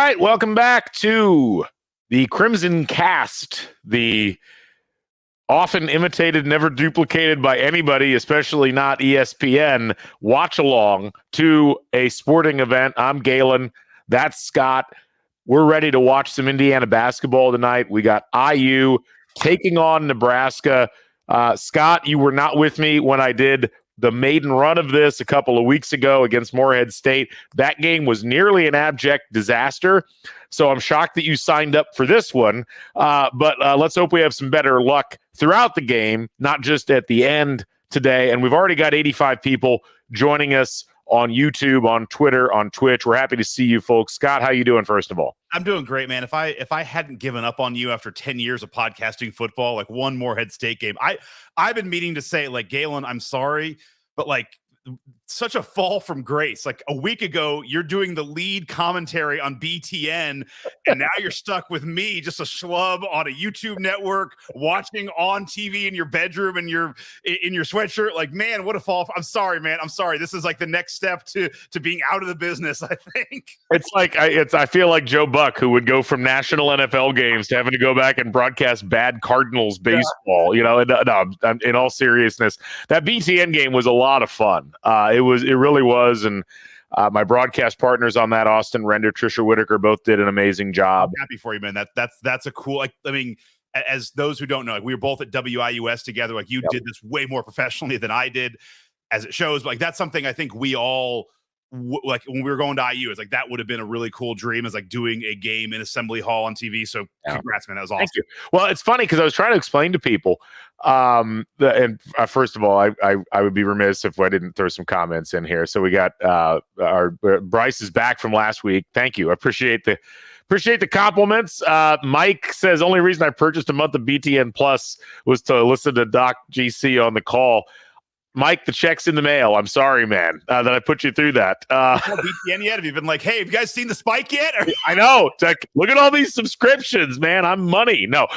right, welcome back to the CrimsonCAST, the often imitated, never duplicated by anybody, especially not ESPN, watch along to a sporting event. I'm Galen. That's Scott. We're ready to watch some Indiana basketball tonight. We got IU taking on Nebraska. Scott, you were not with me when I did the maiden run of this a couple of weeks ago against Morehead State. That game was nearly an abject disaster. So I'm shocked that you signed up for this one. But let's hope we have some better luck throughout the game, not just at the end today. And we've already got 85 people joining us on YouTube, on Twitter, on Twitch. We're happy to see you folks. Scott, how you doing, first of all? I'm doing great, man. If I hadn't given up on you after 10 years of podcasting football, like one Morehead State game, I've been meaning to say, like, Galen, I'm sorry, but like such a fall from grace. Like a week ago, you're doing the lead commentary on BTN, and now you're stuck with me, just a schlub on a YouTube network, watching on TV in your bedroom and in your sweatshirt. Like, man, what a fall! I'm sorry, man. I'm sorry. This is like the next step to being out of the business, I think. It's like I feel like Joe Buck, who would go from national NFL games to having to go back and broadcast bad Cardinals baseball. Yeah. You know, no, in all seriousness, that BTN game was a lot of fun. It really was, and my broadcast partners on that, Austin Render, Trisha Whitaker, both did an amazing job. I'm happy for you, man. That's a cool. Like, I mean, as those who don't know, like, we were both at WIUS together. Like, you did this way more professionally than I did, as it shows. But like, that's something I think we all like when we were going to IU. It's like that would have been a really cool dream, is like doing a game in Assembly Hall on TV. So congrats, man. That was awesome. Thank you. Well, it's funny because I was trying to explain to people. First of all, I would be remiss if I didn't throw some comments in here. So we got our Bryce is back from last week. Thank you. I appreciate the compliments. Mike says only reason I purchased a month of BTN Plus was to listen to Doc GC on the call. Mike, the check's in the mail. I'm sorry, man, that I put you through that. BTN yet? Have you been like, hey, have you guys seen the spike yet? I know. It's like, look at all these subscriptions, man. I'm money. No,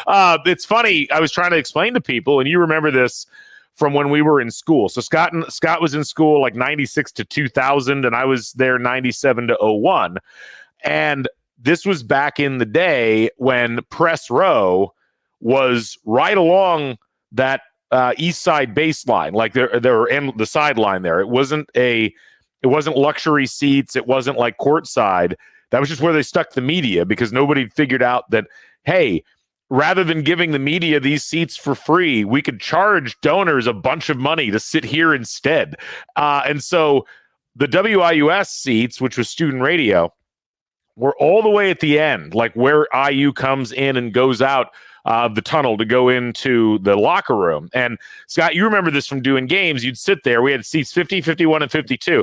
it's funny. I was trying to explain to people, and you remember this from when we were in school. So Scott was in school like 96 to 2000, and I was there 97 to 01. And this was back in the day when Press Row was right along that east side baseline, like there were in the sideline there. It wasn't luxury seats. It wasn't like courtside. That was just where they stuck the media, because nobody figured out that, hey, rather than giving the media these seats for free, we could charge donors a bunch of money to sit here instead. And so the WIUS seats, which was student radio, were all the way at the end, like where IU comes in and goes out the tunnel to go into the locker room. And Scott, you remember this from doing games. You'd sit there. We had seats 50, 51, and 52.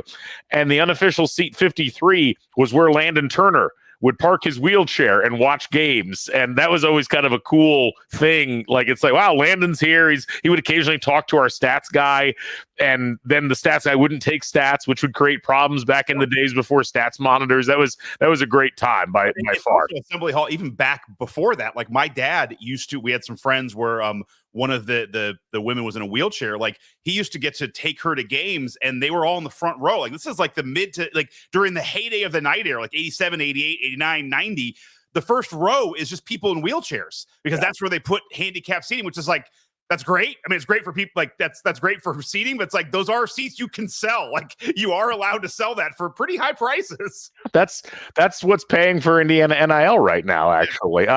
And the unofficial seat 53 was where Landon Turner would park his wheelchair and watch games. And that was always kind of a cool thing. Like, it's like, wow, Landon's here. He would occasionally talk to our stats guy. And then the stats guy wouldn't take stats, which would create problems back in the days before stats monitors. That was a great time by far. Assembly Hall, even back before that, like my dad we had some friends where one of the women was in a wheelchair. Like, he used to get to take her to games, and they were all in the front row. Like, this is like the mid to like during the heyday of the night era, like 87, 88, 89, 90. The first row is just people in wheelchairs, because that's where they put handicap seating, which is like, that's great. I mean, it's great for people, like that's great for seating, but it's like, those are seats you can sell. Like, you are allowed to sell that for pretty high prices. That's what's paying for Indiana NIL right now, actually.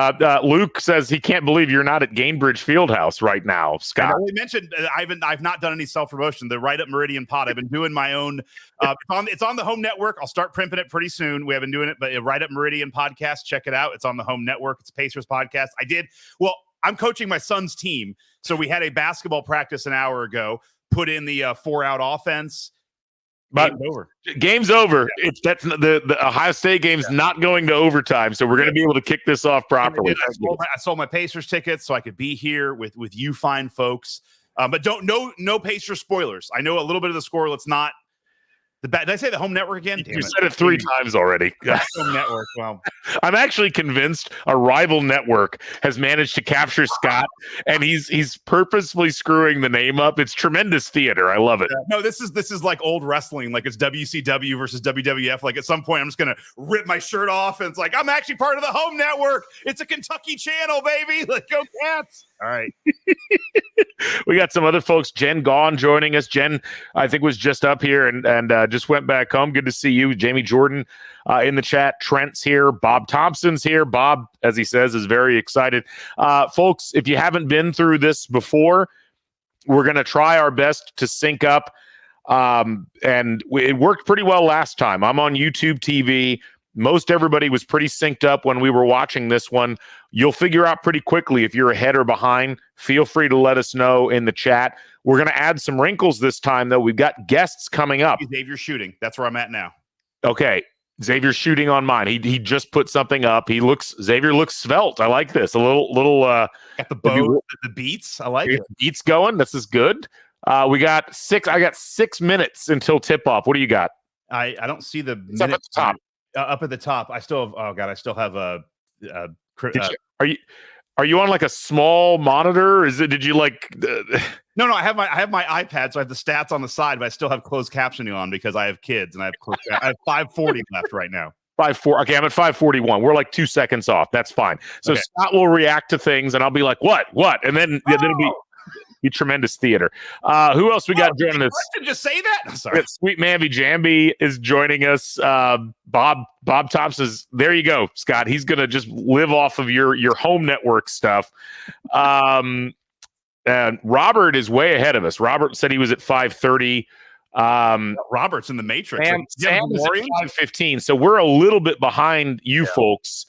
Luke says he can't believe you're not at Gainbridge Fieldhouse right now, Scott. I only mentioned I've not done any self-promotion. The Right Up Meridian pod, I've been doing my own. It's on the home network. I'll start pimping it pretty soon. We have been doing it, but Right Up Meridian podcast, check it out. It's on the home network. It's Pacers podcast. I'm coaching my son's team. So we had a basketball practice an hour ago, put in the 4-out offense. But game's over. Yeah. That's the Ohio State game's not going to overtime. So we're going to be able to kick this off properly. I sold my Pacers tickets so I could be here with you fine folks. But no Pacers spoilers. I know a little bit of the score. Let's not Did I say the home network again? You said it 3 times already. Home network. Well, I'm actually convinced a rival network has managed to capture Scott, and he's purposefully screwing the name up. It's tremendous theater. I love it. No, this is like old wrestling, like it's WCW versus WWF. Like at some point, I'm just gonna rip my shirt off, and it's like I'm actually part of the home network. It's a Kentucky channel, baby. Like go Cats! All right. We got some other folks. Jen Gaughan joining us. Jen, I think, was just up here and just went back home. Good to see you. Jamie Jordan in the chat. Trent's here. Bob Thompson's here. Bob, as he says, is very excited. Folks, if you haven't been through this before, we're going to try our best to sync up. It worked pretty well last time. I'm on YouTube TV. Most everybody was pretty synced up when we were watching this one. You'll figure out pretty quickly if you're ahead or behind. Feel free to let us know in the chat. We're going to add some wrinkles this time, though. We've got guests coming up. Xavier shooting. That's where I'm at now. Okay. Xavier's shooting on mine. He just put something up. Xavier looks svelte. I like this. A little got the bow, the beats. I like it. Beats going. This is good. I got 6 minutes until tip off. What do you got? I don't see the it's up at the top. Up at the top. I still have a are you on like a small monitor? Did you like No, I have my iPad, so I have the stats on the side, but I still have closed captioning on because I have kids and I have 540 left right now. 5:4. Okay, I'm at 5:41. We're like 2 seconds off. That's fine. So okay. Scott will react to things and I'll be like, what? And then it'll be tremendous theater. Who else we got joining us? Just say that. I'm sorry. Sweet Mamby Jamby is joining us. Bob Thompson is there. You go, Scott. He's gonna just live off of your home network stuff. And Robert is way ahead of us. Robert said he was at 5:30. Robert's in the Matrix. Sam is at 5:15. So we're a little bit behind you folks.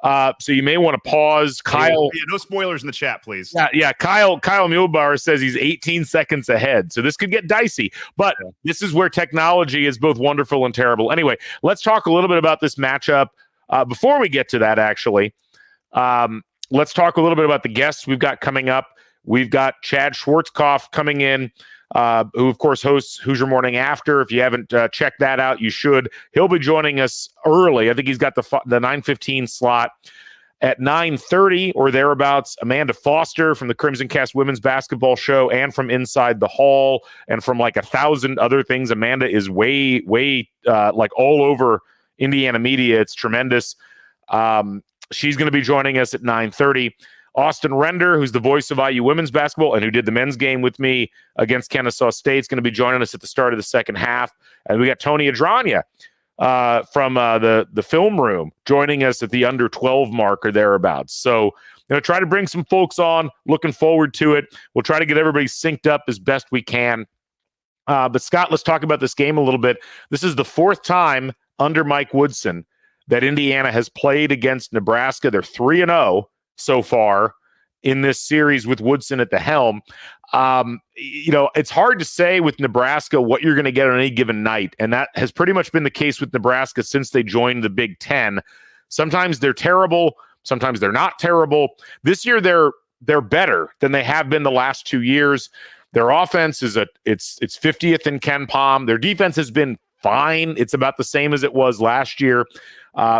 So you may want to pause. Kyle, no spoilers in the chat, please. Yeah. Kyle Muhlbauer says he's 18 seconds ahead. So this could get dicey, but this is where technology is both wonderful and terrible. Anyway, let's talk a little bit about this matchup. Before we get to that, actually, let's talk a little bit about the guests we've got coming up. We've got Chad Schwarzkopf coming in, who, of course, hosts Hoosier Morning After. If you haven't checked that out, you should. He'll be joining us early. I think he's got the 9:15 slot. At 9:30 or thereabouts, Amanda Foster from the CrimsonCAST Women's Basketball Show and from Inside the Hall and from like 1,000 other things. Amanda is way like all over Indiana media. It's tremendous. She's going to be joining us at 9:30. Austin Render, who's the voice of IU women's basketball and who did the men's game with me against Kennesaw State, is going to be joining us at the start of the second half. And we got Tony Adrania from the film room joining us at the under 12 mark or thereabouts. So I'm going to try to bring some folks on. Looking forward to it. We'll try to get everybody synced up as best we can. But Scott, let's talk about this game a little bit. This is the 4th time under Mike Woodson that Indiana has played against Nebraska. They're 3-0. So far in this series with Woodson at the helm. It's hard to say with Nebraska what you're going to get on any given night. And that has pretty much been the case with Nebraska since they joined the Big Ten. Sometimes they're terrible. Sometimes they're not terrible. This year, they're better than they have been the last 2 years. Their offense is it's 50th in Ken Palm. Their defense has been fine. It's about the same as it was last year.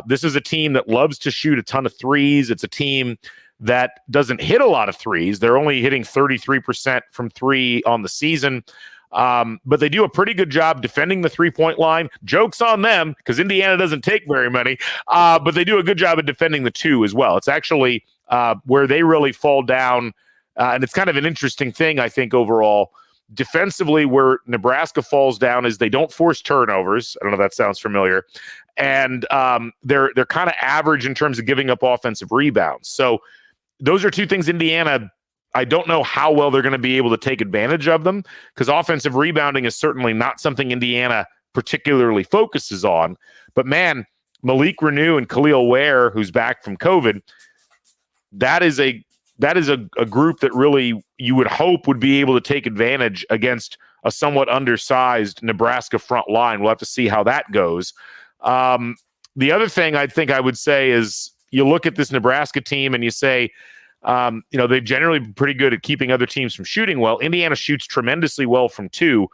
This is a team that loves to shoot a ton of threes. It's a team that doesn't hit a lot of threes. They're only hitting 33% from three on the season. But they do a pretty good job defending the three-point line. Joke's on them because Indiana doesn't take very many. But they do a good job of defending the two as well. It's actually where they really fall down. And it's kind of an interesting thing, I think, overall. Defensively, where Nebraska falls down is they don't force turnovers. I don't know if that sounds familiar. And they're kind of average in terms of giving up offensive rebounds. So those are two things Indiana, I don't know how well they're going to be able to take advantage of them because offensive rebounding is certainly not something Indiana particularly focuses on. But man, Malik Renew and Khalil Ware, who's back from COVID, that is a group that really you would hope would be able to take advantage against a somewhat undersized Nebraska front line. We'll have to see how that goes. The other thing I think I would say is you look at this Nebraska team and you say, they've generally been pretty good at keeping other teams from shooting well. Indiana shoots tremendously well from two.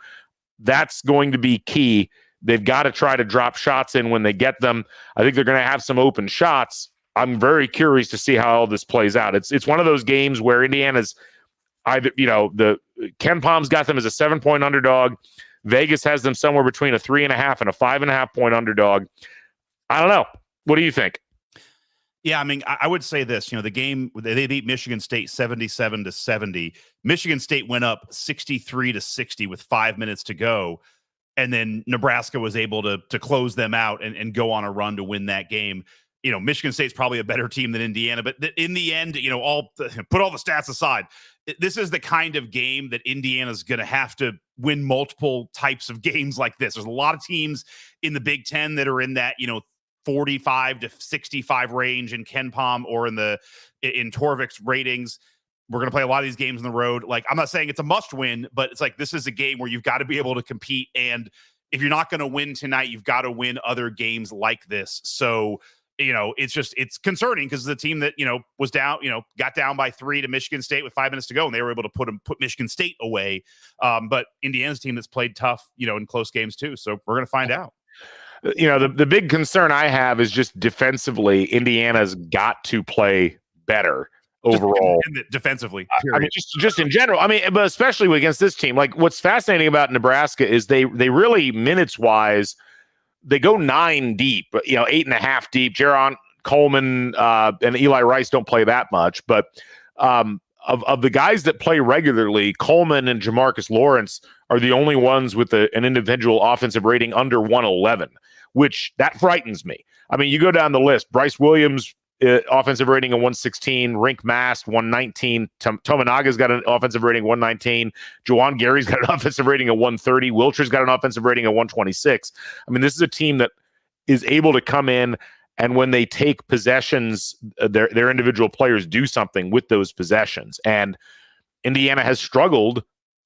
That's going to be key They've got to try to drop shots in when they get them. I think they're going to have some open shots. I'm very curious to see how all this plays out. It's one of those games where Indiana's either, the Ken Palm's got them as a 7-point underdog. Vegas has them somewhere between a 3.5 and a 5.5 point underdog. I don't know. What do you think? Yeah, I mean, I would say this. The game, they beat Michigan State 77-70. Michigan State went up 63-60 with 5 minutes to go, and then Nebraska was able to close them out and go on a run to win that game. Michigan State's probably a better team than Indiana, but in the end, put all the stats aside, this is the kind of game that Indiana's going to have to win multiple types of games like this. There's a lot of teams in the Big Ten that are in that, 45 to 65 range in Ken Palm or in Torvik's ratings. We're going to play a lot of these games on the road. Like, I'm not saying it's a must win, but it's like, this is a game where you've got to be able to compete. And if you're not going to win tonight, you've got to win other games like this. So, it's concerning because the team that, was down, got down by 3 to Michigan State with 5 minutes to go, and they were able to put Michigan State away. But Indiana's a team that's played tough, in close games too. So we're going to find out. The big concern I have is just defensively, Indiana's got to play better overall. Defensively, I mean, just in general. I mean, but especially against this team. Like, what's fascinating about Nebraska is they really, minutes wise, they go 9 deep, 8.5 deep. Jaron Coleman and Eli Rice don't play that much, but of the guys that play regularly, Coleman and Jamarcus Lawrence are the only ones with an individual offensive rating under 111, which that frightens me. I mean, you go down the list: Bryce Williams, offensive rating of 116, Rink Mast 119, Tominaga's got an offensive rating of 119, Juwan Gary's got an offensive rating of 130, Wilcher's got an offensive rating of 126. I mean, this is a team that is able to come in, and when they take possessions, their individual players do something with those possessions. And Indiana has struggled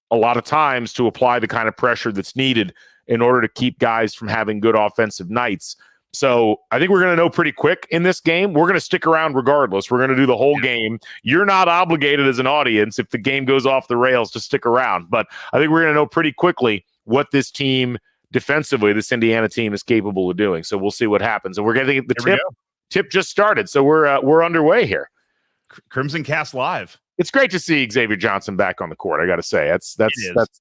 a lot of times to apply the kind of pressure that's needed in order to keep guys from having good offensive nights. So I think we're going to know pretty quick in this game. We're going to stick around regardless. We're going to do the whole game. You're not obligated as an audience if the game goes off the rails to stick around. But I think we're going to know pretty quickly what this team defensively, this Indiana team, is capable of doing. So we'll see what happens. And we're getting the tip just started. So we're underway here. CrimsonCAST live. It's great to see Xavier Johnson back on the court. I got to say, that's there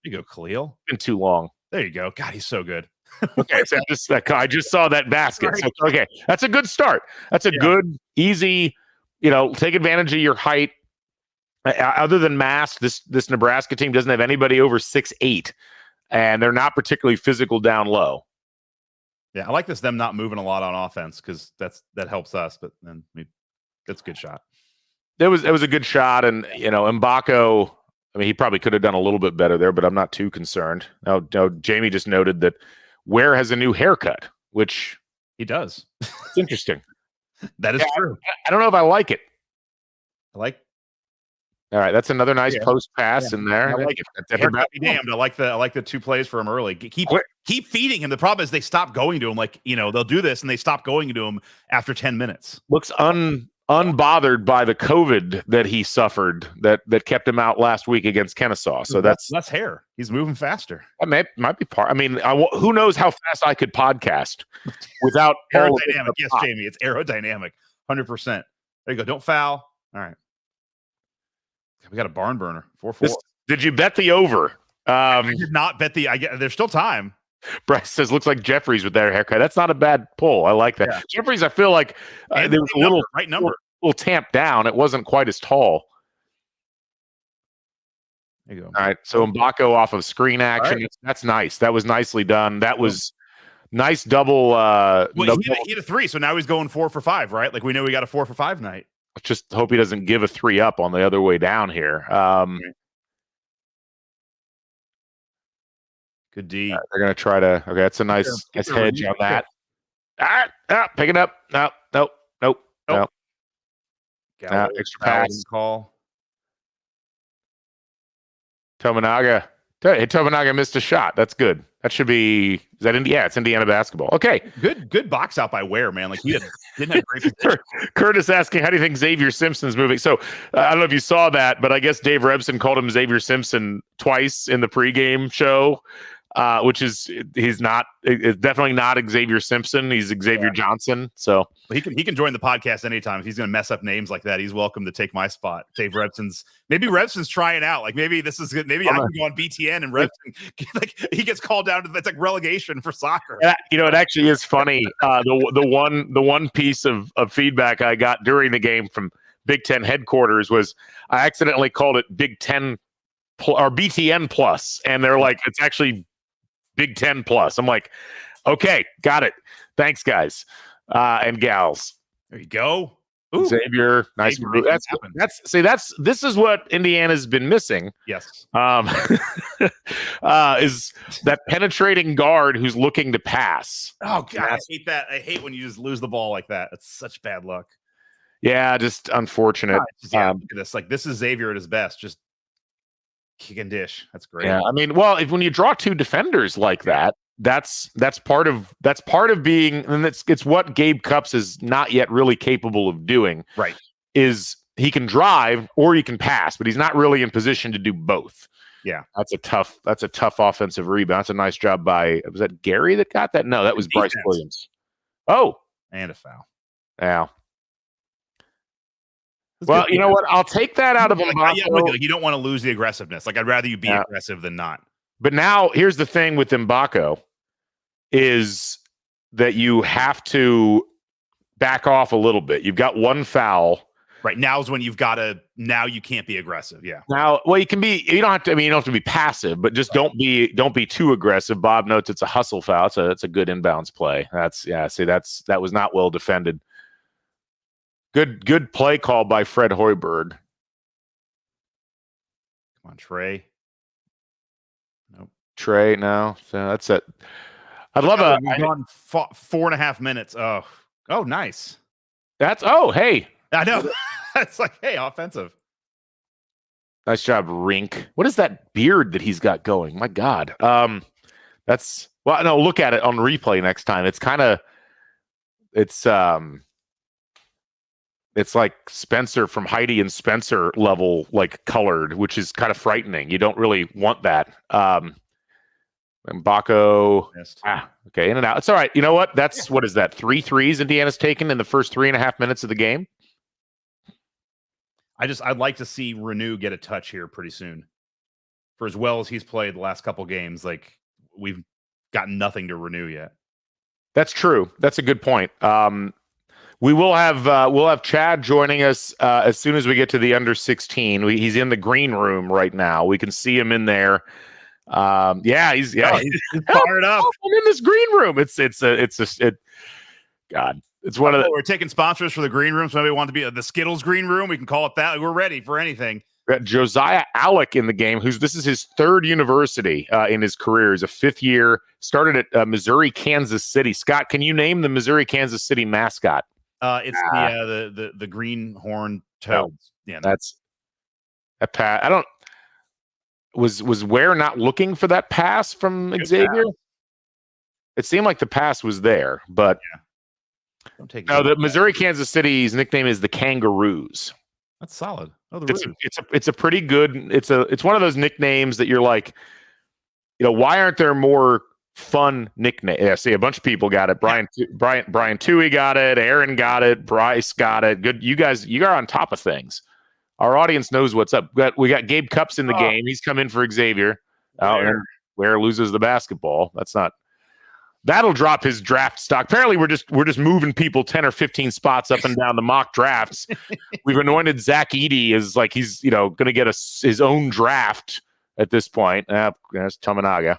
you go, Khalil. Been too long. There you go. God, he's so good. Okay, so I just saw that basket. So, okay, that's a good start. That's a good, easy, take advantage of your height. Other than Mass, this Nebraska team doesn't have anybody over 6'8", and they're not particularly physical down low. Yeah, I like them not moving a lot on offense because that helps us. But then that's a good shot. It was a good shot, and Mbako. I mean, he probably could have done a little bit better there, but I'm not too concerned. Now, Jamie just noted that Ware has a new haircut, which he does. It's interesting. That is true. I don't know if I like it. All right, that's another nice post pass in there. I like it. Be damned. I like the 2 plays for him early. Keep feeding him. The problem is they stop going to him. Like, they'll do this and they stop going to him after 10 minutes. Looks unbothered by the COVID that he suffered that kept him out last week against Kennesaw. So that's less hair. He's moving faster. That might be part. I mean, who knows how fast I could podcast without aerodynamic. Yes, Jamie, it's aerodynamic. 100%. There you go. Don't foul. All right. We got a barn burner. 4-4. Did you bet the over? I did not bet there's still time. Bryce says, looks like Jeffries with their haircut. That's not a bad pull. I like that. Yeah. Jeffries, I feel like there was a little tamped down. It wasn't quite as tall. There you go. All right. So Mbako off of screen action. Right. That's nice. That was nicely done. That was nice double. He hit a 3. So now he's going 4 for 5, right? Like we know we got a 4 for 5 night. Just hope he doesn't give a 3 up on the other way down here. Good D. They're going to try to. Okay, that's a nice hedge on that. Pick it up. Nope. Extra pass. Call. Tominaga. Hey, Tominaga missed a shot. That's good. That should be. Is that Indiana? Yeah, it's Indiana basketball. Okay. Good box out by Ware, man. Like he didn't have great position. Curtis asking, how do you think Xavier Simpson's moving? So I don't know if you saw that, but I guess Dave Rebson called him Xavier Simpson twice in the pregame show. which is he's not. It's definitely not Xavier Simpson. He's Xavier Johnson. So he can join the podcast anytime. If he's going to mess up names like that, he's welcome to take my spot. Dave Rebson's trying out. Like maybe this is good. Maybe I can go on BTN and Rebson like he gets called down to it's like relegation for soccer. It actually is funny. The one piece of feedback I got during the game from Big Ten headquarters was I accidentally called it Big Ten or BTN plus, and they're like, it's actually Big Ten plus. I'm like, okay, got it. Thanks, guys and gals. There you go. Ooh. Xavier, nice. This is what Indiana's been missing. Yes. Is that penetrating guard who's looking to pass. Oh God, I hate that. I hate when you just lose the ball like that. It's such bad luck. Yeah, just unfortunate. Look at this. Like this is Xavier at his best. Just kick and dish. That's great. Yeah, I mean, well, when you draw two defenders like that, that's part of being, and it's what Gabe Cupps is not yet really capable of doing. Right. Is he can drive or he can pass, but he's not really in position to do both. Yeah. That's a tough offensive rebound. That's a nice job by, was that Gary that got that? No, that was Bryce Williams. Oh. And a foul. Yeah. Well, you know what? I'll take that out of Mbako. You don't want to lose the aggressiveness. Like, I'd rather you be aggressive than not. But now, here's the thing with Mbako is that you have to back off a little bit. You've got one foul. Right. Now is when you've got to, now you can't be aggressive. Yeah. Now, well, you don't have to be passive, but just don't be too aggressive. Bob notes it's a hustle foul. That's a good inbounds play. That was not well defended. Good play call by Fred Hoiberg. Come on, Trey. Nope. Trey, no. So that's it. I'd love we've gone 4.5 minutes. Oh, nice. Hey. I know. It's like, hey, offensive. Nice job, Rink. What is that beard that he's got going? My God. Look at it on replay next time. It's like Spencer from Heidi and Spencer level, like colored, which is kind of frightening. You don't really want that. Mbako. Okay, in and out. It's all right. You know what? What is that? 3 threes Indiana's taken in the first 3.5 minutes of the game. I'd like to see Renew get a touch here pretty soon. For as well as he's played the last couple games, like we've got nothing to Renew yet. That's true. That's a good point. We'll have Chad joining us as soon as we get to the under 16. He's in the green room right now. We can see him in there. He's fired up. I'm in this green room. It's one of the. We're taking sponsors for the green room. So maybe want to be the Skittles green room. We can call it that. We're ready for anything. We got Josiah Alec in the game. This is his third university in his career. He's a 5th year. Started at Missouri, Kansas City. Scott, can you name the Missouri, Kansas City mascot? It's the greenhorn toads. No, yeah, that's a pass. I don't. Was Ware not looking for that pass from Xavier? It seemed like the pass was there, but the Missouri, Kansas City's nickname is the Kangaroos. That's solid. Oh, it's a pretty good. It's one of those nicknames that you're like, why aren't there more fun nickname? Yeah, see, a bunch of people got it. Brian Toohey got it. Aaron got it. Bryce got it. Good, you guys, you are on top of things. Our audience knows what's up. We got Gabe Cupps in the game. He's come in for Xavier. And Ware loses the basketball. That'll drop his draft stock. Apparently, we're just moving people 10 or 15 spots up and down the mock drafts. We've anointed Zach Edey as like he's going to get his own draft at this point. That's Tominaga.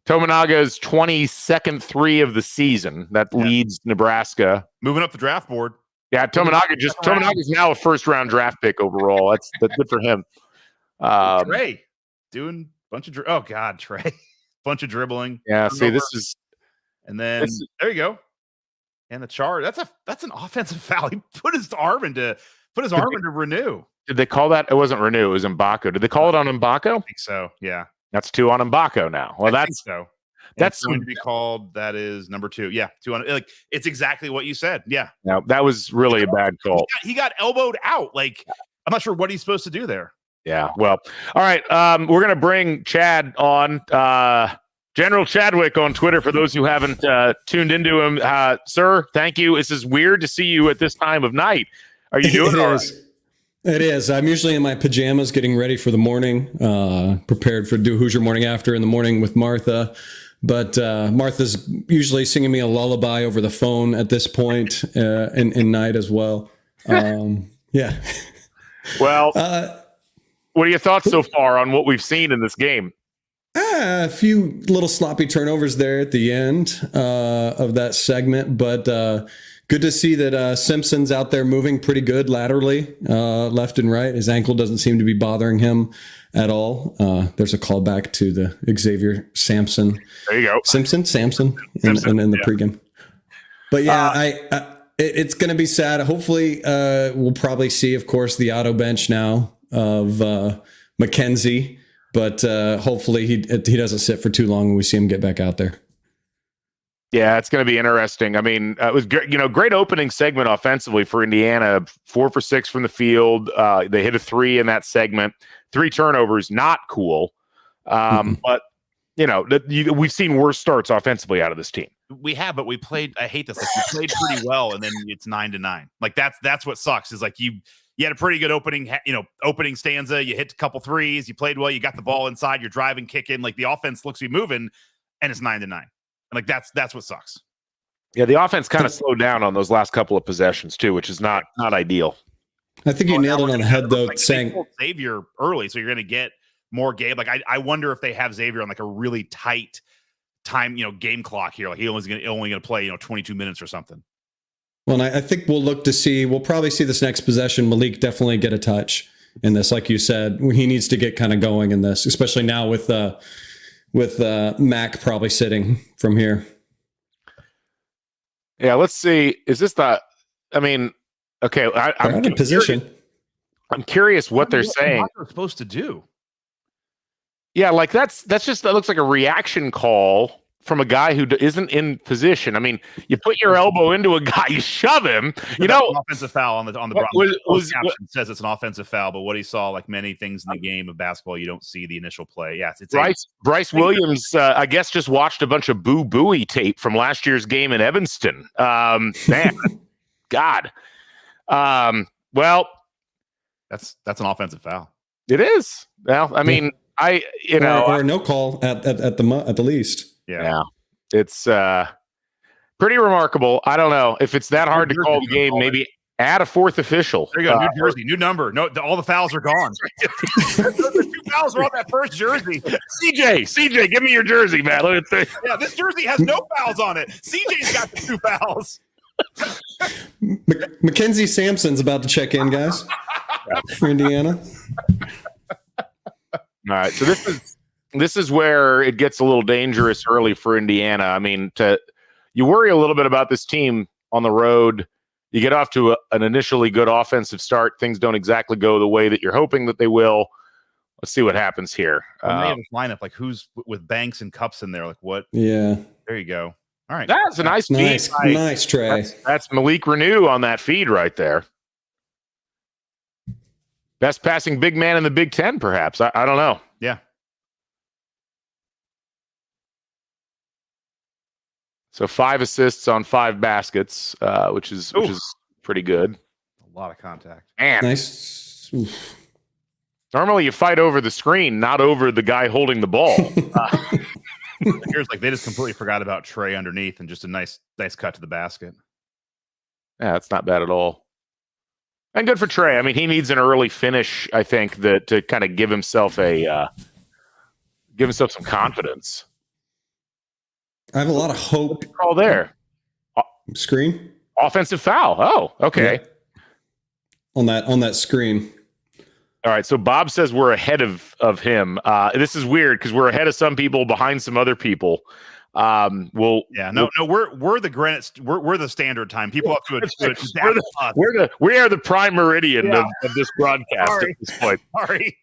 Tominaga's 22nd 3 of the season. That leads Nebraska. Moving up the draft board. Yeah, Tominaga's now a first-round draft pick overall. That's good for him. Trey doing a bunch of Trey. Bunch of dribbling. Yeah, see, and then there you go. And the charge. That's an offensive foul. He put his arm into Renew. Did they call that? It wasn't Renew, it was Mbako. Did they call it on Mbako? I think so, yeah. That's 2 on Mbako now. Well, that's so. That's going to be called. That is number 2. Yeah, 2 on. Like it's exactly what you said. Yeah. No, that was really a bad call. He got elbowed out. Like I'm not sure what he's supposed to do there. Yeah. Well, all right. We're going to bring Chad on. General Chadwick on Twitter, for those who haven't tuned into him. Sir, thank you. This is weird to see you at this time of night. Are you doing all right? It is. I'm usually in my pajamas getting ready for the morning, prepared for Do Hoosier Morning After in the morning with Martha. But Martha's usually singing me a lullaby over the phone at this point in night as well. Yeah. Well, what are your thoughts so far on what we've seen in this game? A few little sloppy turnovers there at the end of that segment, but good to see that Simpson's out there moving pretty good laterally, left and right. His ankle doesn't seem to be bothering him at all. There's a callback to the Xavier Samson. There you go. Samson in the pregame. But yeah, it's going to be sad. Hopefully, we'll probably see, of course, the auto bench now of McKenzie. But hopefully he doesn't sit for too long and we see him get back out there. Yeah, it's going to be interesting. I mean, it was great opening segment offensively for Indiana. 4 for 6 from the field. They hit a 3 in that segment. 3 turnovers, not cool. But we've seen worse starts offensively out of this team. We have, but we played. I hate this. Like, we played pretty well, and then it's 9-9. Like that's what sucks. Is like you had a pretty good opening stanza. You hit a couple threes. You played well. You got the ball inside. You're driving, kicking. Like the offense looks to be moving, and it's 9-9. And like that's what sucks. Yeah, the offense kind of slowed down on those last couple of possessions too, which is not ideal. I think you nailed it on the head though, saying they pulled Xavier early, so you're going to get more Gabe. Like I wonder if they have Xavier on like a really tight time, game clock here. Like he only going to play 22 minutes or something. Well, and I think we'll probably see this next possession. Malik definitely get a touch in this. Like you said, he needs to get kind of going in this, especially now with Mac probably sitting from here. Yeah, let's see. Is this okay. I'm out of position. I'm curious what they're saying. What they're supposed to do. Yeah, like that looks like a reaction call from a guy who isn't in position. I mean, you put your elbow into a guy, you shove him. An offensive foul on the caption says it's an offensive foul, but what he saw, like many things in the game of basketball, you don't see the initial play. Yeah, it's Bryce Williams. I guess just watched a bunch of Boo Booey tape from last year's game in Evanston. Man, God. Well, that's an offensive foul. It is. Well, I mean, or no call at the least. Yeah. It's pretty remarkable. I don't know if it's that hard to call the game. Maybe add a fourth official. There you go. New jersey, new number. No, all the fouls are gone. The 2 fouls were on that first jersey. CJ, give me your jersey, man. Look at Yeah, this jersey has no fouls on it. CJ's got the 2 fouls. Mackenzie Sampson's about to check in, guys, for Indiana. All right, so this is where it gets a little dangerous early for Indiana. I mean, you worry a little bit about this team on the road. You get off to an initially good offensive start. Things don't exactly go the way that you're hoping that they will. Let's see what happens here. They have a lineup like who's with Banks and Cups in there. Like what? Yeah. There you go. All right. That's a nice feed. Nice Trey. That's Malik Renew on that feed right there. Best passing big man in the Big Ten, perhaps. I don't know. Yeah. So 5 assists on 5 baskets, which is pretty good. A lot of contact. And nice. Oof. Normally you fight over the screen, not over the guy holding the ball. Here's like they just completely forgot about Trey underneath and just a nice cut to the basket. Yeah, that's not bad at all. And good for Trey. I mean, he needs an early finish, I think, to kind of give himself some confidence. I have a lot of hope. Call there. Screen? Offensive foul. Oh, okay. Yeah. On that screen. All right, so Bob says we're ahead of him. This is weird because we're ahead of some people, behind some other people. We're the Greenwich. We're the standard time. People have to adapt. We are the prime meridian of this broadcast at this point. Sorry.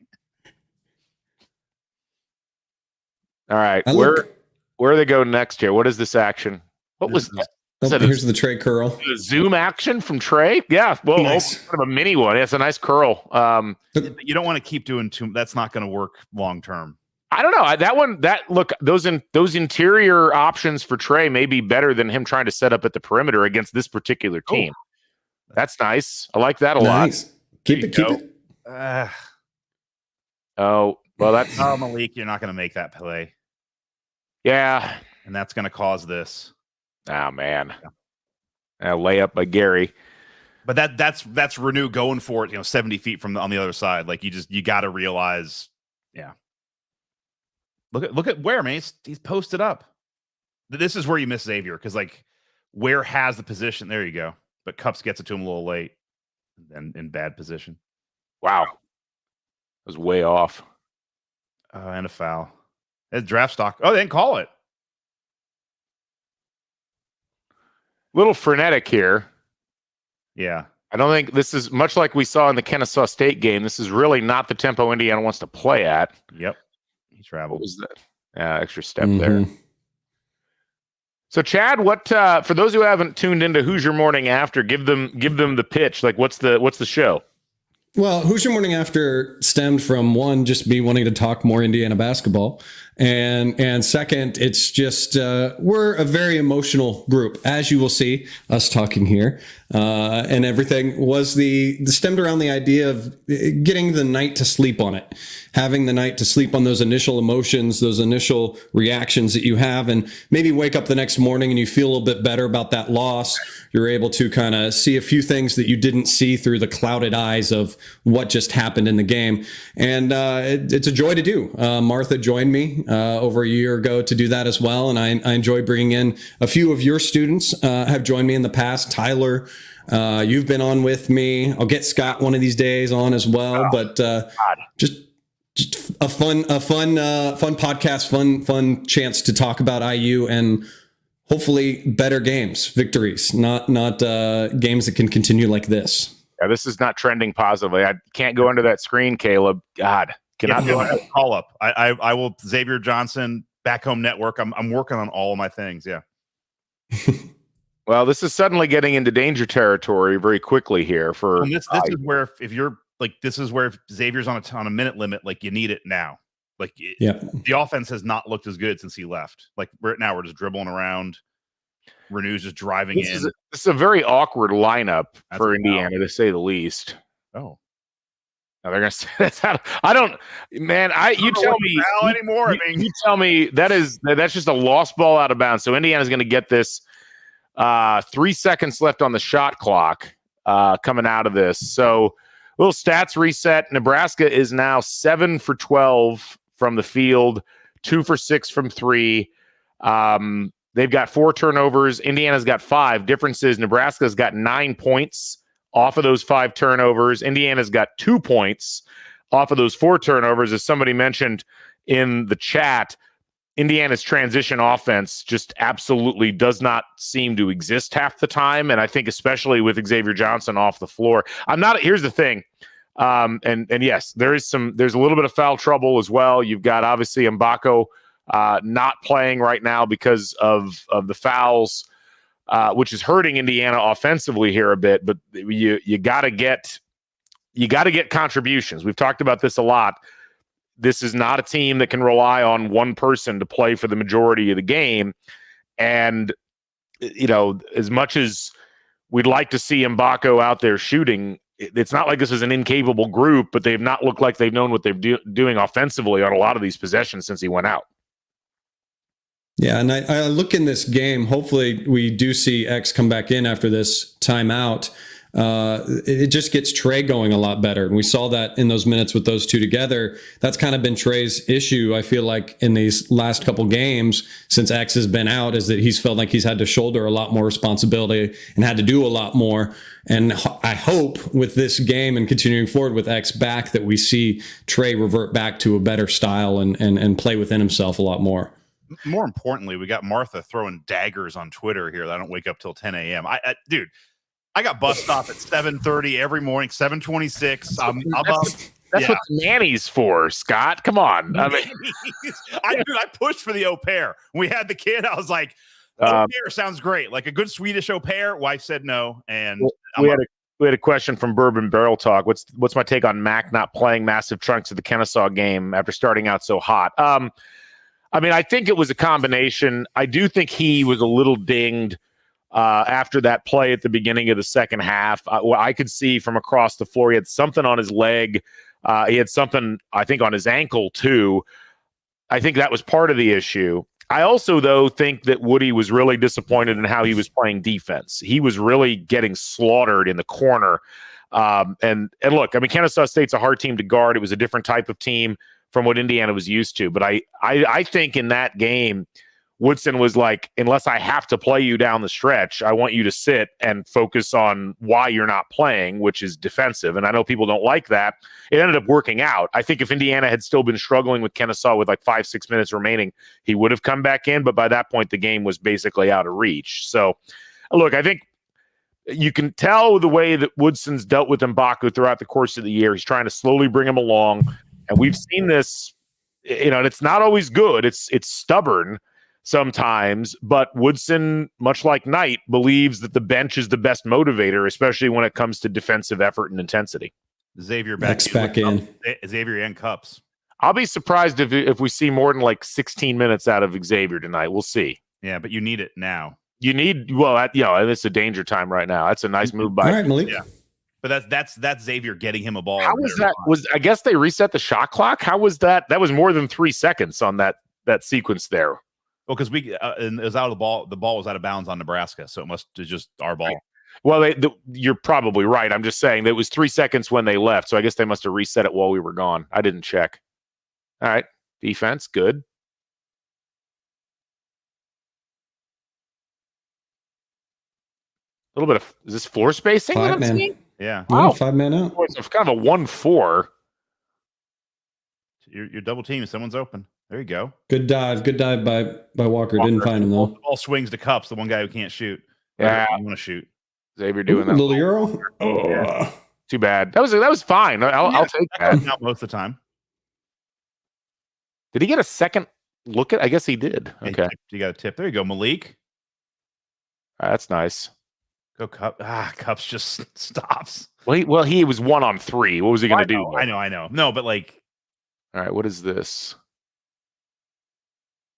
All right, where do they go next here? What is this action? What was that? Here's the Trey curl. The zoom action from Trey. Yeah. Well, Nice. kind of a mini one. It's a nice curl. You don't want to keep doing that's not going to work long term. I don't know. Those interior options for Trey may be better than him trying to set up at the perimeter against this particular team. That's nice. I like that a lot. Keep it. Oh, well, that's Malik. You're not going to make that play. Yeah. And that's going to cause this. Oh, man. Layup by Gary. But that's Renew going for it, 70 feet from on the other side. Like you got to realize, yeah. Look at Ware, man. He's posted up. This is where you miss Xavier because Ware has the position. There you go. But Cups gets it to him a little late and in bad position. Wow. It was way off. And a foul. It's draft stock. Oh, they didn't call it. Little frenetic here. Yeah. I don't think this is much like we saw in the Kennesaw State game. This is really not the tempo Indiana wants to play at. Yep. He traveled. What was that? Extra step there. So, Chad, what for those who haven't tuned into Hoosier Morning After, give them the pitch. What's the show? Well, Hoosier Morning After stemmed from one, just me wanting to talk more Indiana basketball. And second, it's just, we're a very emotional group, as you will see us talking here. And everything was stemmed around the idea of getting the night to sleep on it, having the night to sleep on those initial emotions, those initial reactions that you have, and maybe wake up the next morning and you feel a little bit better about that loss. You're able to kind of see a few things that you didn't see through the clouded eyes of what just happened in the game. And it's a joy to do. Martha joined me over a year ago to do that as well. And I enjoy bringing in a few of your students have joined me in the past. Tyler, you've been on with me. I'll get Scott one of these days on as well. But just a fun podcast, fun chance to talk about IU and hopefully better games, victories, not games that can continue like this. Yeah, this is not trending positively. I can't go under that screen, Caleb. God, cannot do it. Call up. I will. Xavier Johnson, Back Home Network. I'm working on all of my things. Yeah. Well, this is suddenly getting into danger territory very quickly here. This is where if you're this is where if Xavier's on a minute limit, you need it now. The offense has not looked as good since he left. Right now, we're just dribbling around. Renew's just driving in. This is a very awkward lineup for Indiana, to say the least. Oh. Now they're gonna say that's how I don't, man. You tell me anymore. You tell me that's just a lost ball out of bounds. So Indiana's gonna get this 3 seconds left on the shot clock coming out of this. So little stats reset. Nebraska is now 7 for 12 from the field, 2 for 6 from 3. They've got 4 turnovers. Indiana's got 5. Difference is Nebraska's got 9 points off of those 5 turnovers. Indiana's got 2 points off of those 4 turnovers. As somebody mentioned in the chat, Indiana's transition offense just absolutely does not seem to exist half the time. And I think especially with Xavier Johnson off the floor, here's the thing. And yes, there's a little bit of foul trouble as well. You've got obviously Mbako not playing right now because of the fouls, which is hurting Indiana offensively here a bit. But you got to get contributions. We've talked about this a lot. This is not a team that can rely on one person to play for the majority of the game. And as much as we'd like to see Mbako out there shooting, it's not like this is an incapable group, but they've not looked like they've known what they're doing offensively on a lot of these possessions since he went out. Yeah, and I look in this game, hopefully we do see X come back in after this timeout. It just gets Trey going a lot better. And we saw that in those minutes with those two together. That's kind of been Trey's issue, I feel like, in these last couple games since X has been out, is that he's felt like he's had to shoulder a lot more responsibility and had to do a lot more. And I hope with this game and continuing forward with X back that we see Trey revert back to a better style and play within himself a lot more. More importantly, we got Martha throwing daggers on Twitter here that I don't wake up till 10 a.m. Dude, I got bus stop at 7:30 every morning, 7:26. That's what the nanny's for, Scott. Come on. I pushed for the au pair. When we had the kid, I was like, Au pair sounds great. Like a good Swedish au pair. Wife said no, and we had a question from Bourbon Barrel Talk. What's my take on Mac not playing massive chunks of the Kennesaw game after starting out so hot? I mean, I think it was a combination. I do think he was a little dinged after that play at the beginning of the second half. I could see from across the floor, he had something on his leg. He had something, I think, on his ankle, too. I think that was part of the issue. I also, though, think that Woody was really disappointed in how he was playing defense. He was really getting slaughtered in the corner. And look, I mean, Kennesaw State's a hard team to guard. It was a different type of team from what Indiana was used to. But I think in that game, Woodson was like, unless I have to play you down the stretch, I want you to sit and focus on why you're not playing, which is defensive. And I know people don't like that. It ended up working out. I think if Indiana had still been struggling with Kennesaw with like 5-6 minutes remaining, he would have come back in. But by that point, the game was basically out of reach. So, look, I think you can tell the way that Woodson's dealt with M'Baku throughout the course of the year. He's trying to slowly bring him along. And we've seen this, and it's not always good. It's stubborn sometimes, but Woodson, much like Knight, believes that the bench is the best motivator, especially when it comes to defensive effort and intensity. Xavier back in. Xavier and Cups. I'll be surprised if we see more than like 16 minutes out of Xavier tonight. We'll see. Yeah, but you need it now. You need, it's a danger time right now. That's a nice move by. All right, Malik. Yeah. But that's Xavier getting him a ball. How was that? I guess they reset the shot clock. How was that? That was more than 3 seconds on that sequence there. Well, because it was out of the ball. The ball was out of bounds on Nebraska, so it must have just our ball. Well, you're probably right. I'm just saying that it was 3 seconds when they left, so I guess they must have reset it while we were gone. I didn't check. All right, defense, good. A little bit of, is this floor spacing? 5-man. Yeah. Wow. 5-man out. It's kind of a 1-4. You're double teaming. Someone's open. There you go. Good dive by Walker. Didn't find him, though. All swings to Cups, the one guy who can't shoot. Yeah. I want to shoot. Xavier doing that. Little Euro? Oh. Yeah. Too bad. That was fine. I'll take that. Not most of the time. Did he get a second look at? I guess he did. Okay. You got a tip. There you go, Malik. That's nice. Go Cup. Cups just stops. Well, he was 1-on-3. What was he going to do? I know. No, but like. All right, what is this?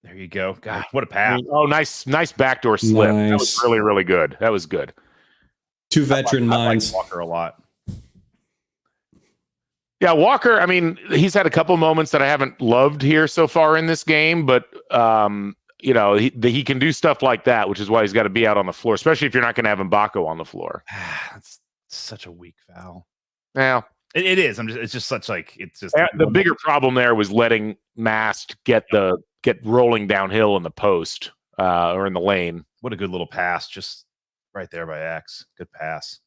There you go. God, what a pass. Oh, nice backdoor slip. Nice. That was really, really good. That was good. Two veteran minds. I like Walker a lot. Yeah, Walker, I mean, he's had a couple moments that I haven't loved here so far in this game, but he can do stuff like that, which is why he's got to be out on the floor, especially if you're not going to have M'Baku on the floor. That's such a weak foul. Yeah. It is. It's just such like it's just the bigger problem there was letting Mast get rolling downhill in the post or in the lane. What a good little pass, just right there by X. Good pass.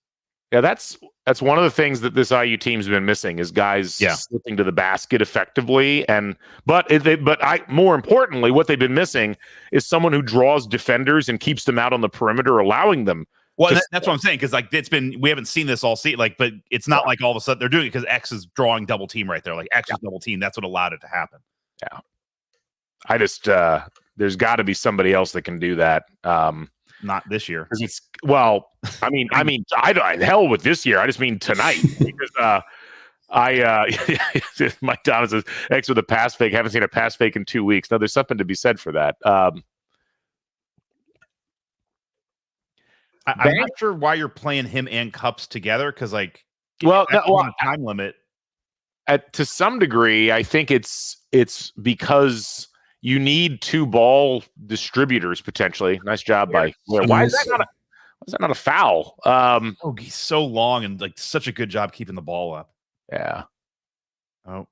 Yeah, that's one of the things that this IU team's been missing is guys slipping to the basket effectively. But more importantly, what they've been missing is someone who draws defenders and keeps them out on the perimeter, allowing them. Well, that's what I'm saying, because like we haven't seen this all season, but it's not like all of a sudden they're doing it because X is drawing double team right there. Like X is double team. That's what allowed it to happen. Yeah. I just there's got to be somebody else that can do that. Not this year. I mean, hell with this year. I just mean tonight because Mike Donovan says X with a pass fake. Haven't seen a pass fake in 2 weeks. No, there's something to be said for that. I'm not sure why you're playing him and Cups together because, time limit. To some degree, I think it's because you need two ball distributors potentially. Nice job by. Why is that not a foul? He's so long and like such a good job keeping the ball up. Yeah. Oh,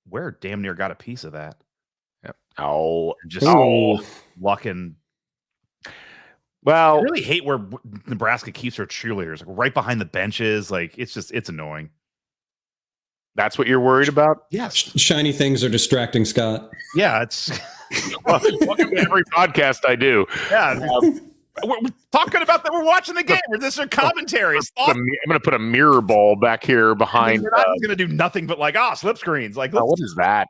where damn near got a piece of that. Yep. Oh, just luck and. Well, I really hate where Nebraska keeps her cheerleaders, like right behind the benches. Like it's annoying. That's what you're worried about? Yes. Shiny things are distracting Scott. Yeah, it's welcome to every podcast I do. Yeah. We're talking about that. We're watching the game. This is commentary. I'm going to put a mirror ball back here behind. We're not going to do nothing but slip screens. Like, what is that?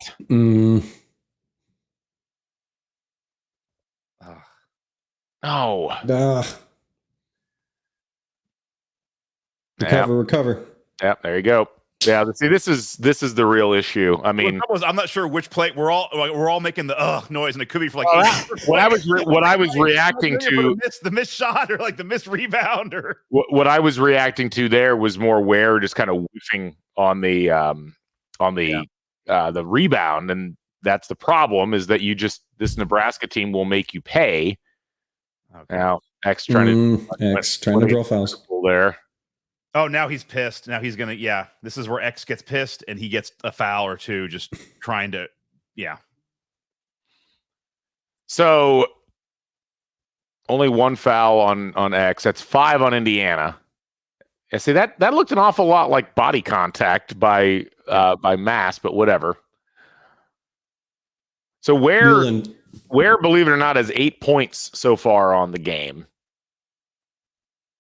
No. Recover. Yeah, there you go. Yeah, see, this is the real issue. I mean, I'm not sure which play we're all making the noise, and it could be for like what I was reacting to the missed shot or like the missed rebound or what I was reacting to there was more Ware just kind of whiffing on the rebound, and that's the problem is that this Nebraska team will make you pay. Okay. Now X trying to draw fouls there. Oh, now he's pissed. Now he's gonna. Yeah, this is where X gets pissed and he gets a foul or two, just trying to. Yeah. So only one foul on X. That's 5 on Indiana. I see that looked an awful lot like body contact by Mass, but whatever. So Ware, believe it or not, has 8 points so far on the game.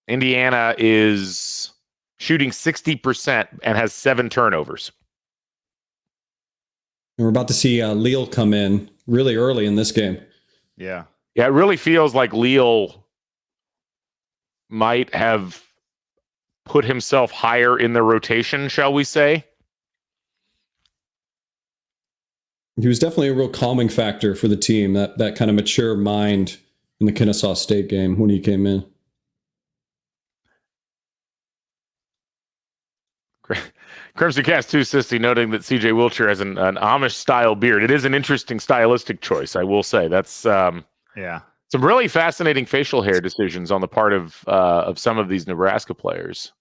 Indiana is shooting 60% and has 7 turnovers. And we're about to see Leal come in really early in this game. Yeah. Yeah, it really feels like Leal might have put himself higher in the rotation, shall we say? He was definitely a real calming factor for the team, that kind of mature mind in the Kennesaw State game when he came in. CrimsonCAST 260 noting that CJ Wilcher has an Amish-style beard. It is an interesting stylistic choice, I will say. That's some really fascinating facial hair decisions on the part of some of these Nebraska players.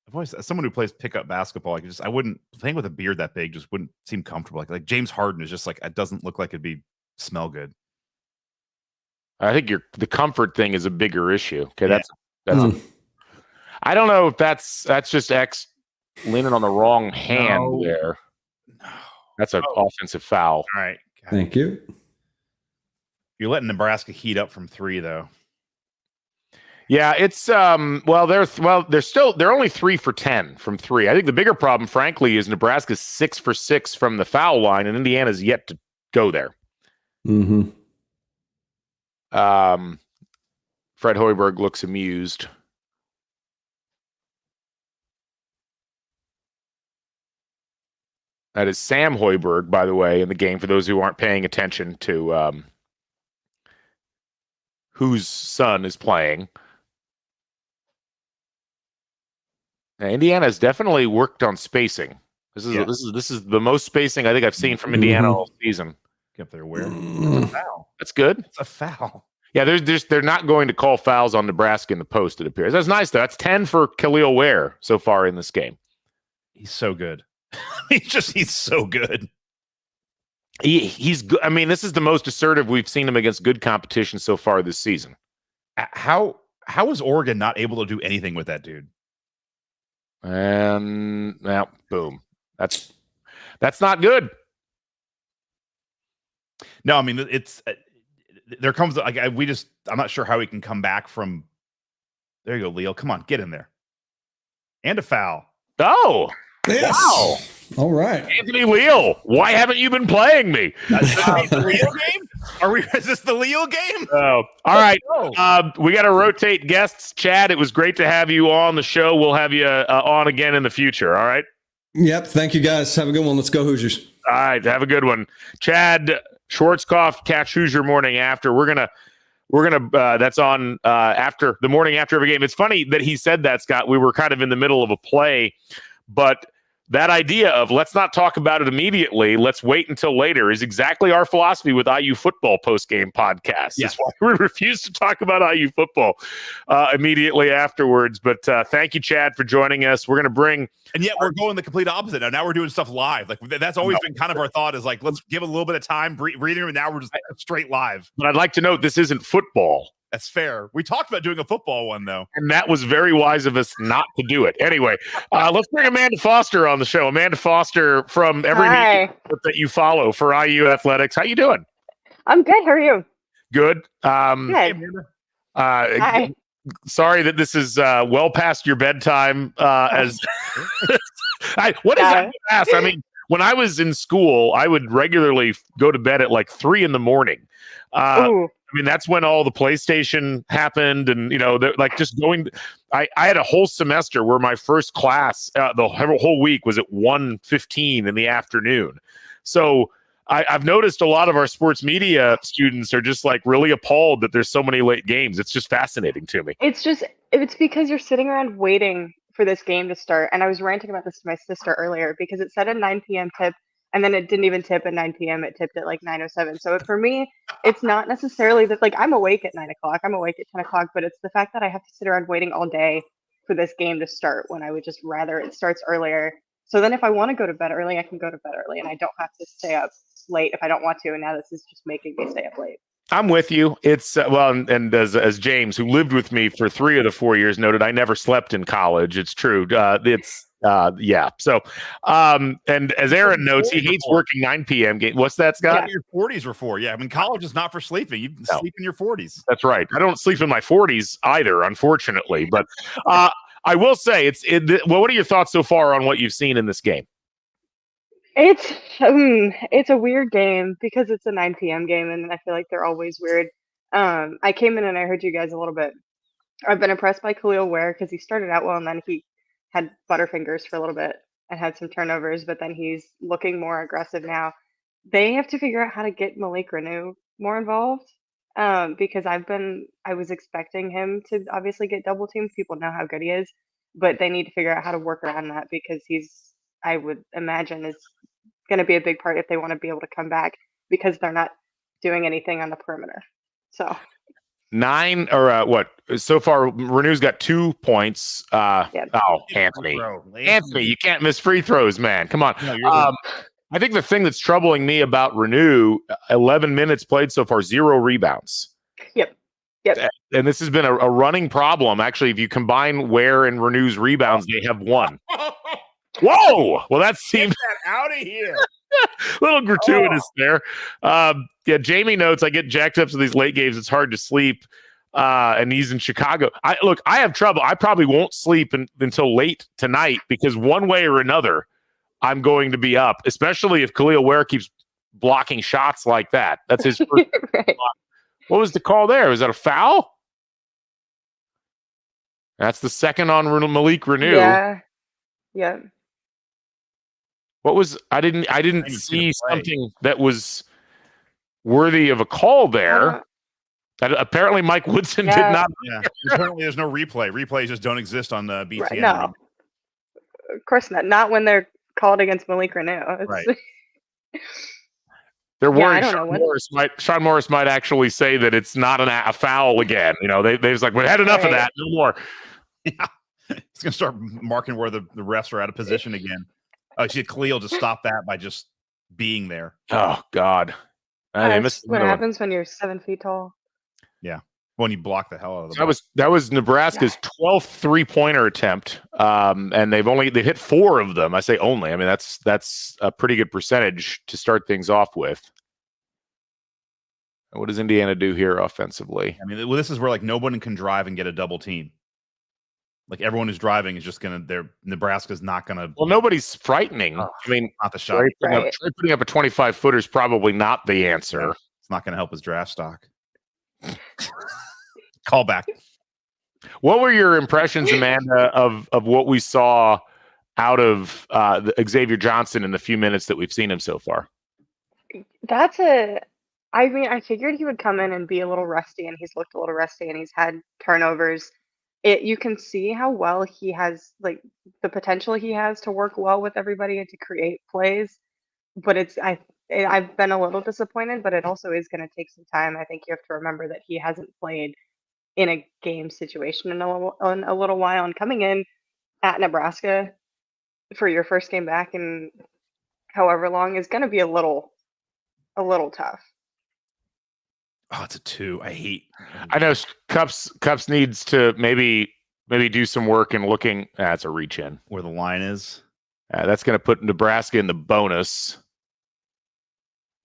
I've always, as someone who plays pickup basketball, I wouldn't playing with a beard that big just wouldn't seem comfortable. Like James Harden is just like it doesn't look like it'd smell good. I think the comfort thing is a bigger issue. Okay, that's I don't know if that's just X leaning on the wrong hand there. No. That's an offensive foul. All right. Thank you. You're letting Nebraska heat up from 3 though. Yeah, it's they're only 3 for 10 from 3. I think the bigger problem, frankly, is Nebraska's 6 for 6 from the foul line, and Indiana's yet to go there. Mm-hmm. Fred Hoiberg looks amused. That is Sam Hoiberg, by the way, in the game, for those who aren't paying attention to whose son is playing. Now, Indiana has definitely worked on spacing. This is the most spacing I think I've seen from Indiana all season. If they're aware, it's a foul. That's good. It's a foul. Yeah, they're not going to call fouls on Nebraska in the post, it appears. That's nice, though. That's 10 for Khalil Ware so far in this game. He's so good. He's so good. He's good. I mean, this is the most assertive we've seen him against good competition so far this season. How is Oregon not able to do anything with that dude? And now, boom. That's not good. No, I mean it's there comes like I'm not sure how he can come back from. There you go, Leo. Come on, get in there. And a foul. Oh, yes. Wow. All right, Anthony Leal. Why haven't you been playing me? The Leo game? Is this the Leo game? Oh, all right. We got to rotate guests. Chad, it was great to have you on the show. We'll have you on again in the future. All right. Yep. Thank you, guys. Have a good one. Let's go Hoosiers. All right. Have a good one, Chad Schwarzkopf. Catch Hoosier morning after. We're gonna. That's on after the morning after every game. It's funny that he said that, Scott. We were kind of in the middle of a play, but that idea of let's not talk about it immediately, let's wait until later, is exactly our philosophy with IU football post-game podcasts. Yes. That's why we refuse to talk about IU football immediately afterwards. But thank you, Chad, for joining us. We're going to bring... And yet we're going the complete opposite now. Now we're doing stuff live. Like that's always been kind of our thought is like, let's give a little bit of time breathing room, and now we're just straight live. But I'd like to note this isn't football. That's fair. We talked about doing a football one, though. And that was very wise of us not to do it. Anyway, let's bring Amanda Foster on the show. Amanda Foster from every media that you follow for IU Athletics. How you doing? I'm good. How are you? Good. Good. Hi. Sorry that this is well past your bedtime. What is that? I mean, when I was in school, I would regularly go to bed at like 3 a.m. I mean, that's when all the PlayStation happened, and like just going. I had a whole semester where my first class, the whole week, was at 1:15 in the afternoon. So I've noticed a lot of our sports media students are just like really appalled that there's so many late games. It's just fascinating to me. It's because you're sitting around waiting for this game to start. And I was ranting about this to my sister earlier because it said a 9 p.m. tip, and then it didn't even tip at 9 p.m. It tipped at like 9:07. So for me, it's not necessarily that, like, I'm awake at 9 o'clock, I'm awake at 10 o'clock, but it's the fact that I have to sit around waiting all day for this game to start when I would just rather it starts earlier. So then if I want to go to bed early, I can go to bed early and I don't have to stay up late if I don't want to. And now this is just making me stay up late. I'm with you. It's and as James, who lived with me for 3 of the 4 years, noted, I never slept in college. It's true. Yeah. So, and as Aaron notes, he hates working 9 p.m. game. What's that, Scott? Your 40s were for. Yeah. I mean, college is not for sleeping. You sleep in your 40s. That's right. I don't sleep in my 40s either, unfortunately. But I will say, well, what are your thoughts so far on what you've seen in this game? It's a weird game because it's a 9 p.m. game, and I feel like they're always weird. I came in and I heard you guys a little bit. I've been impressed by Khalil Ware because he started out well, and then he had butterfingers for a little bit and had some turnovers, but then he's looking more aggressive now. They have to figure out how to get Malik Renew more involved, because I was expecting him to obviously get double teamed. People know how good he is, but they need to figure out how to work around that because I would imagine, is going to be a big part if they want to be able to come back because they're not doing anything on the perimeter. So 9 or what? So far, Renew's got 2 points. Oh, Anthony, you can't miss free throws, man. Come on. No, I think the thing that's troubling me about Renew, 11 minutes played so far, 0 rebounds. Yep. And this has been a running problem. Actually, if you combine Ware and Renew's rebounds, they have 1. Whoa! Well, that seems out of here. A little gratuitous there. Yeah, Jamie notes, I get jacked up to these late games. It's hard to sleep. And he's in Chicago. I have trouble. I probably won't sleep until late tonight because one way or another, I'm going to be up, especially if Khalil Ware keeps blocking shots like that. That's his first right. What was the call there? Was that a foul? That's the second on Malik Renew. Yeah. What was I didn't see something that was worthy of a call there. Apparently Mike Woodson did not. Yeah. Apparently there's no replay. Replays just don't exist on the BTN. Right, no. Of course not. Not when they're called against Malik Renew. Right. They're worried Sean Morris might actually say that it's not a foul again. They was like, we had enough of that. No more. Yeah. He's going to start marking where the refs are out of position again. Oh, see, Khalil just stopped that by just being there. Oh, God. That's what happens when you're 7 feet tall. Yeah. When you block the hell out of the ball. That was Nebraska's 12th three-pointer attempt. And they've hit 4 of them. I say only. I mean, that's a pretty good percentage to start things off with. What does Indiana do here offensively? I mean, this is where like nobody can drive and get a double team. Like everyone who's driving is just Nebraska's not gonna. Well, nobody's frightening. I mean, not the shot. Putting up a 25-footer is probably not the answer. It's not going to help his draft stock. Call back. What were your impressions, Amanda, of what we saw out of Xavier Johnson in the few minutes that we've seen him so far? I figured he would come in and be a little rusty, and he's looked a little rusty, and he's had turnovers. You can see how well he has, like the potential he has to work well with everybody and to create plays. But I've been a little disappointed, but it also is going to take some time. I think you have to remember that he hasn't played in a game situation in a little while, and coming in at Nebraska for your first game back in however long is going to be a little tough. Oh, it's a 2. I know Cups needs to maybe do some work in looking. That's a reach in where the line is. That's going to put Nebraska in the bonus.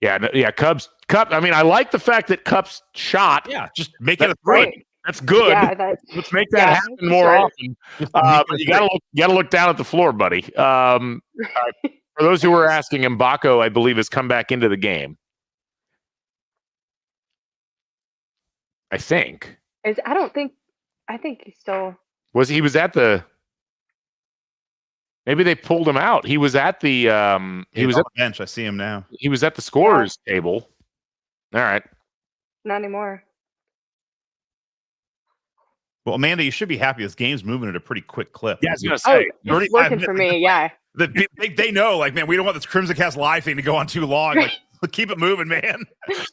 Yeah. Cup. I mean, I like the fact that Cups shot. Yeah, just make it a 3. Right. That's good. Yeah, let's make that happen more often. But you gotta look down at the floor, buddy. For those who were asking, Mbako, I believe, has come back into the game. I think. I think he's still. He was at the. Maybe they pulled him out. He was at the. He was on at the bench. I see him now. He was at the scorer's table. All right. Not anymore. Well, Amanda, you should be happy. This game's moving at a pretty quick clip. Yeah, I was gonna say. It's working for me. Yeah. They know, like, man, we don't want this CrimsonCAST live thing to go on too long. Like, keep it moving, man.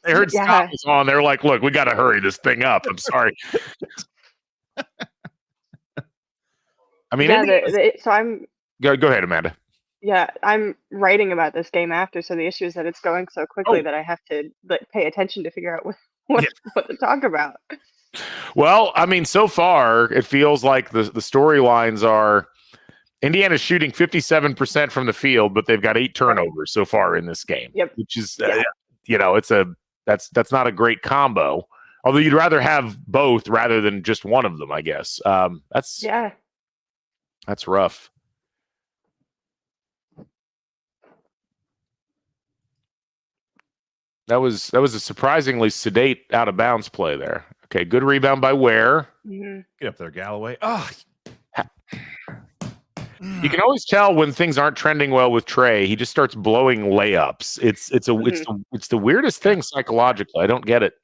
They heard Scott was on. They're like, look, we got to hurry this thing up. I'm sorry. I mean, so I'm. Go ahead, Amanda. Yeah, I'm writing about this game after, so the issue is that it's going so quickly that I have to pay attention to figure out what to talk about. Well, I mean, so far it feels like the storylines are Indiana's shooting 57% from the field, but they've got 8 turnovers so far in this game. Yep. Which is that's not a great combo. Although you'd rather have both rather than just one of them, I guess. That's rough. That was a surprisingly sedate out of bounds play there. Okay, good rebound by Ware. Mm-hmm. Get up there, Galloway. Oh, you can always tell when things aren't trending well with Trey. He just starts blowing layups. It's the weirdest thing psychologically. I don't get it.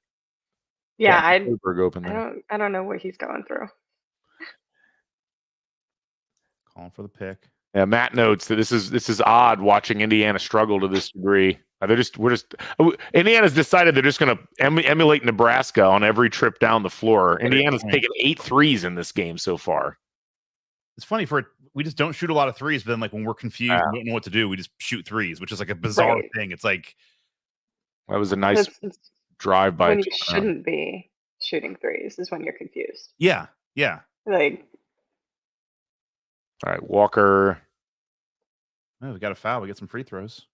Yeah, I don't know what he's going through. Calling for the pick. Yeah, Matt notes that this is odd watching Indiana struggle to this degree. Indiana's decided they're just going to emulate Nebraska on every trip down the floor. Indiana's taken 8 threes in this game so far. It's funny we just don't shoot a lot of threes, but then like when we're confused, we don't know what to do, we just shoot threes, which is like a bizarre thing. It's like that was a nice drive by. When you shouldn't be shooting threes is when you're confused. Yeah. Like, all right, Walker. Oh, we got a foul. We get some free throws.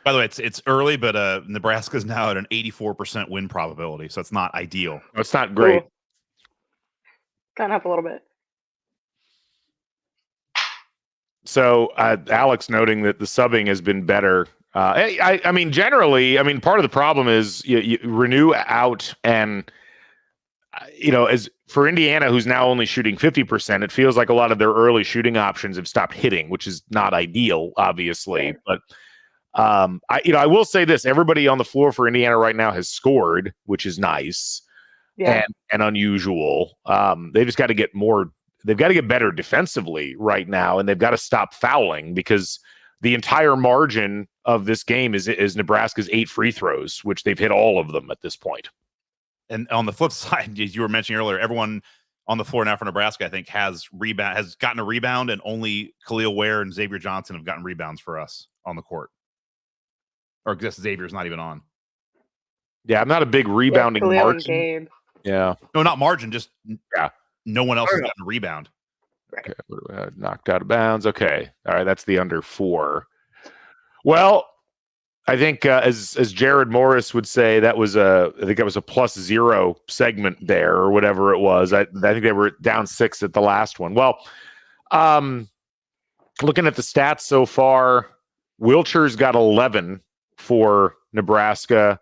By the way, it's early, but Nebraska's now at an 84% win probability, so it's not ideal. It's not great. Cool. Gone up a little bit. So Alex noting that the subbing has been better. I mean, generally, part of the problem is you renew out, and as for Indiana, who's now only shooting 50%, it feels like a lot of their early shooting options have stopped hitting, which is not ideal, obviously. But I will say this: everybody on the floor for Indiana right now has scored, which is nice and unusual. They just got to get more. They've got to get better defensively right now, and they've got to stop fouling because the entire margin of this game is Nebraska's 8 free throws, which they've hit all of them at this point. And on the flip side, as you were mentioning earlier, everyone on the floor now for Nebraska, I think, has gotten a rebound, and only Khalil Ware and Xavier Johnson have gotten rebounds for us on the court. Or I guess Xavier's not even on. Yeah, I'm not a big rebounding margin. Gabe. Yeah. No, not margin, just no one else has gotten a rebound. Okay, knocked out of bounds. Okay. All right, that's the under 4. Well, I think as Jared Morris would say, I think that was a +0 segment there or whatever it was. I think they were down 6 at the last one. Well, looking at the stats so far, Wilcher's got 11 for Nebraska.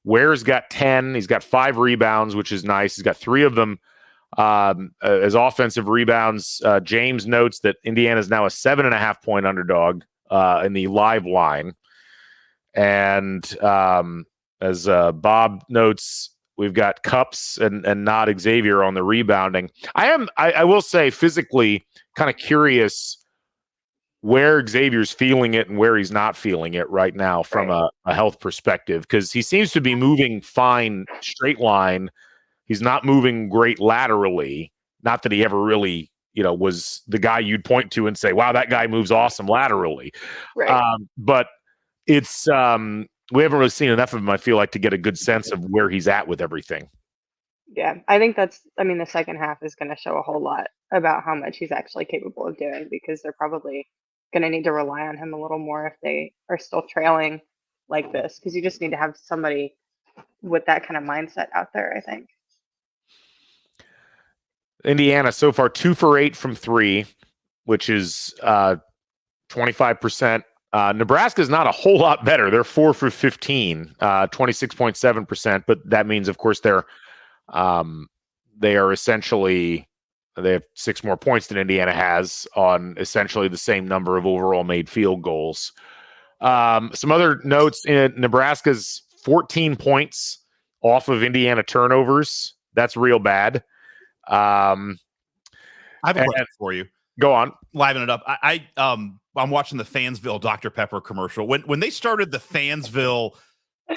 Ware's got 10. He's got 5 rebounds, which is nice. He's got 3 of them as offensive rebounds. James notes that Indiana is now a 7.5-point underdog in the live line. And as Bob notes, we've got Cups and not Xavier on the rebounding. I will say physically kind of curious where Xavier's feeling it and where he's not feeling it right now from a health perspective, because he seems to be moving fine straight line. He's not moving great laterally. Not that he ever really, was the guy you'd point to and say, wow, that guy moves awesome laterally. Right. But it's we haven't really seen enough of him, I feel like, to get a good sense of where he's at with everything. Yeah, I think the second half is going to show a whole lot about how much he's actually capable of doing, because they're probably going to need to rely on him a little more if they are still trailing like this, because you just need to have somebody with that kind of mindset out there, I think. Indiana so far 2 for 8 from 3, which is 25%. Nebraska is not a whole lot better. They're 4 for 15, 26.7%. But that means, of course, they are essentially, they have 6 more points than Indiana has on essentially the same number of overall made field goals. Some other notes: in Nebraska's 14 points off of Indiana turnovers. That's real bad. I have a question for you. Go on. Liven it up. I'm watching the Fansville Dr. Pepper commercial. When they started the Fansville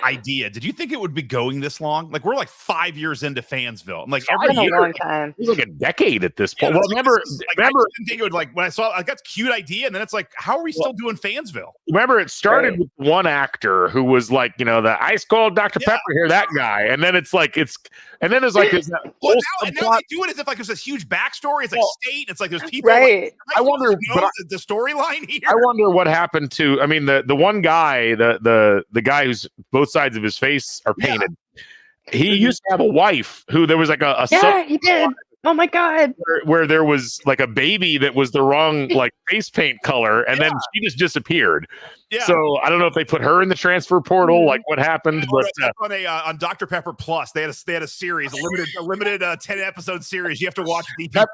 idea, did you think it would be going this long? Like, we're like 5 years into Fansville. I'm like, It's been a long time. It was like a decade at this point. Yeah, well, remember, I didn't think it would, like, when I saw it, I got a cute idea, and then it's like, how are we still doing Fansville? Remember, it started with one actor who was like, the ice cold Dr. Pepper here, that guy, and then it's like and then there's like this. Well, now they do it as if like there's this huge backstory. It's like state. It's like there's people. Right. Like, I wonder the storyline here. I wonder what happened to. I mean, the one guy, the guy who's both sides of his face are painted. Yeah. He used to have a wife who there was like a he did. Oh my God. Where there was like a baby that was the wrong like face paint color, and then she just disappeared. Yeah. So I don't know if they put her in the transfer portal, like what happened. But on Dr. Pepper Plus, they had a series, a limited 10-episode series. You have to watch DP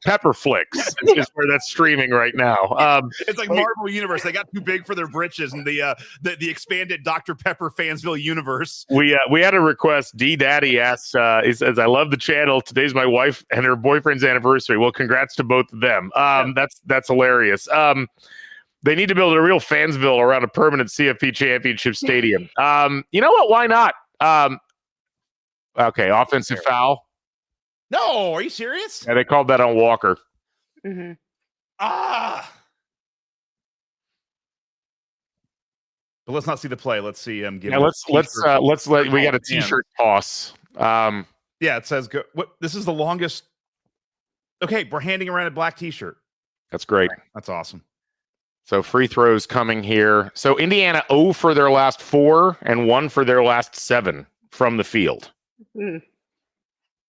Pepper Flicks is where that's streaming right now. It's like Marvel Universe. They got too big for their britches, and the expanded Dr. Pepper Fansville universe. We had a request. D Daddy asks, he says, "I love the channel. Today's my wife and her boyfriend's anniversary." Well, congrats to both of them. That's hilarious. They need to build a real Fansville around a permanent CFP championship stadium. You know what? Why not? Okay, offensive foul. No, are you serious? Yeah, they called that on Walker. Mm-hmm. But let's not see the play. Let's see him. We got a t-shirt toss. Yeah, it says go. What? This is the longest. Okay, we're handing around a black t-shirt. That's great. That's awesome. So free throws coming here. So Indiana 0 for their last 4 and 1 for their last 7 from the field. Mm.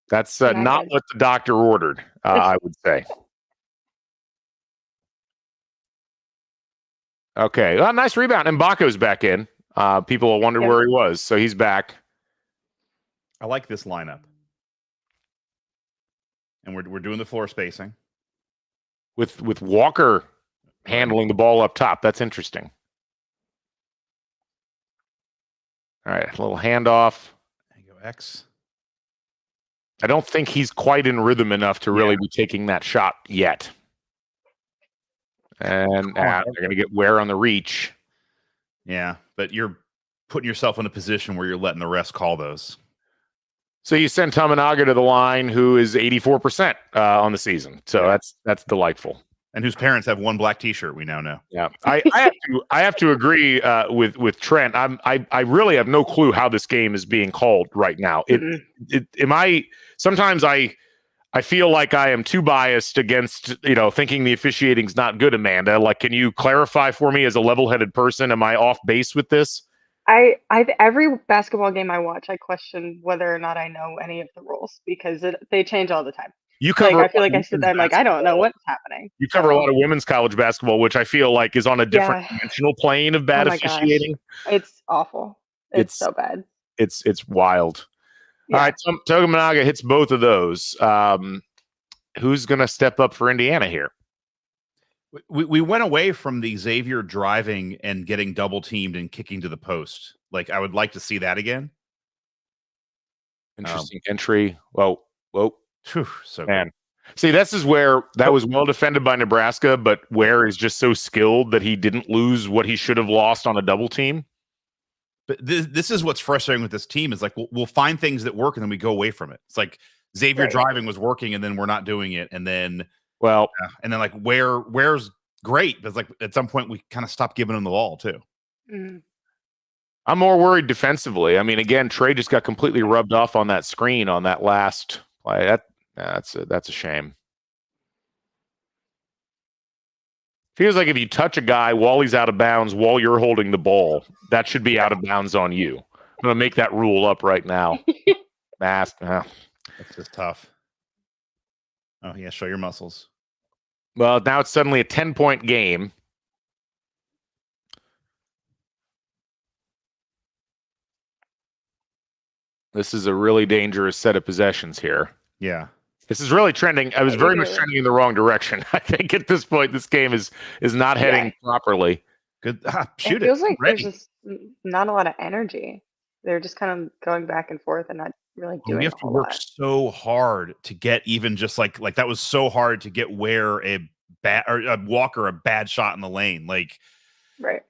That's not what the doctor ordered, I would say. Okay, nice rebound. And Baco's back in. People will wonder where he was, so he's back. I like this lineup. And we're doing the floor spacing. With Walker handling the ball up top. That's interesting. All right, a little handoff. There you go, X. I don't think he's quite in rhythm enough to really be taking that shot yet. And they're going to get wear on the reach. Yeah, but you're putting yourself in a position where you're letting the rest call those. So you send Tamanaga to the line, who is 84% on the season. So that's delightful. And whose parents have one black T-shirt, we now know. Yeah, I have to agree with Trent. I really have no clue how this game is being called right now. Sometimes I feel like I am too biased against thinking the officiating's not good. Amanda, like, can you clarify for me as a level-headed person? Am I off base with this? Every basketball game I watch, I question whether or not I know any of the rules because they change all the time. You cover. I feel like I sit there. I'm like, I don't know what's happening. You cover a lot of women's college basketball, which I feel like is on a different dimensional plane of bad officiating. Gosh. It's awful. It's so bad. It's wild. Yeah. All right, Tamanaga hits both of those. Who's going to step up for Indiana here? We went away from the Xavier driving and getting double teamed and kicking to the post. Like, I would like to see that again. Interesting entry. Whoa. So man. See, this is where that was well defended by Nebraska, but Ware is just so skilled that he didn't lose what he should have lost on a double team. But this is what's frustrating with this team is like we'll find things that work and then we go away from it. It's like Xavier driving was working and then we're not doing it, and then like Ware's great, but it's like at some point we kind of stopped giving him the ball too. Mm-hmm. I'm more worried defensively. I mean, again, Trey just got completely rubbed off on that screen on that last play. That's a shame. Feels like if you touch a guy while he's out of bounds, while you're holding the ball, that should be out of bounds on you. I'm going to make that rule up right now. That's just tough. Oh, yeah, show your muscles. Well, now it's suddenly a 10-point game. This is a really dangerous set of possessions here. Yeah. This is really trending. I was very much do. trending in the wrong direction. I think at this point, this game is not heading properly. Good. It feels like there's just not a lot of energy. They're just kind of going back and forth and not really doing We have a to whole work lot. so hard to get even just like that was so hard to get where a Walker a bad shot in the lane. Like, Right.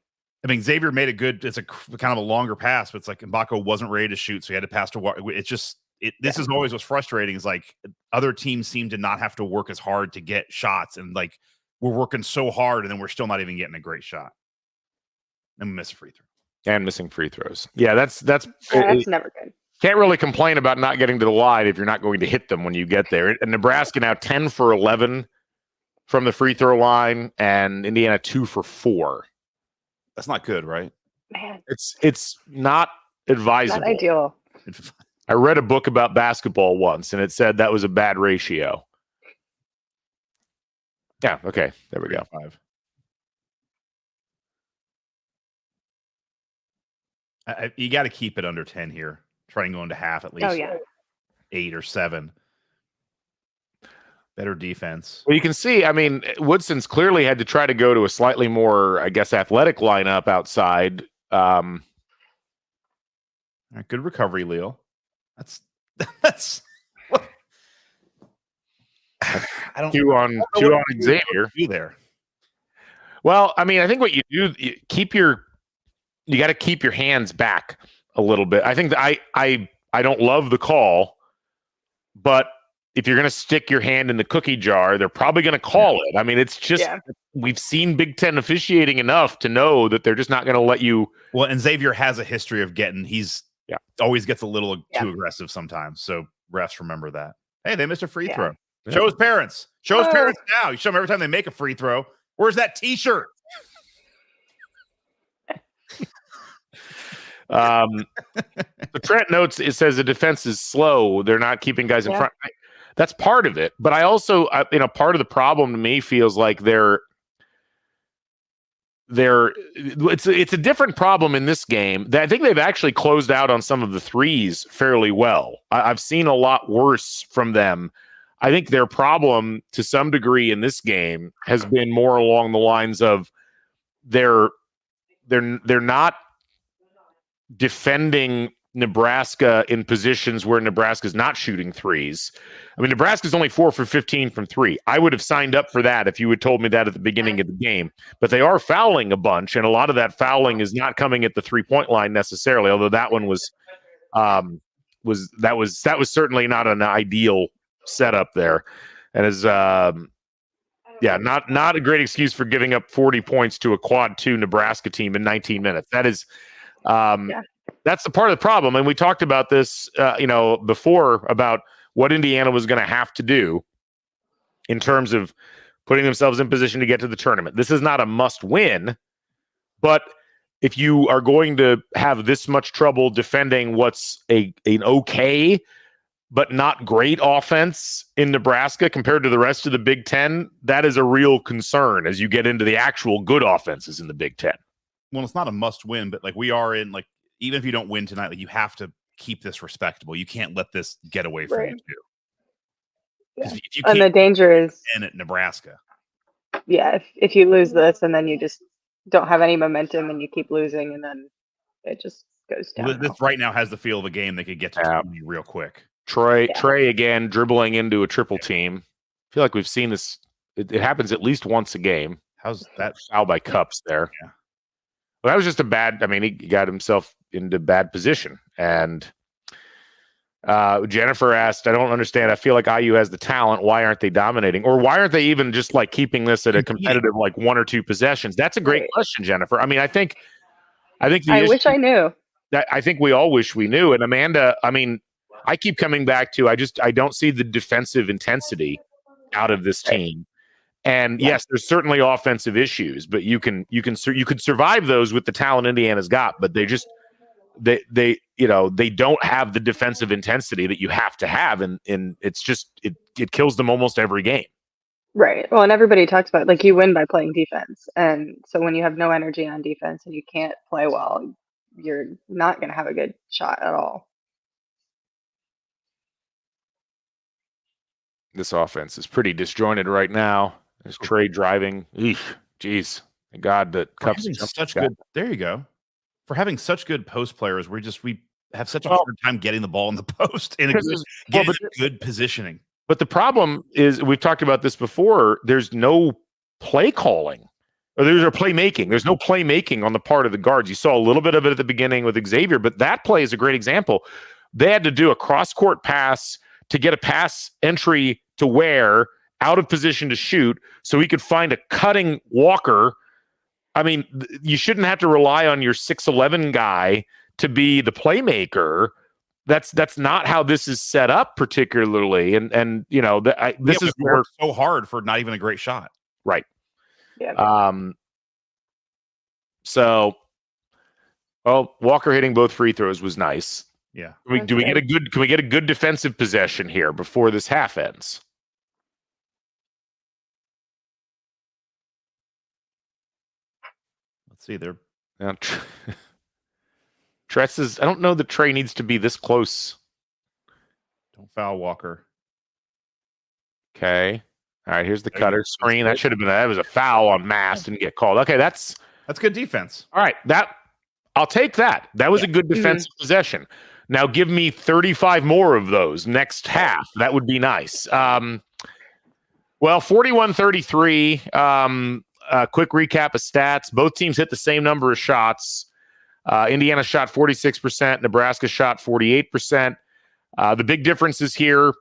I mean, Xavier made a good. It's a kind of a longer pass, but it's like Mbako wasn't ready to shoot, so he had to pass to Walker. It's just this is always what's frustrating is like other teams seem to not have to work as hard to get shots, and like we're working so hard, and then we're still not even getting a great shot, and we miss a free throw and missing free throws. Yeah, that's never good. Can't really complain about not getting to the line if you're not going to hit them when you get there. And Nebraska now 10 for 11 from the free throw line, and Indiana 2 for 4. That's not good, right? Man, it's not advisable. not ideal. I read a book about basketball once, and it said that was a bad ratio. Yeah, okay, there we go. 5. You got to keep it under 10 here. Try and go into half at least. Oh, yeah. 8 or 7. Better defense. Well, you can see, I mean, Woodson's clearly had to try to go to a slightly more, I guess, athletic lineup outside. All right, good recovery, Leo. That's I don't two on Xavier. Do there. Well, I mean, I think what you do, you got to keep your hands back a little bit. I think that I don't love the call, but if you're going to stick your hand in the cookie jar, they're probably going to call it. I mean, it's just we've seen Big Ten officiating enough to know that they're just not going to let you. Well, and Xavier has a history of always gets a little too aggressive sometimes. So refs remember that. Hey, they missed a free throw. Yeah. Show his parents. Show his parents now. You show them every time they make a free throw. Where's that T-shirt? The Trent notes, it says the defense is slow. They're not keeping guys in front. That's part of it. But I also, part of the problem to me feels like it's a different problem in this game. I think they've actually closed out on some of the threes fairly well. I've seen a lot worse from them. I think their problem to some degree in this game has been more along the lines of they're not defending Nebraska in positions where Nebraska's not shooting threes. I mean, Nebraska's only 4 for 15 from 3. I would have signed up for that if you had told me that at the beginning of the game. But they are fouling a bunch, and a lot of that fouling is not coming at the 3-point line necessarily, although that one was certainly not an ideal setup there. And is not a great excuse for giving up 40 points to a quad 2 Nebraska team in 19 minutes. That is that's the part of the problem. And we talked about this, before about what Indiana was going to have to do in terms of putting themselves in position to get to the tournament. This is not a must win, but if you are going to have this much trouble defending what's an okay but not great offense in Nebraska compared to the rest of the Big Ten, that is a real concern as you get into the actual good offenses in the Big Ten. Well, it's not a must win, but like we are in, like, even if you don't win tonight, like you have to keep this respectable. You can't let this get away from you too. Yeah. And the danger is at Nebraska. Yeah, if you lose this and then you just don't have any momentum and you keep losing and then it just goes down. This right now has the feel of a game they could get to real quick. Trey again dribbling into a triple team. I feel like we've seen this. It happens at least once a game. How's that foul by Cups there? Yeah. Well, that was just he got himself into bad position. And Jennifer asked, I don't understand. I feel like IU has the talent. Why aren't they dominating? Or why aren't they even just like keeping this at a competitive, like 1 or 2 possessions? That's a great question, Jennifer. I mean, I think I wish I knew. I think we all wish we knew. And Amanda, I mean, I keep coming back to, I don't see the defensive intensity out of this team. And yes, there's certainly offensive issues, but you could survive those with the talent Indiana's got, but they don't have the defensive intensity that you have to have. And it's just, it kills them almost every game. Right. Well, and everybody talks about, like, you win by playing defense. And so when you have no energy on defense and you can't play well, you're not going to have a good shot at all. This offense is pretty disjointed right now. There's Trey driving. Jeez. Thank God that Cup's such good. There you go. For having such good post players, we have such a hard time getting the ball in the post and good positioning. But the problem is, we've talked about this before, there's no play calling. Or there's a playmaking. There's no playmaking on the part of the guards. You saw a little bit of it at the beginning with Xavier, but that play is a great example. They had to do a cross-court pass to get a pass entry to Ware out of position to shoot so he could find a cutting Walker. I mean, you shouldn't have to rely on your 6'11 guy to be the playmaker. That's not how this is set up particularly. And you know, this is where so hard for not even a great shot. Right. Yeah. So, well, Walker hitting both free throws was nice. Yeah. Can we get a good defensive possession here before this half ends? Let's see there. Now, Tress is, I don't know that Trey needs to be this close. Don't foul Walker. Okay. All right, here's the cutter screen. That was a foul on Mass, didn't get called. Okay, that's good defense. All right, I'll take that. That was a good defensive possession. Now give me 35 more of those next half. That would be nice. Well, 41-33. Quick recap of stats. Both teams hit the same number of shots. Indiana shot 46%. Nebraska shot 48%. The big differences here.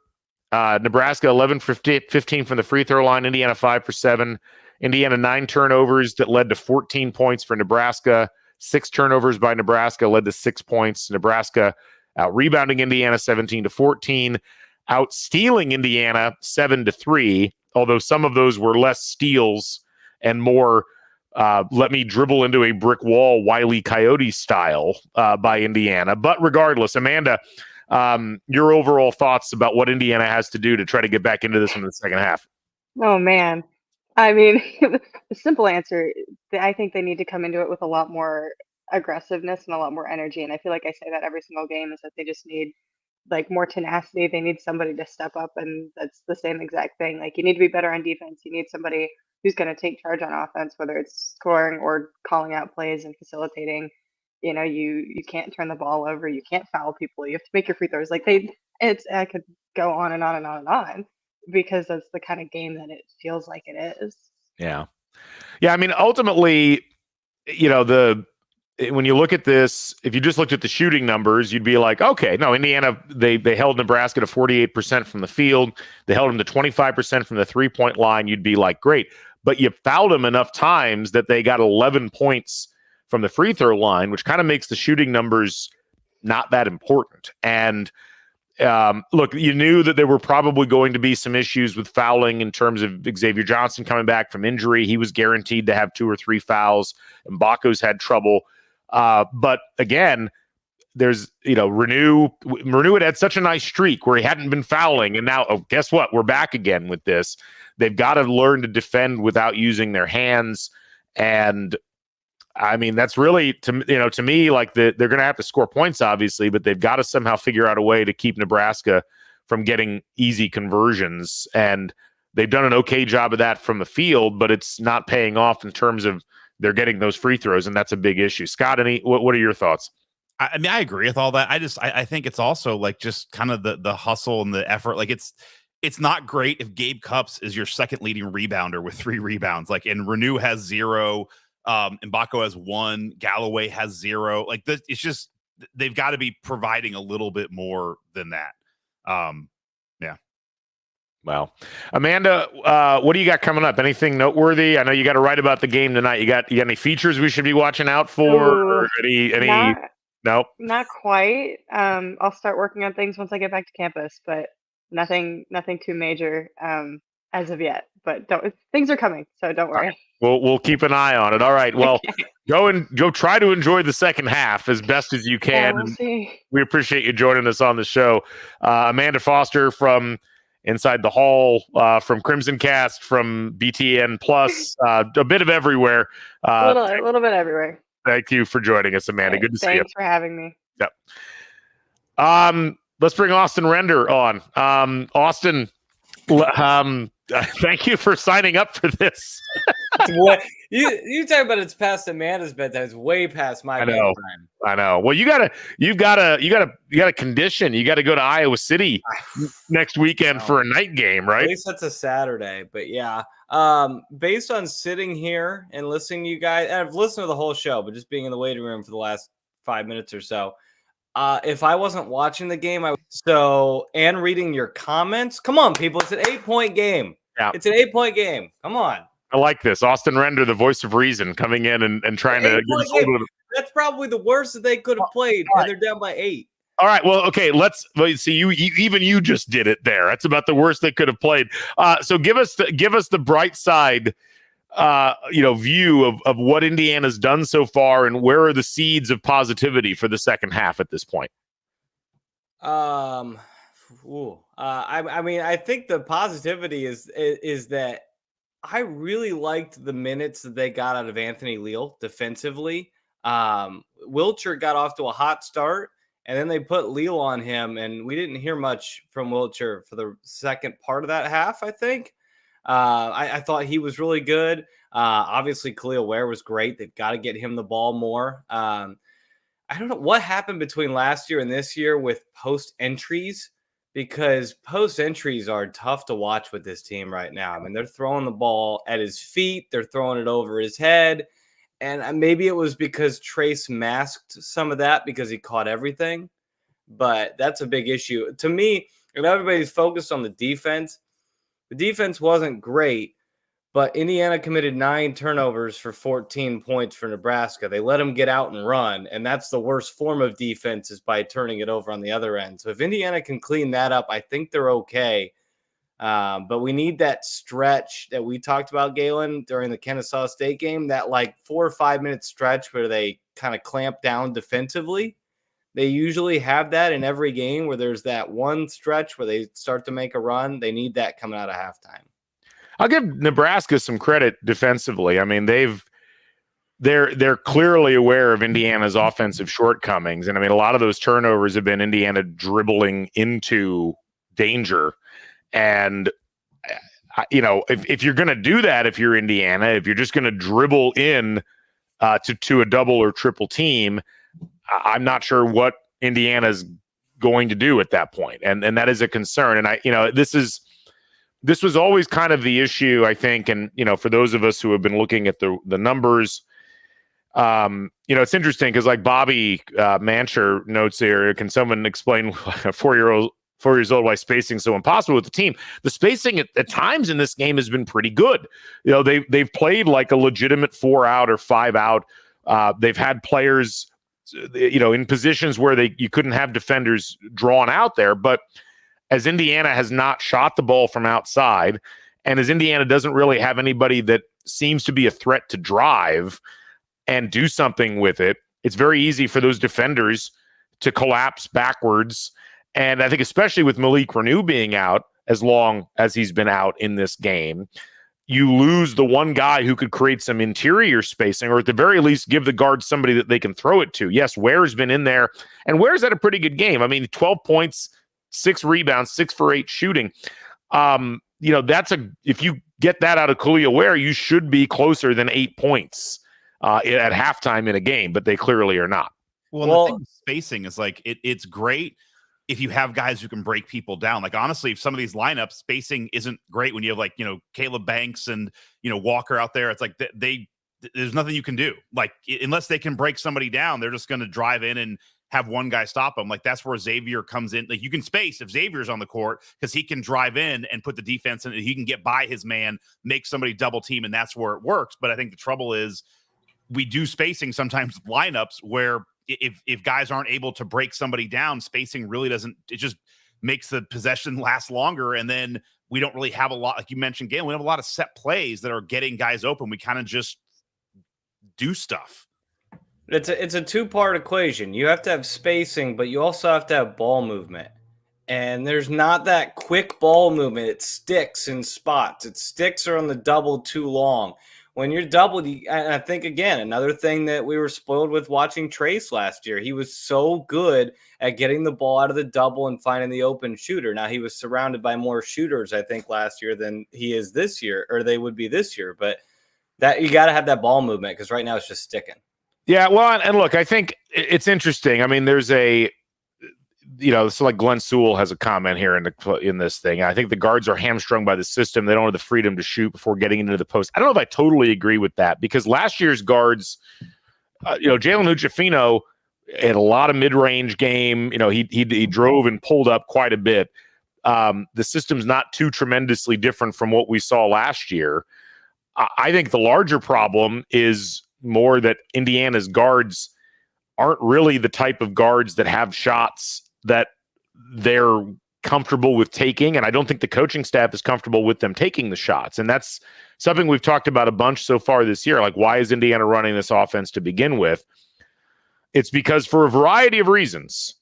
Nebraska 11 for 15 from the free throw line. Indiana 5 for 7. Indiana 9 turnovers that led to 14 points for Nebraska. 6 turnovers by Nebraska led to 6 points. Nebraska out rebounding Indiana 17-14, out stealing Indiana 7-3. Although some of those were less steals and more let me dribble into a brick wall, Wile E. Coyote style by Indiana. But regardless, Amanda, your overall thoughts about what Indiana has to do to try to get back into this in the second half? Oh, man. I mean, the simple answer, I think they need to come into it with a lot more aggressiveness and a lot more energy. And I feel like I say that every single game, is that they just need like more tenacity. They need somebody to step up, and that's the same exact thing. Like, you need to be better on defense. You need somebody who's going to take charge on offense, whether it's scoring or calling out plays and facilitating. You know, you can't turn the ball over. You can't foul people. You have to make your free throws. Like, I could go on and on and on and on, because that's the kind of game that it feels like it is. Yeah. I mean, ultimately, you know, when you look at this, if you just looked at the shooting numbers, you'd be like, okay, no, Indiana, they held Nebraska to 48% from the field. They held them to 25% from the 3-point line. You'd be like, great. But you fouled them enough times that they got 11 points from the free throw line, which kind of makes the shooting numbers not that important. And look, you knew that there were probably going to be some issues with fouling in terms of Xavier Johnson coming back from injury. He was guaranteed to have 2 or 3 fouls. Mbako's had trouble. But again, there's, you know, Renew had such a nice streak where he hadn't been fouling. And now, guess what? We're back again with this. They've got to learn to defend without using their hands. And I mean, that's really, to me, like they're going to have to score points, obviously, but they've got to somehow figure out a way to keep Nebraska from getting easy conversions. And they've done an okay job of that from the field, but it's not paying off in terms of they're getting those free throws, and that's a big issue. Scott, what are your thoughts? I mean, I agree with all that. I think it's also like just kind of the hustle and the effort. Like it's not great if Gabe Cupps is your second leading rebounder with 3 rebounds. Like, and Renew has 0. Mbako has 1. Galloway has 0. Like, it's just, they've got to be providing a little bit more than that. Yeah. Well, Amanda, what do you got coming up? Anything noteworthy? I know you got to write about the game tonight. You got any features we should be watching out for? Any? Nope. Not quite. I'll start working on things once I get back to campus, but nothing too major as of yet. But things are coming, so don't worry. We'll keep an eye on it. All right. Well, go try to enjoy the second half as best as you can. Yeah, we'll see. We appreciate you joining us on the show. Amanda Foster from Inside the Hall, from CrimsonCAST, from BTN Plus, a bit of everywhere. A little bit everywhere. Thank you for joining us, Amanda. Okay, good to see you. Thanks for having me. Yep. Let's bring Austin Render on. Austin, Thank you for signing up for this. You talk about it's past Amanda's bedtime. It's way past my bedtime. I know. Well, you've got to condition. You got to go to Iowa City next weekend for a night game, right? At least that's a Saturday. But yeah, based on sitting here and listening to you guys, and I've listened to the whole show, but just being in the waiting room for the last 5 minutes or so. If I wasn't watching the game, and reading your comments, come on, people, it's an 8-point game. Yeah. It's an 8-point game. Come on. I like this. Austin Render, the voice of reason, coming in and trying to get us hold of it. That's probably the worst that they could have played, and they're down by 8. All right. Well, okay. Let's see. You just did it there. That's about the worst they could have played. So give us the bright side, view of what Indiana's done so far, and where are the seeds of positivity for the second half at this point? I mean, I think the positivity is that I really liked the minutes that they got out of Anthony Leal defensively. Wilcher got off to a hot start, and then they put Leal on him, and we didn't hear much from Wilcher for the second part of that half, I think. I thought he was really good. Obviously, Khalil Ware was great. They've got to get him the ball more. I don't know what happened between last year and this year with post entries, because post entries are tough to watch with this team right now. I mean, they're throwing the ball at his feet. They're throwing it over his head. And maybe it was because Trace masked some of that because he caught everything. But that's a big issue. To me, if everybody's focused on the defense wasn't great. But Indiana committed 9 turnovers for 14 points for Nebraska. They let them get out and run, and that's the worst form of defense, is by turning it over on the other end. So if Indiana can clean that up, I think they're okay. But we need that stretch that we talked about, Galen, during the Kennesaw State game, that like 4 or 5 minute stretch where they kind of clamp down defensively. They usually have that in every game where there's that one stretch where they start to make a run. They need that coming out of halftime. I'll give Nebraska some credit defensively. I mean, they're clearly aware of Indiana's offensive shortcomings, and I mean, a lot of those turnovers have been Indiana dribbling into danger. And if you're going to do that, if you're Indiana, if you're just going to dribble in to a double or triple team, I'm not sure what Indiana's going to do at that point, and that is a concern. And This was always kind of the issue, I think. And, for those of us who have been looking at the numbers, it's interesting because like Bobby Mancher notes here, can someone explain 4 years old why spacing so impossible with the team? The spacing at times in this game has been pretty good. They've played like a legitimate 4-out or 5-out. They've had players, in positions where you couldn't have defenders drawn out there, but as Indiana has not shot the ball from outside, and as Indiana doesn't really have anybody that seems to be a threat to drive and do something with it, it's very easy for those defenders to collapse backwards. And I think especially with Malik Renew being out as long as he's been out in this game, you lose the one guy who could create some interior spacing, or at the very least give the guards somebody that they can throw it to. Yes, Ware's been in there, and Ware's had a pretty good game. I mean, 12 points, 6 rebounds, 6 for 8 shooting. If you get that out of Khalil Ware, you should be closer than 8 points at halftime in a game, but they clearly are not. Well, the thing with spacing is like it's great if you have guys who can break people down. Like, honestly, if some of these lineups, spacing isn't great when you have Caleb Banks and Walker out there. It's like there's nothing you can do. Like, unless they can break somebody down, they're just going to drive in and have one guy stop them. Like, that's where Xavier comes in. Like, you can space if Xavier's on the court because he can drive in and put the defense in. He can get by his man, make somebody double team, and that's where it works. But I think the trouble is we do spacing sometimes lineups where if guys aren't able to break somebody down, spacing really doesn't. It just makes the possession last longer, and then we don't really have a lot. Like you mentioned, Galen, we have a lot of set plays that are getting guys open. We kind of just do stuff. It's a 2-part equation. You have to have spacing, but you also have to have ball movement. And there's not that quick ball movement. It sticks in spots. It sticks or on the double too long. when you're doubled, and I think, again, another thing that we were spoiled with watching Trace last year, he was so good at getting the ball out of the double and finding the open shooter. Now, he was surrounded by more shooters, I think, last year than he is this year, or they would be this year. But that you got to have that ball movement, because right now it's just sticking. Yeah, well, and look, I think it's interesting. I mean, there's so like Glenn Sewell has a comment here in this thing. I think the guards are hamstrung by the system. They don't have the freedom to shoot before getting into the post. I don't know if I totally agree with that, because last year's guards, Jalen Hood-Schifino had a lot of mid-range game. He drove and pulled up quite a bit. The system's not too tremendously different from what we saw last year. I think the larger problem is more that Indiana's guards aren't really the type of guards that have shots that they're comfortable with taking. And I don't think the coaching staff is comfortable with them taking the shots. And that's something we've talked about a bunch so far this year. Like, why is Indiana running this offense to begin with? It's because, for a variety of reasons,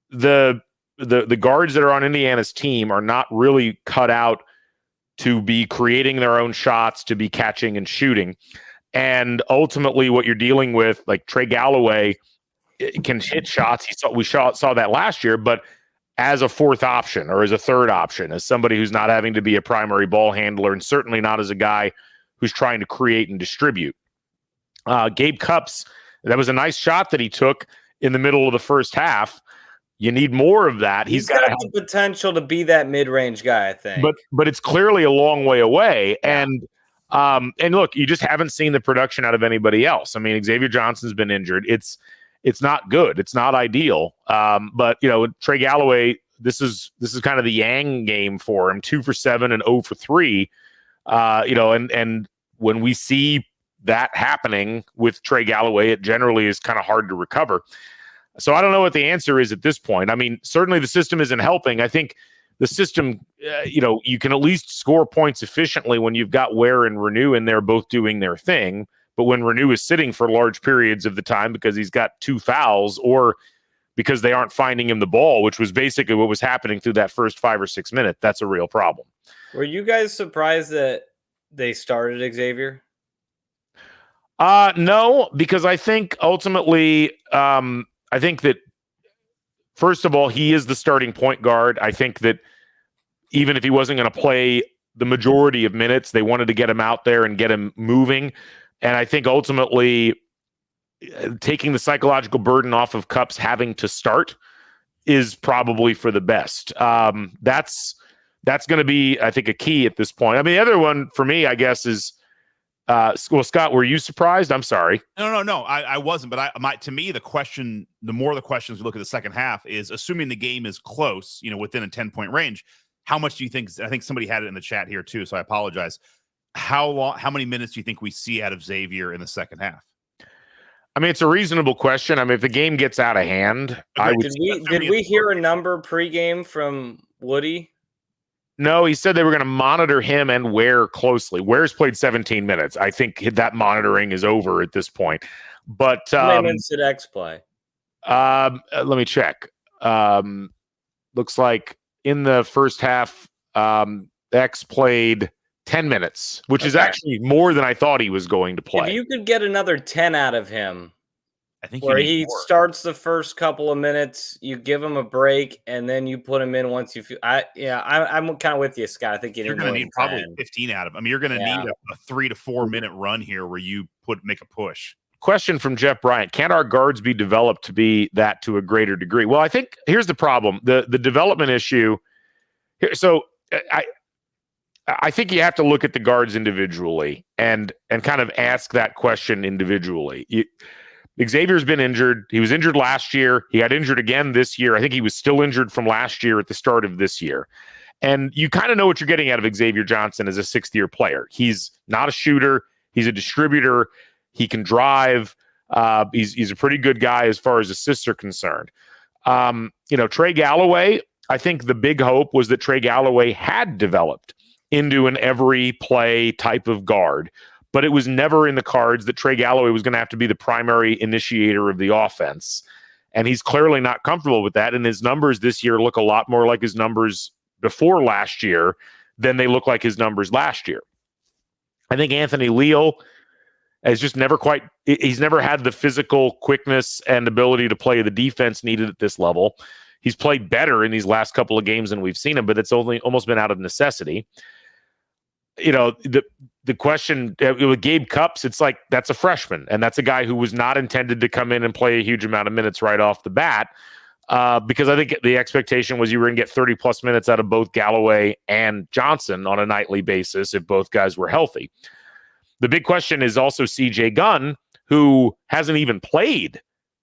the guards that are on Indiana's team are not really cut out to be creating their own shots, to be catching and shooting. And ultimately what you're dealing with, like Trey Galloway, can hit shots. We saw that last year, but as a fourth option or as a third option, as somebody who's not having to be a primary ball handler, and certainly not as a guy who's trying to create and distribute. Gabe Cupps, that was a nice shot that he took in the middle of the first half. You need more of that. He's got the potential to be that mid-range guy, I think. But it's clearly a long way away. And look, you just haven't seen the production out of anybody else. I mean, Xavier Johnson's been injured. It's not good. It's not ideal. But Trey Galloway, this is kind of the Yang game for him. 2 for 7 and 0 for 3. And when we see that happening with Trey Galloway, it generally is kind of hard to recover. So I don't know what the answer is at this point. I mean, certainly the system isn't helping. I think the system, you can at least score points efficiently when you've got Ware and Renew in there both doing their thing. But when Renew is sitting for large periods of the time because he's got 2 fouls, or because they aren't finding him the ball, which was basically what was happening through that first 5 or 6 minutes, that's a real problem. Were you guys surprised that they started Xavier? No, because I think ultimately, I think that, first of all, he is the starting point guard. I think that even if he wasn't going to play the majority of minutes, they wanted to get him out there and get him moving. And I think ultimately taking the psychological burden off of Cupps having to start is probably for the best. That's going to be, I think, a key at this point. I mean, the other one for me, I guess, is Scott, were you surprised? I'm sorry. No. I wasn't. But to me, the more the questions we look at the second half is, assuming the game is close, within a 10-point range, how much do you think? I think somebody had it in the chat here too, so I apologize. How many minutes do you think we see out of Xavier in the second half? I mean, it's a reasonable question. I mean, if the game gets out of hand, did we hear a number pregame from Woody? No, he said they were going to monitor him and Ware closely. Ware's played 17 minutes. I think that monitoring is over at this point. But how many minutes did X play? Let me check. Looks like in the first half, X played 10 minutes, which is actually more than I thought he was going to play. If you could get another 10 out of him, I think where he starts the first couple of minutes, you give him a break, and then you put him in once you feel. I'm kind of with you, Scott. I think you're going to need probably 15 out of him. I mean, you're going to need a 3 to 4 minute run here where you make a push. Question from Jeff Bryant: can our guards be developed to be that to a greater degree? Well, I think here's the problem: the development issue. So I think you have to look at the guards individually and kind of ask that question individually. Xavier's been injured. He was injured last year. He got injured again this year. I think he was still injured from last year at the start of this year. And you kind of know what you're getting out of Xavier Johnson as a sixth-year player. He's not a shooter. He's a distributor. He can drive. He's a pretty good guy as far as assists are concerned. Trey Galloway, I think the big hope was that Trey Galloway had developed into an every play type of guard, but it was never in the cards that Trey Galloway was going to have to be the primary initiator of the offense. And he's clearly not comfortable with that. And his numbers this year look a lot more like his numbers before last year than they look like his numbers last year. I think Anthony Leal has just never quite, he's never had the physical quickness and ability to play the defense needed at this level. He's played better in these last couple of games than we've seen him, but it's only almost been out of necessity. You know, the question with Gabe Cupps, it's like, that's a freshman, and that's a guy who was not intended to come in and play a huge amount of minutes right off the bat, because I think the expectation was you were going to get 30-plus minutes out of both Galloway and Johnson on a nightly basis if both guys were healthy. The big question is also CJ Gunn, who hasn't even played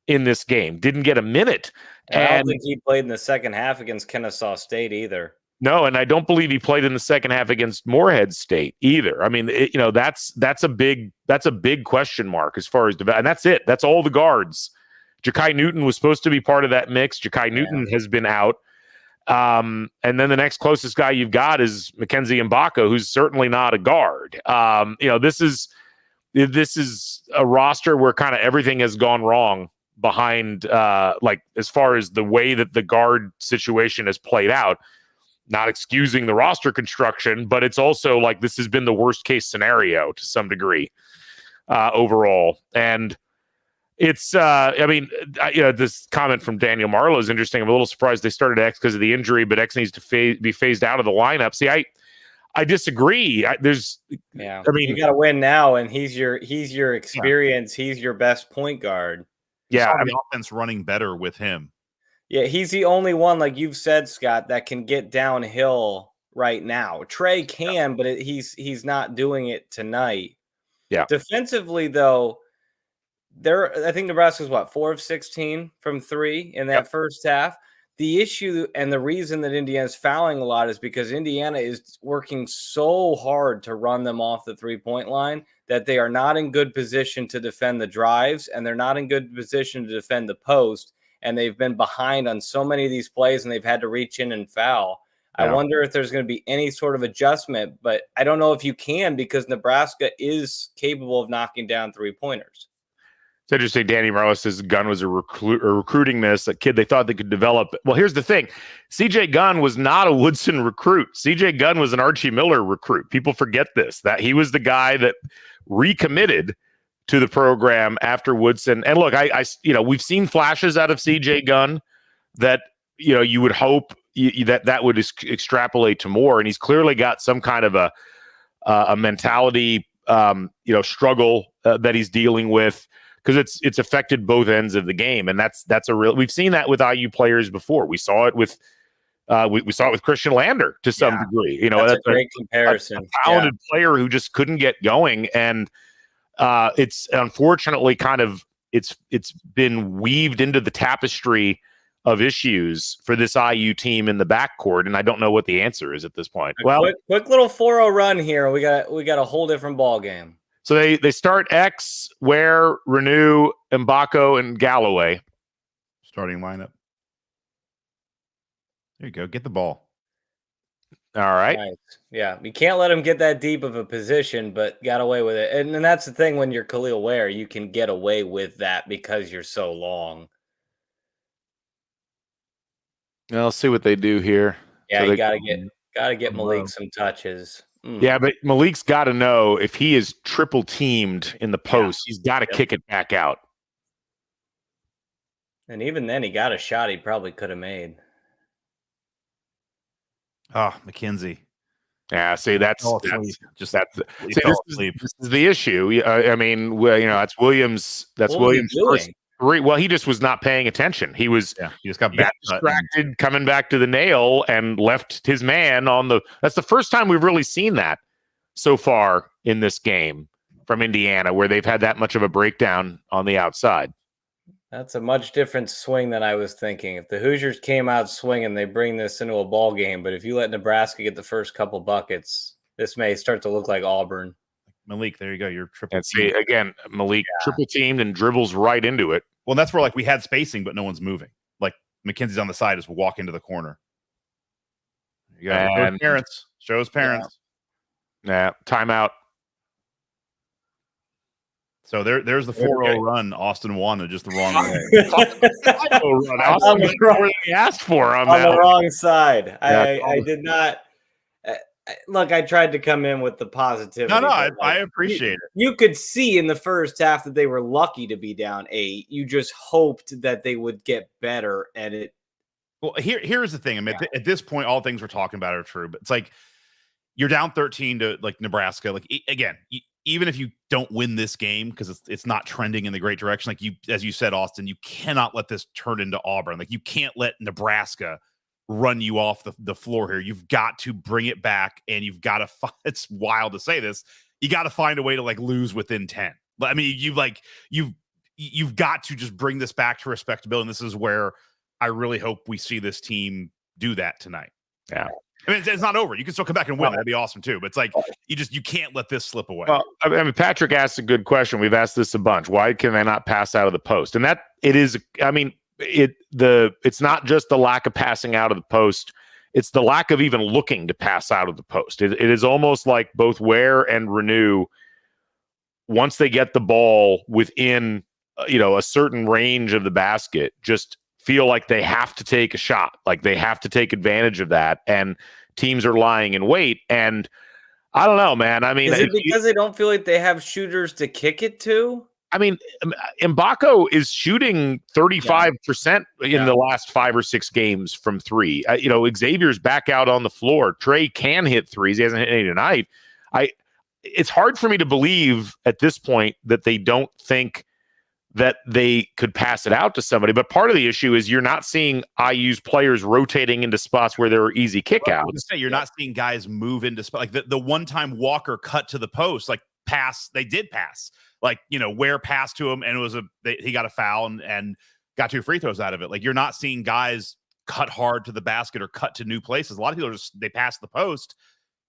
in this game, didn't get a minute. And I don't think he played in the second half against Kennesaw State either. No, and I don't believe he played in the second half against Morehead State either. I mean, that's a big question mark as far as and that's it. That's all the guards. Ja'Kai Newton was supposed to be part of that mix. Ja'Kai Newton has been out. And then the next closest guy you've got is Mackenzie Mbako, who's certainly not a guard. This is a roster where kind of everything has gone wrong behind, as far as the way that the guard situation has played out. Not excusing the roster construction, but it's also like this has been the worst case scenario to some degree overall. And it's, this comment from Daniel Marlowe is interesting. I'm a little surprised they started X because of the injury, but X needs to be phased out of the lineup. See, I disagree. You got to win now, and he's your experience. Yeah. He's your best point guard. Yeah, the offense running better with him. Yeah, he's the only one, like you've said, Scott, that can get downhill right now. Trey can, but he's not doing it tonight. Yeah. Defensively, though, I think Nebraska's 4 of 16 from 3 in that first half. The issue and the reason that Indiana's fouling a lot is because Indiana is working so hard to run them off the 3-point line that they are not in good position to defend the drives, and they're not in good position to defend the post. And they've been behind on so many of these plays, and they've had to reach in and foul. Yeah. I wonder if there's going to be any sort of adjustment, but I don't know if you can, because Nebraska is capable of knocking down 3-pointers. It's interesting. Danny Marlowe says Gunn was a recruiting miss, a kid they thought they could develop. Well, here's the thing. CJ Gunn was not a Woodson recruit. CJ Gunn was an Archie Miller recruit. People forget this, that he was the guy that recommitted to the program after Woodson. And look, we've seen flashes out of CJ Gunn that, you would hope that would extrapolate to more. And he's clearly got some kind of a mentality, struggle that he's dealing with, because it's affected both ends of the game. And that's a real, we've seen that with IU players before. We saw it with, we saw it with Christian Lander to some degree. That's a great comparison. A talented player who just couldn't get going. And, it's unfortunately it's been weaved into the tapestry of issues for this IU team in the backcourt, and I don't know what the answer is at this point. Well, quick little 4-0 run here. We got a whole different ball game. So they start X, Ware, Renew, Mbako, and Galloway. Starting lineup. There you go. Get the ball. All right. Nice. Yeah, you can't let him get that deep of a position, but got away with it. And that's the thing, when you're Khalil Ware, you can get away with that because you're so long. Well, let's see what they do here. Yeah, so you gotta get Malik some touches. Yeah, but Malik's got to know if he is triple teamed in the post, he's got to kick it back out. And even then, he got a shot he probably could have made. McKenzie. Yeah, see, this is the issue. That's Williams. That's Williams' first three. Well, he just was not paying attention. He just got distracted, coming back to the nail, and left his man on the. That's the first time we've really seen that so far in this game from Indiana, where they've had that much of a breakdown on the outside. That's a much different swing than I was thinking. If the Hoosiers came out swinging, they bring this into a ball game. But if you let Nebraska get the first couple buckets, this may start to look like Auburn. Malik, there you go. You're triple teamed. See, again, Malik triple teamed and dribbles right into it. Well, that's where we had spacing, but no one's moving. Like McKenzie's on the side, just walk into the corner. You got parents. Shows parents. Yeah, timeout. So there's the 4-0 run. Austin won it just the wrong way. Austin he asked for on the wrong side. I did not. Look, I tried to come in with the positivity. No, but, I appreciate it. You could see in the first half that they were lucky to be down 8. You just hoped that they would get better, and it. Well, here's the thing. I mean, at this point, all things we're talking about are true. But it's like you're down 13 to like Nebraska. Like again, even if you don't win this game because it's not trending in the great direction, like as you said, Austin, you cannot let this turn into Auburn. Like you can't let Nebraska run you off the floor here. You've got to bring it back, and you've got to. It's wild to say this. You got to find a way to like lose within 10. I mean, you've got to just bring this back to respectability. And this is where I really hope we see this team do that tonight. Yeah. I mean, it's not over. You can still come back and win. That'd be awesome too. But it's like you can't let this slip away. Well, I mean, Patrick asked a good question. We've asked this a bunch. Why can they not pass out of the post? And that it is. I mean, it's not just the lack of passing out of the post. It's the lack of even looking to pass out of the post. It is almost like both Ware and Renew, once they get the ball within a certain range of the basket, just feel like they have to take a shot, like they have to take advantage of that, and teams are lying in wait. And I don't know, man. I mean, is it because they don't feel like they have shooters to kick it to? I mean, Mbako is shooting 35% in the last 5 or 6 games from 3. Xavier's back out on the floor. Trey can hit threes. He hasn't hit any tonight. It's hard for me to believe at this point that they don't think that they could pass it out to somebody. But part of the issue is you're not seeing IU's players rotating into spots where there are easy kickouts. You're not seeing guys move into spots. Like the one time Walker cut to the post, like pass, they did pass. Like, Ware passed to him, and it was he got a foul and got 2 free throws out of it. Like, you're not seeing guys cut hard to the basket or cut to new places. A lot of people they pass the post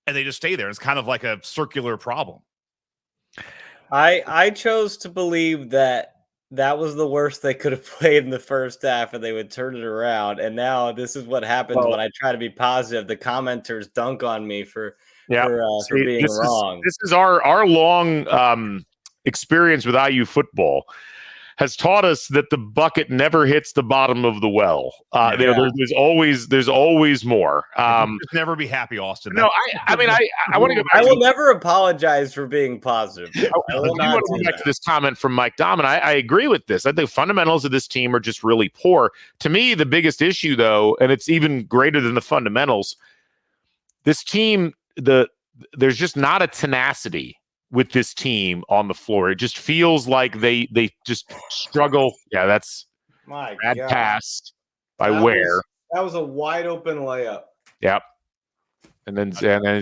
and they just stay there. It's kind of like a circular problem. I chose to believe that was the worst they could have played in the first half, and they would turn it around. And now this is what happens when I try to be positive. The commenters dunk on me for being wrong. This is our long experience with IU football has taught us that the bucket never hits the bottom of the well. There's always more. Just never be happy, Austin. No, I mean, I want to go back. I will never apologize for being positive. I want to go back to this comment from Mike Dahman. I agree with this. I think fundamentals of this team are just really poor. To me, the biggest issue, though, and it's even greater than the fundamentals, this team, there's just not a tenacity with this team on the floor. It just feels like they just struggle. Yeah, that's my bad God. Pass by Ware. That was a wide open layup. Yep. And then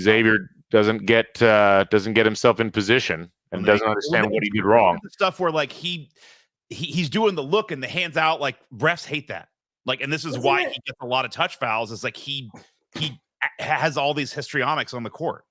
Xavier doesn't get himself in position and doesn't understand what he did wrong. The stuff where like he's doing the look and the hands out, like refs hate that. Like, and this is why he gets a lot of touch fouls. Is like he has all these histrionics on the court.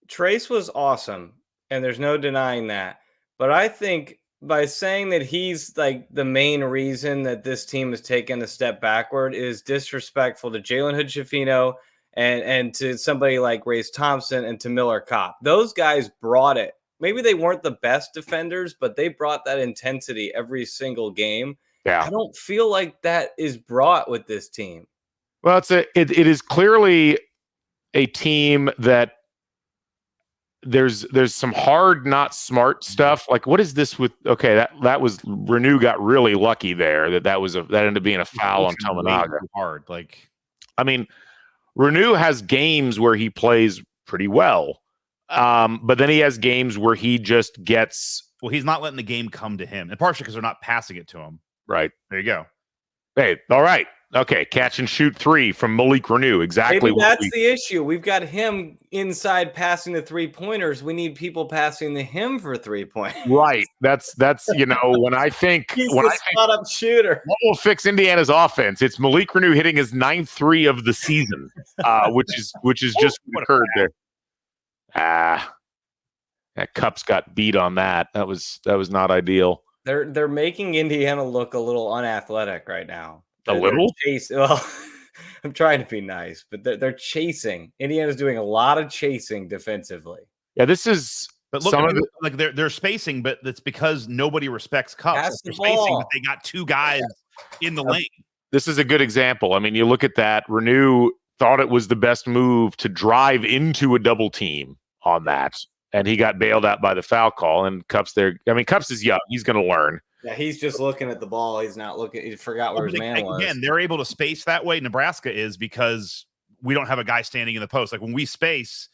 Trace was awesome, and there's no denying that. But I think by saying that he's like the main reason that this team has taken a step backward is disrespectful to Jalen Hood-Schifino and to somebody like Race Thompson and to Miller Kopp. Those guys brought it. Maybe they weren't the best defenders, but they brought that intensity every single game. Yeah. I don't feel like that is brought with this team. Well, it is clearly a team that there's some hard, not smart stuff. Like, what is this with? Okay, that was Renew got really lucky there. That ended up being a foul on Tominaga. Hard, like, I mean, Renew has games where he plays pretty well, but then he has games where he just gets. Well, he's not letting the game come to him, and partially because they're not passing it to him. Right there, you go. Hey, all right. Okay, catch and shoot 3 from Malik Renew. Exactly. Maybe that's the issue. We've got him inside passing the 3-pointers. We need people passing to him for 3-pointers. Right. That's when I think he's the spot-up shooter. What will fix Indiana's offense? It's Malik Renew hitting his 9th 3 of the season, which is just what occurred there. That Cup's got beat on that. That was not ideal. They're making Indiana look a little unathletic right now. A little? Well, I'm trying to be nice, but they're chasing. Indiana's doing a lot of chasing defensively. Yeah, this is. But look, like they're spacing, but it's because nobody respects Cups. They're spacing, but they got 2 guys in the lane. This is a good example. I mean, you look at that. Renew thought it was the best move to drive into a double team on that. And he got bailed out by the foul call. And Cups there. I mean, Cups is young. He's going to learn. Yeah, he's just looking at the ball. He's not looking. He forgot where his man was. Again, they're able to space that way. Nebraska is because we don't have a guy standing in the post. Like when we space,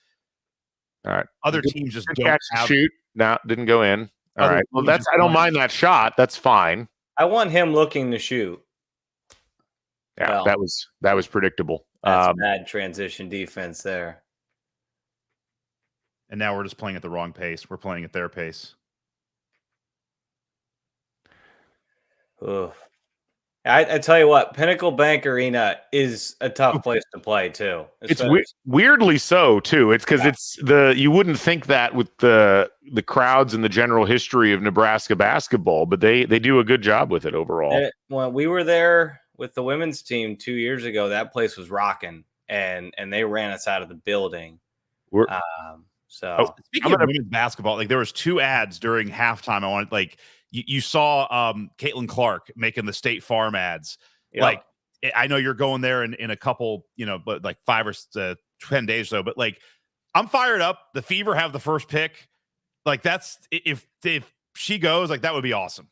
all right, other teams just don't catch have. Shoot. No, didn't go in. All right. Well, I don't mind that shot. That's fine. I want him looking to shoot. Yeah, well, that was predictable. That's bad transition defense there. And now we're just playing at the wrong pace. We're playing at their pace. Ugh. I tell you what, Pinnacle Bank Arena is a tough place to play too. It's weirdly so too. It's because you wouldn't think that with the crowds and the general history of Nebraska basketball, but they do a good job with it overall. When we were there with the women's team 2 years ago, that place was rocking, and they ran us out of the building. Speaking of women's basketball, like there was 2 ads during halftime. I wanted you saw Caitlin Clark making the State Farm ads. Yep. Like I know you're going there in a couple, but like 5 or 10 days or so. But like I'm fired up. The Fever have the first pick. Like that's if she goes, like that would be awesome.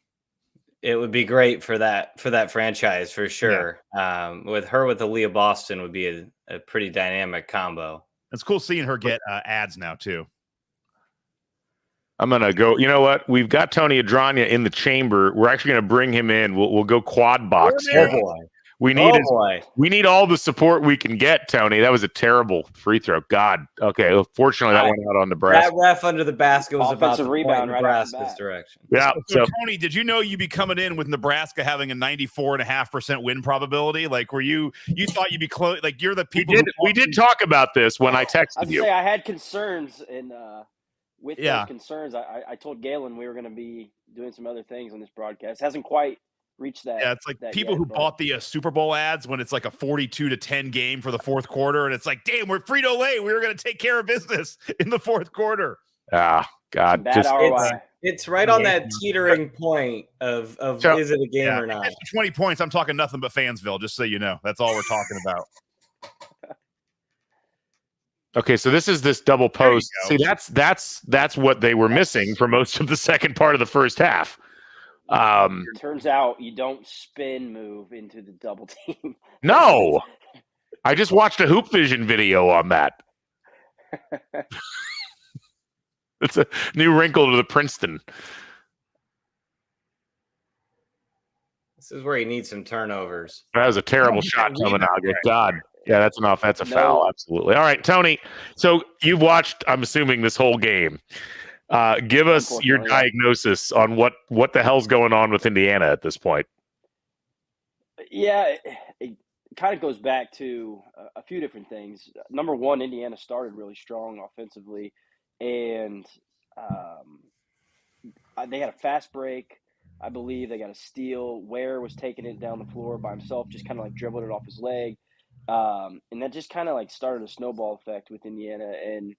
It would be great for that franchise for sure. Yeah. With Aaliyah Boston would be a pretty dynamic combo. It's cool seeing her get ads now too. I'm gonna go. You know what? We've got Tony Adranya in the chamber. We're actually gonna bring him in. We'll go quad box. Oh boy. We need all the support we can get, Tony. That was a terrible free throw. God. Okay. Well, fortunately, that went out on Nebraska. That ref under the basket was about to rebound right Nebraska's direction. Yeah. So, Tony, did you know you'd be coming in with Nebraska having a 94.5% win probability? Like, were you thought you'd be close? Like, you're the people. We did talk about this when I texted you. I had concerns, and with those concerns, I told Galen we were going to be doing some other things on this broadcast. It hasn't quite reach that. Yeah, it's like people who bought the Super Bowl ads when it's like a 42-10 game for the fourth quarter, and it's like, damn, we're Frito-Lay. We were going to take care of business in the fourth quarter. Ah, God, it's right on that teetering point of is it a game or not? 20 points. I'm talking nothing but Fansville, just so you know. That's all we're talking about. Okay, so this is this double post. See, that's what they were missing for most of the second part of the first half. It turns out you don't spin move into the double team. No, I just watched a Hoop Vision video on that. It's a new wrinkle to the Princeton. This is where he needs some turnovers. That was a terrible shot coming out. God. Yeah, that's enough. That's a foul. Absolutely. All right, Tony. So you've watched, I'm assuming, this whole game. Give us your diagnosis on what the hell's going on with Indiana at this point. Yeah, it kind of goes back to a few different things. Number one, Indiana started really strong offensively, and they had a fast break. I believe they got a steal. Ware was taking it down the floor by himself, just kind of like dribbled it off his leg. And that just kind of like started a snowball effect with Indiana, and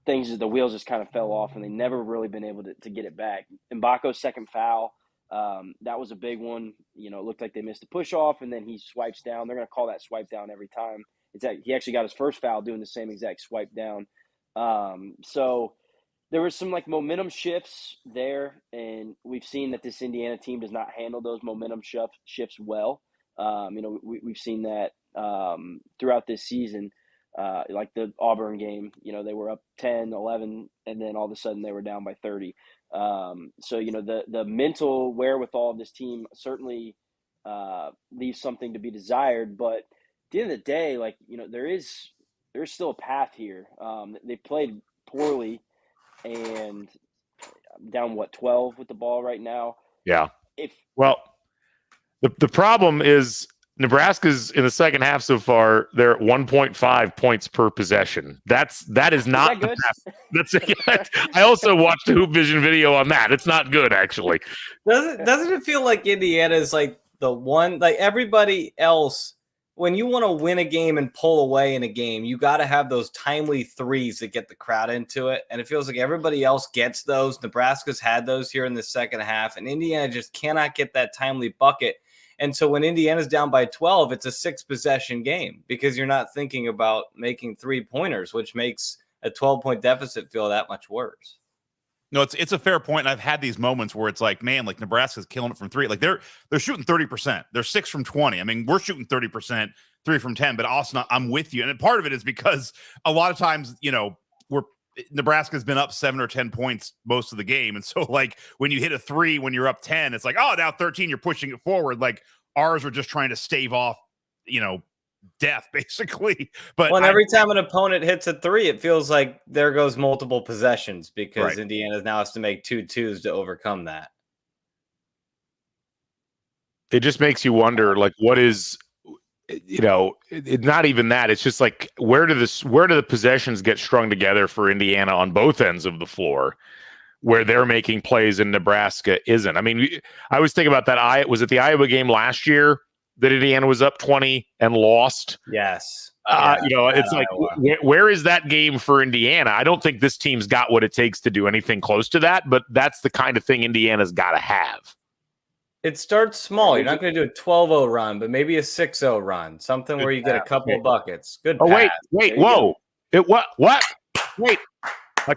the wheels just kind of fell off, and they never really been able to get it back. Mbako's second foul, that was a big one. It looked like they missed a push off, and then he swipes down. They're going to call that swipe down every time. He actually got his first foul doing the same exact swipe down. So there was some like momentum shifts there, and we've seen that this Indiana team does not handle those momentum shifts well. We've seen that throughout this season, like the Auburn game, they were up 10, 11, and then all of a sudden they were down by 30. So, the mental wherewithal of this team certainly leaves something to be desired. But at the end of the day, there's still a path here. They played poorly and down 12 with the ball right now. Yeah. The problem is Nebraska's in the second half so far. They're at 1.5 points per possession. That is not good. I also watched a Hoop Vision video on that. It's not good, actually. Doesn't it feel like Indiana is like the one, like everybody else, when you want to win a game and pull away in a game, you got to have those timely threes that get the crowd into it. And it feels like everybody else gets those. Nebraska's had those here in the second half, and Indiana just cannot get that timely bucket. And so when Indiana's down by 12, it's a 6-possession game because you're not thinking about making 3-pointers, which makes a 12-point deficit feel that much worse. No, it's a fair point. And I've had these moments where it's like, man, like Nebraska's killing it from 3. Like they're shooting 30%. They're 6 from 20. I mean, we're shooting 30%, 3 from 10. But Austin, I'm with you. And part of it is because a lot of times, Nebraska's been up 7 or 10 points most of the game. And so like when you hit a 3, when you're up 10, it's like, oh, now 13, you're pushing it forward. Like ours are just trying to stave off, death basically. But every time an opponent hits a 3, it feels like there goes multiple possessions because Indiana now has to make 2 2s to overcome that. It just makes you wonder, like, what is, not even that. It's just like, where do the possessions get strung together for Indiana on both ends of the floor, where they're making plays and Nebraska isn't? I mean, I was thinking about that. Was it the Iowa game last year that Indiana was up 20 and lost? Yes. It's like, where is that game for Indiana? I don't think this team's got what it takes to do anything close to that, but that's the kind of thing Indiana's got to have. It starts small. You're not going to do a 12-0 run, but maybe a 6-0 run, something where you get a couple of buckets. Good pass. Wait, whoa. What? Wait, a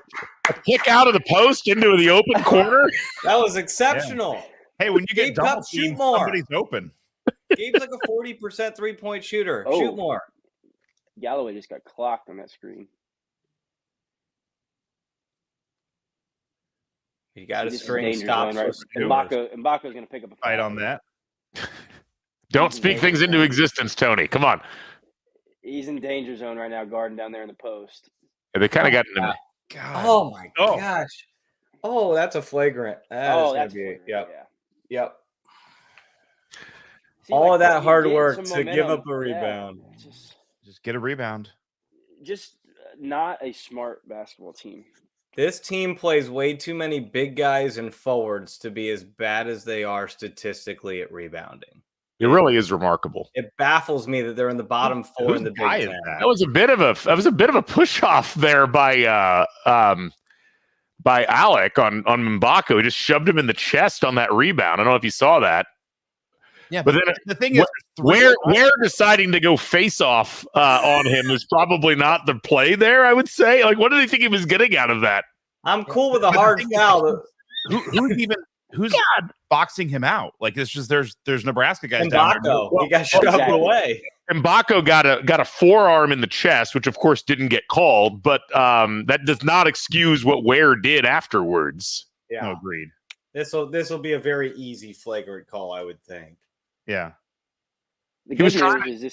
kick out of the post into the open corner? That was exceptional. Yeah. Hey, when you get double teamed, somebody's open. Gabe's like a 40% 3-point shooter. Oh. Shoot more. Galloway just got clocked on that screen. You got a strange stop. Right? Mbako's going to pick up a fight on that. Don't speak things into existence, Tony. Come on. He's in danger zone right now, guarding down there in the post. Yeah, they kind of got into God. Oh my gosh. Oh, that's a flagrant. That's flagrant. Yep. All that hard work to give up a rebound. Just get a rebound. Just not a smart basketball team. This team plays way too many big guys and forwards to be as bad as they are statistically at rebounding. It really is remarkable. It baffles me that they're in the bottom 4 in the Big Ten. That was a bit of a push off there by Alec on Mbako. He just shoved him in the chest on that rebound. I don't know if you saw that. Yeah, but then the thing is, where deciding to go face off on him is probably not the play there. I would say, like, what did he think he was getting out of that? I'm cool with a hard foul. Who's boxing him out? Like, it's just there's Nebraska guys down there. He got shoved away. Mbako got a forearm in the chest, which of course didn't get called, but that does not excuse what Ware did afterwards. Yeah, no, agreed. This will be a very easy flagrant call, I would think. Yeah. He was trying to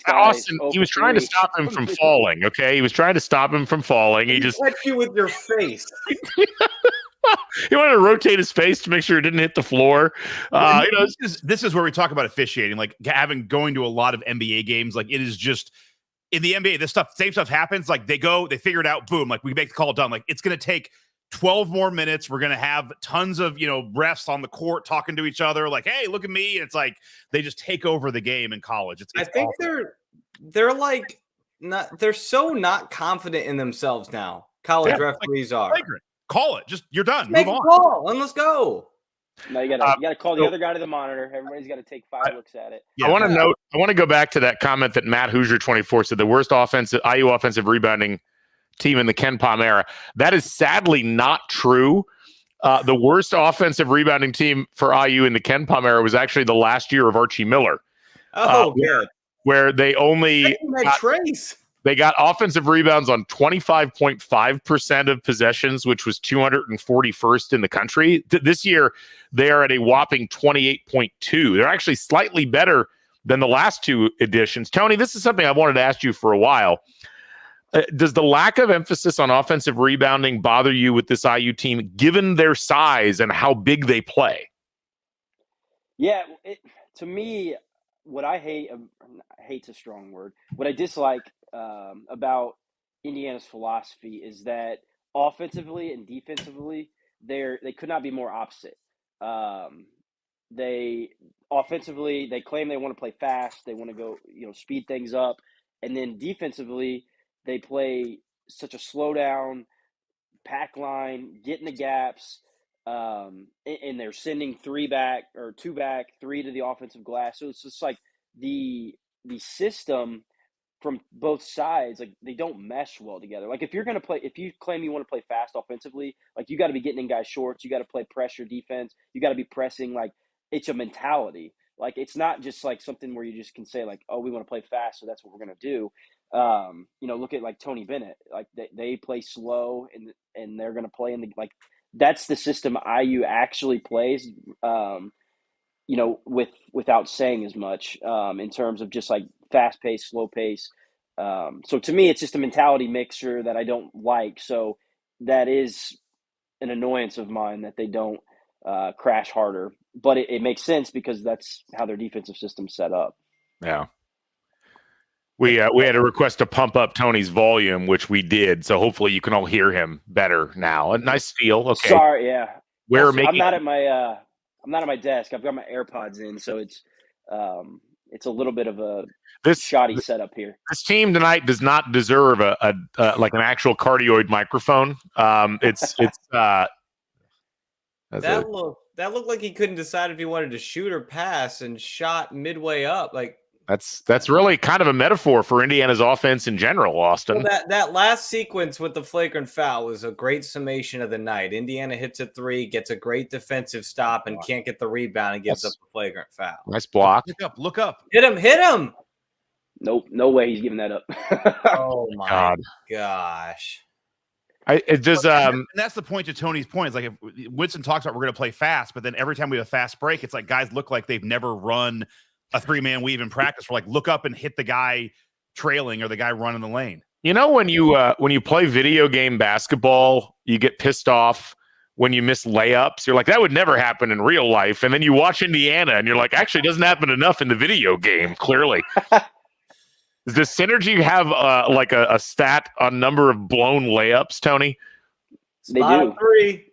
stop him from falling. Okay, he was trying to stop him from falling. He just hit you with your face. He wanted to rotate his face to make sure it didn't hit the floor. This is where we talk about officiating. Like going to a lot of NBA games. Like it is just in the NBA. Same stuff happens. Like they figure it out. Boom. Like we make the call done. Like it's going to take 12 more minutes. We're going to have tons of, refs on the court talking to each other like, hey, look at me. And it's like they just take over the game in college. It's I think awesome. they're like they're so not confident in themselves now. College referees are. Flagrant. Call it. Just you're done. Make Move on. a call and let's go. No, you gotta call the other guy to the monitor. Everybody's got to take 5 looks at it. Yeah. I want to go back to that comment that Matt Hoosier 24 said the worst IU offensive rebounding team in the Ken Pom era. That is sadly not true. The worst offensive rebounding team for IU in the Ken Pom era was actually the last year of Archie Miller. Oh, good. Where they only they got offensive rebounds on 25.5% of possessions, which was 241st in the country. This year, they are at a whopping 28.2. They're actually slightly better than the last 2 editions. Tony, this is something I wanted to ask you for a while. Does the lack of emphasis on offensive rebounding bother you with this IU team, given their size and how big they play? Yeah, to me, what I hate's a strong word. What I dislike about Indiana's philosophy is that offensively and defensively, they could not be more opposite. They offensively, they claim they want to play fast, they want to go, speed things up, and then defensively, they play such a slow down, pack line, get in the gaps, and they're sending 3 back or 2 back, 3 to the offensive glass. So it's just like the system from both sides, like they don't mesh well together. Like if you're going to play, if you claim you want to play fast offensively, like you got to be getting in guys' shorts, you got to play pressure defense, you got to be pressing. Like it's a mentality. Like it's not just like something where you just can say like, oh, we want to play fast, so that's what we're going to do. Look at like Tony Bennett, like they play slow and they're going to play in the, like, that's the system IU actually plays. Without saying as much, in terms of just like fast pace, slow pace. So to me, it's just a mentality mixture that I don't like. So that is an annoyance of mine that they don't crash harder. But it makes sense because that's how their defensive system's set up. Yeah. We had a request to pump up Tony's volume, which we did. So hopefully you can all hear him better now. A nice feel. Okay. Sorry, yeah. I'm not at my desk. I've got my AirPods in, so it's a little bit of a shoddy setup here. This team tonight does not deserve a like an actual cardioid microphone. That looked like he couldn't decide if he wanted to shoot or pass, and shot midway up. Like that's really kind of a metaphor for Indiana's offense in general, Austin. Well, that last sequence with the flagrant foul was a great summation of the night. Indiana hits a 3, gets a great defensive stop, and can't get the rebound and gives up a flagrant foul. Nice block. Look up. Hit him. Nope, no way he's giving that up. Oh my gosh. And that's the point to Tony's point. It's like if Woodson talks about we're going to play fast, but then every time we have a fast break, it's like guys look like they've never run a 3-man weave in practice. We're like, look up and hit the guy trailing or the guy running the lane. You know, when you play video game basketball, you get pissed off when you miss layups. You're like, that would never happen in real life. And then you watch Indiana and you're like, actually, it doesn't happen enough in the video game, clearly. Does Synergy have like a stat on number of blown layups, Tony? They do. 3.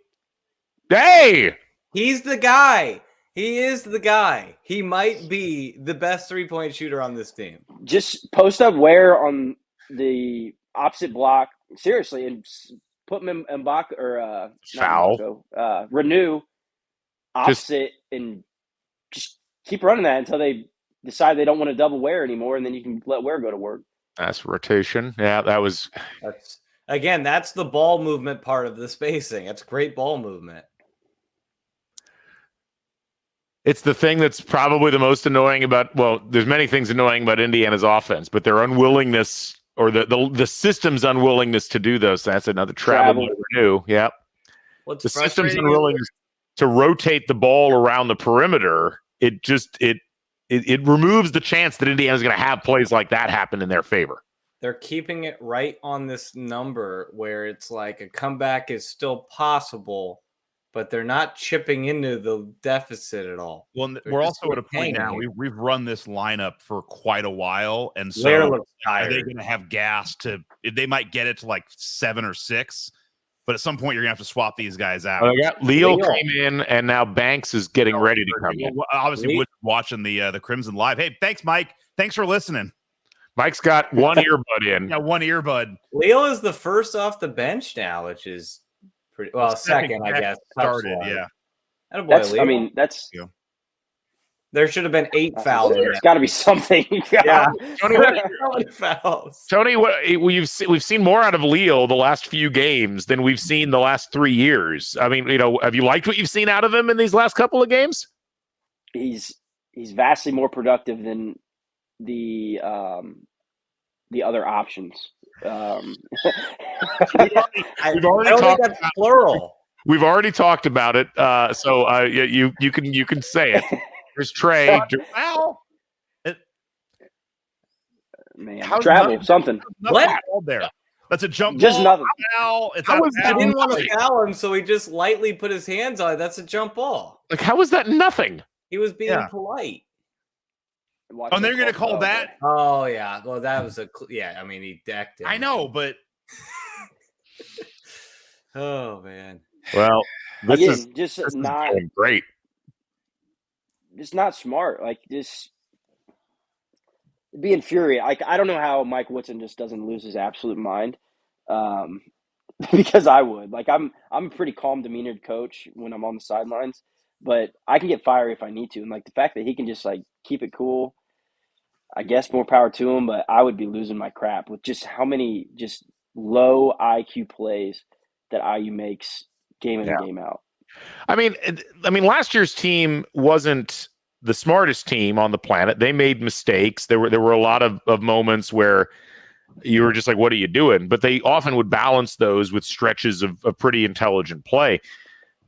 Hey! He's the guy. He is the guy. He might be the best 3-point shooter on this team. Just post up Ware on the opposite block, seriously, and put him in Mbaka or foul. Renew opposite, and just keep running that until they decide they don't want to double Ware anymore, and then you can let Ware go to work. That's rotation. Yeah, that's the ball movement part of the spacing. That's great ball movement. It's the thing that's probably the most annoying about, well, there's many things annoying about Indiana's offense, but their unwillingness or the system's unwillingness to do those. That's another travel Renew. Yep. The system's unwillingness to rotate the ball around the perimeter. It removes the chance that Indiana's going to have plays like that happen in their favor. They're keeping it right on this number where it's like a comeback is still possible, but they're not chipping into the deficit at all. Well, we're also at a point now. We've run this lineup for quite a while, and so are they going to have gas to? They might get it to like 7 or 6, but at some point you're going to have to swap these guys out. Leal came in, and now Banks is getting ready to come in. Obviously, we're watching the Crimson live. Hey, thanks, Mike. Thanks for listening. Mike's got one earbud in. Yeah, one earbud. Leal is the first off the bench now, which is pretty well. Second, I guess. Started, yeah. There should have been 8 fouls. There's got to be something. Yeah, Tony, fouls. Tony, we've seen more out of Leal the last few games than we've seen the last 3 years. I mean, have you liked what you've seen out of him in these last couple of games? He's vastly more productive than the other options. We've already talked about plural. We've already talked about it. So you can say it. There's Trey. Wow. Man, travel something. What? There. That's a jump. Just ball. nothing. Foul. It's I didn't want to foul him, so he just lightly put his hands on it. That's a jump ball. Like, how is that nothing? He was being polite. And they're going to call that? Oh, yeah. Well, that was I mean, he decked him. I know, but. Oh, man. Well, this is not great. Just not smart. Like, just be infuriated. Like, I don't know how Mike Woodson just doesn't lose his absolute mind. because I would. Like I'm a pretty calm demeanored coach when I'm on the sidelines, but I can get fiery if I need to. And like the fact that he can just like keep it cool, I guess more power to him, but I would be losing my crap with just how many just low IQ plays that IU makes game in Yeah. and game out. Last year's team wasn't the smartest team on the planet. They made mistakes. There were a lot of moments where you were just like, what are you doing? But they often would balance those with stretches of pretty intelligent play.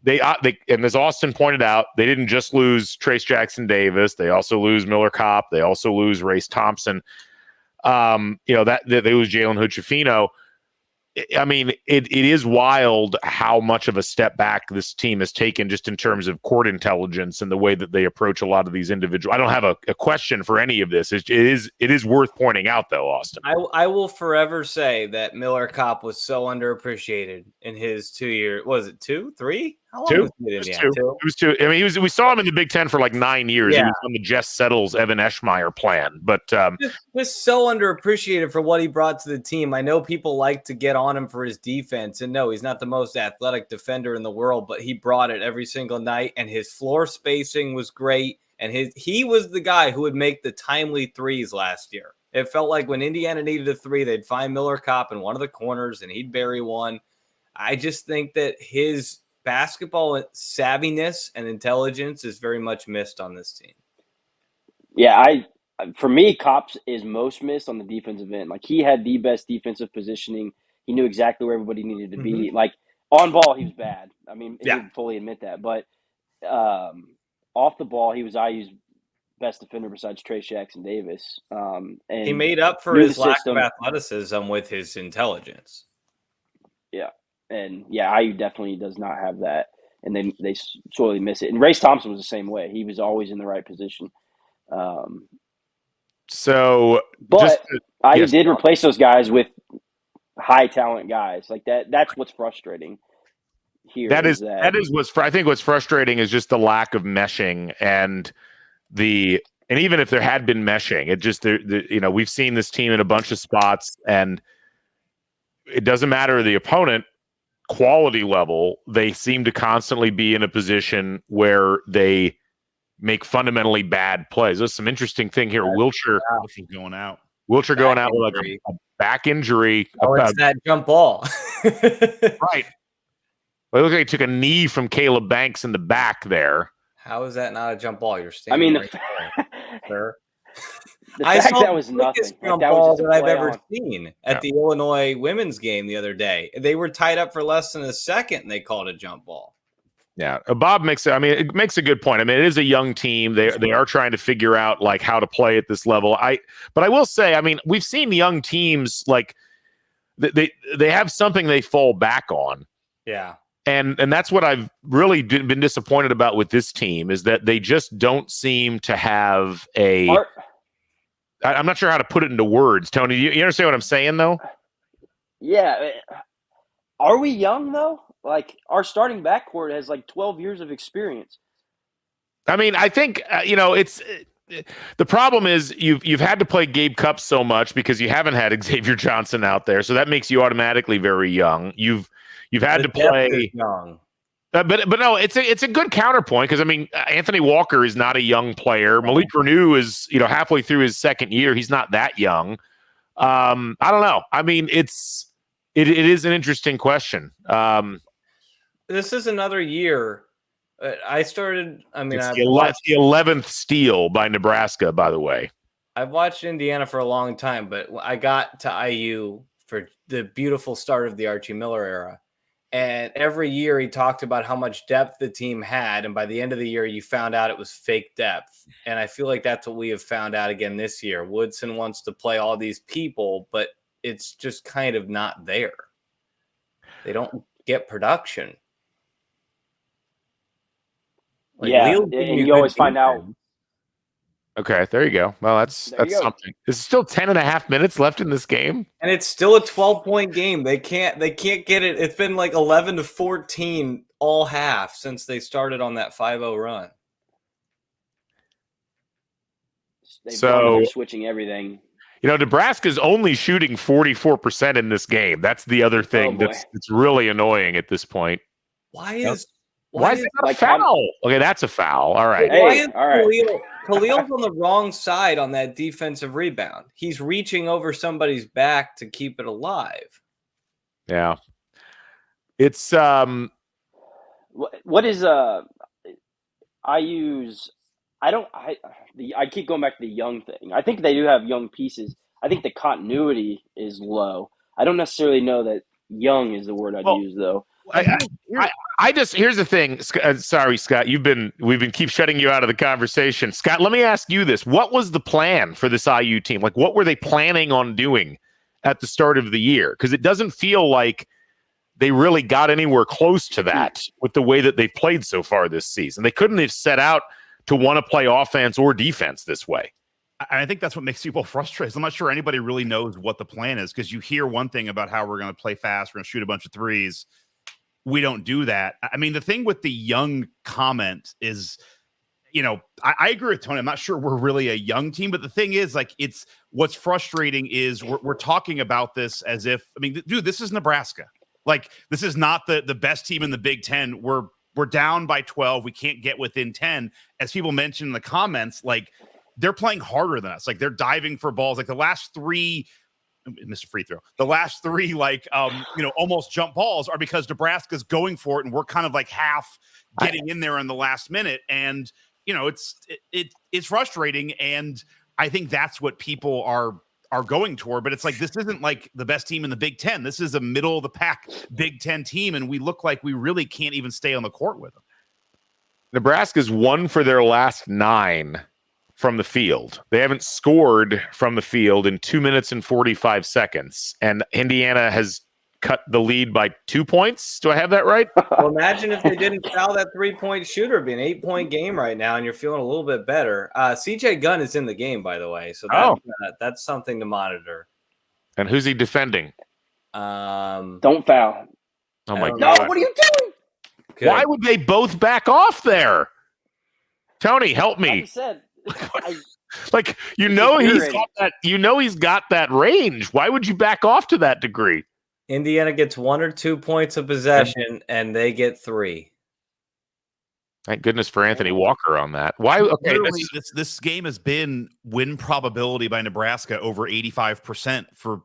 They and as Austin pointed out, they didn't just lose Trace Jackson Davis. They also lose Miller Kopp. They also lose Race Thompson. That they lose Jalen Hood-Schifino. I mean, it is wild how much of a step back this team has taken just in terms of court intelligence and the way that they approach a lot of these individuals. I don't have a question for any of this. It is worth pointing out, though, Austin. I will forever say that Miller Kopp was so underappreciated in his 2 year. Was it 2, 3? How long was he in Indiana? It was two. I mean, we saw him in the Big Ten for like 9 years. Yeah. He was on the Jess Settles, Evan Eschmeyer plan. But just so underappreciated for what he brought to the team. I know people like to get on him for his defense, and no, he's not the most athletic defender in the world, but he brought it every single night, and his floor spacing was great. And he was the guy who would make the timely threes last year. It felt like when Indiana needed a three, they'd find Miller Kopp in one of the corners, and he'd bury one. I just think that his basketball savviness and intelligence is very much missed on this team. Yeah, for me, Kopp is most missed on the defensive end. Like he had the best defensive positioning. He knew exactly where everybody needed to be. Like on ball, he was bad. I mean, he would fully admit that. But off the ball, he was IU's best defender besides Trace Jackson Davis. And he made up for his lack of athleticism with his intelligence. Yeah. And IU definitely does not have that. And then they sorely miss it. And Race Thompson was the same way. He was always in the right position. But IU did replace those guys with high talent guys. Like that's what's frustrating here. That is I think what's frustrating is just the lack of meshing and even if there had been meshing, it just we've seen this team in a bunch of spots, and it doesn't matter the opponent quality level. They seem to constantly be in a position where they make fundamentally bad plays. There's some interesting thing here. Wiltshire going out. Wiltshire going out with like a back injury. Oh, it's that jump ball. Right. Well, it looks like he took a knee from Caleb Banks in the back there. How is that not a jump ball? You're standing right there. I saw that was nothing. Jump ball that I've ever seen at the Illinois women's game the other day. They were tied up for less than a second, and they called a jump ball. Yeah, Bob makes a good point. I mean, it is a young team. They are trying to figure out like how to play at this level. But I will say, I mean, we've seen young teams like they have something they fall back on. Yeah. And that's what I've really been disappointed about with this team is that they just don't seem to have I'm not sure how to put it into words. Tony, you understand what I'm saying, though? Yeah. Are we young, though? Like, our starting backcourt has, 12 years of experience. I mean, I think, it's the problem is you've had to play Gabe Cup so much because you haven't had Xavier Johnson out there. So that makes you automatically very young. You've had to play young. But no, it's a good counterpoint because I mean Anthony Walker is not a young player. Malik Renew is halfway through his second year. He's not that young. I don't know. I mean it is an interesting question. This is another year. It's the 11th steal by Nebraska, by the way. I've watched Indiana for a long time, but I got to IU for the beautiful start of the Archie Miller era. And every year he talked about how much depth the team had. And by the end of the year, you found out it was fake depth. And I feel like that's what we have found out again this year. Woodson wants to play all these people, but it's just kind of not there. They don't get production. And you always find out. Okay, there you go. Well, that's something. There's still 10.5 minutes left in this game. And it's still a 12-point game. They can't get it. It's been 11-14 all half since they started on that 5-0 run. They're switching everything. Nebraska's only shooting 44% in this game. That's the other thing that's really annoying at this point. Why is it not a foul? Okay, that's a foul. All right. Why is Khalil's on the wrong side on that defensive rebound? He's reaching over somebody's back to keep it alive. Yeah. It's what is I keep going back to the young thing. I think they do have young pieces. I think the continuity is low. I don't necessarily know that young is the word I'd use though. Here's the thing. Sorry, Scott. We've been keep shutting you out of the conversation. Scott, let me ask you this: what was the plan for this IU team? Like, what were they planning on doing at the start of the year? Because it doesn't feel like they really got anywhere close to that with the way that they've played so far this season. They couldn't have set out to want to play offense or defense this way. I think that's what makes people frustrated. I'm not sure anybody really knows what the plan is, because you hear one thing about how we're going to play fast, we're going to shoot a bunch of threes. We don't do that. I mean, the thing with the young comment is, I agree with Tony. I'm not sure we're really a young team, but the thing is, like, it's what's frustrating is we're talking about this as if, dude, this is Nebraska. Like, this is not the best team in the Big Ten. We're down by 12. We can't get within 10. As people mentioned in the comments, like, they're playing harder than us. Like, they're diving for balls. Like, the last three, Mr. Free Throw, the last three, almost jump balls are because Nebraska's going for it, and we're kind of like half getting in there in the last minute. And, it's frustrating. And I think that's what people are going toward, but it's like, this isn't like the best team in the Big Ten. This is a middle of the pack Big Ten team, and we look like we really can't even stay on the court with them. Nebraska's won for their last 9 from the field. They haven't scored from the field in 2 minutes and 45 seconds, and Indiana has cut the lead by 2 points. Do I have that right? Well, imagine if they didn't foul that 3-point shooter. It'd be an 8-point game right now, and you're feeling a little bit better. CJ Gunn is in the game, by the way, so that's something to monitor. And who's he defending? Don't foul. Oh my God! No, what are you doing? Good. Why would they both back off there? Tony, help me. Like I said, he's got that range. Why would you back off to that degree? Indiana gets 1 or 2 points of possession, and they get 3. Thank goodness for Anthony Walker on that. Why? Okay, this game has been win probability by Nebraska over 85% for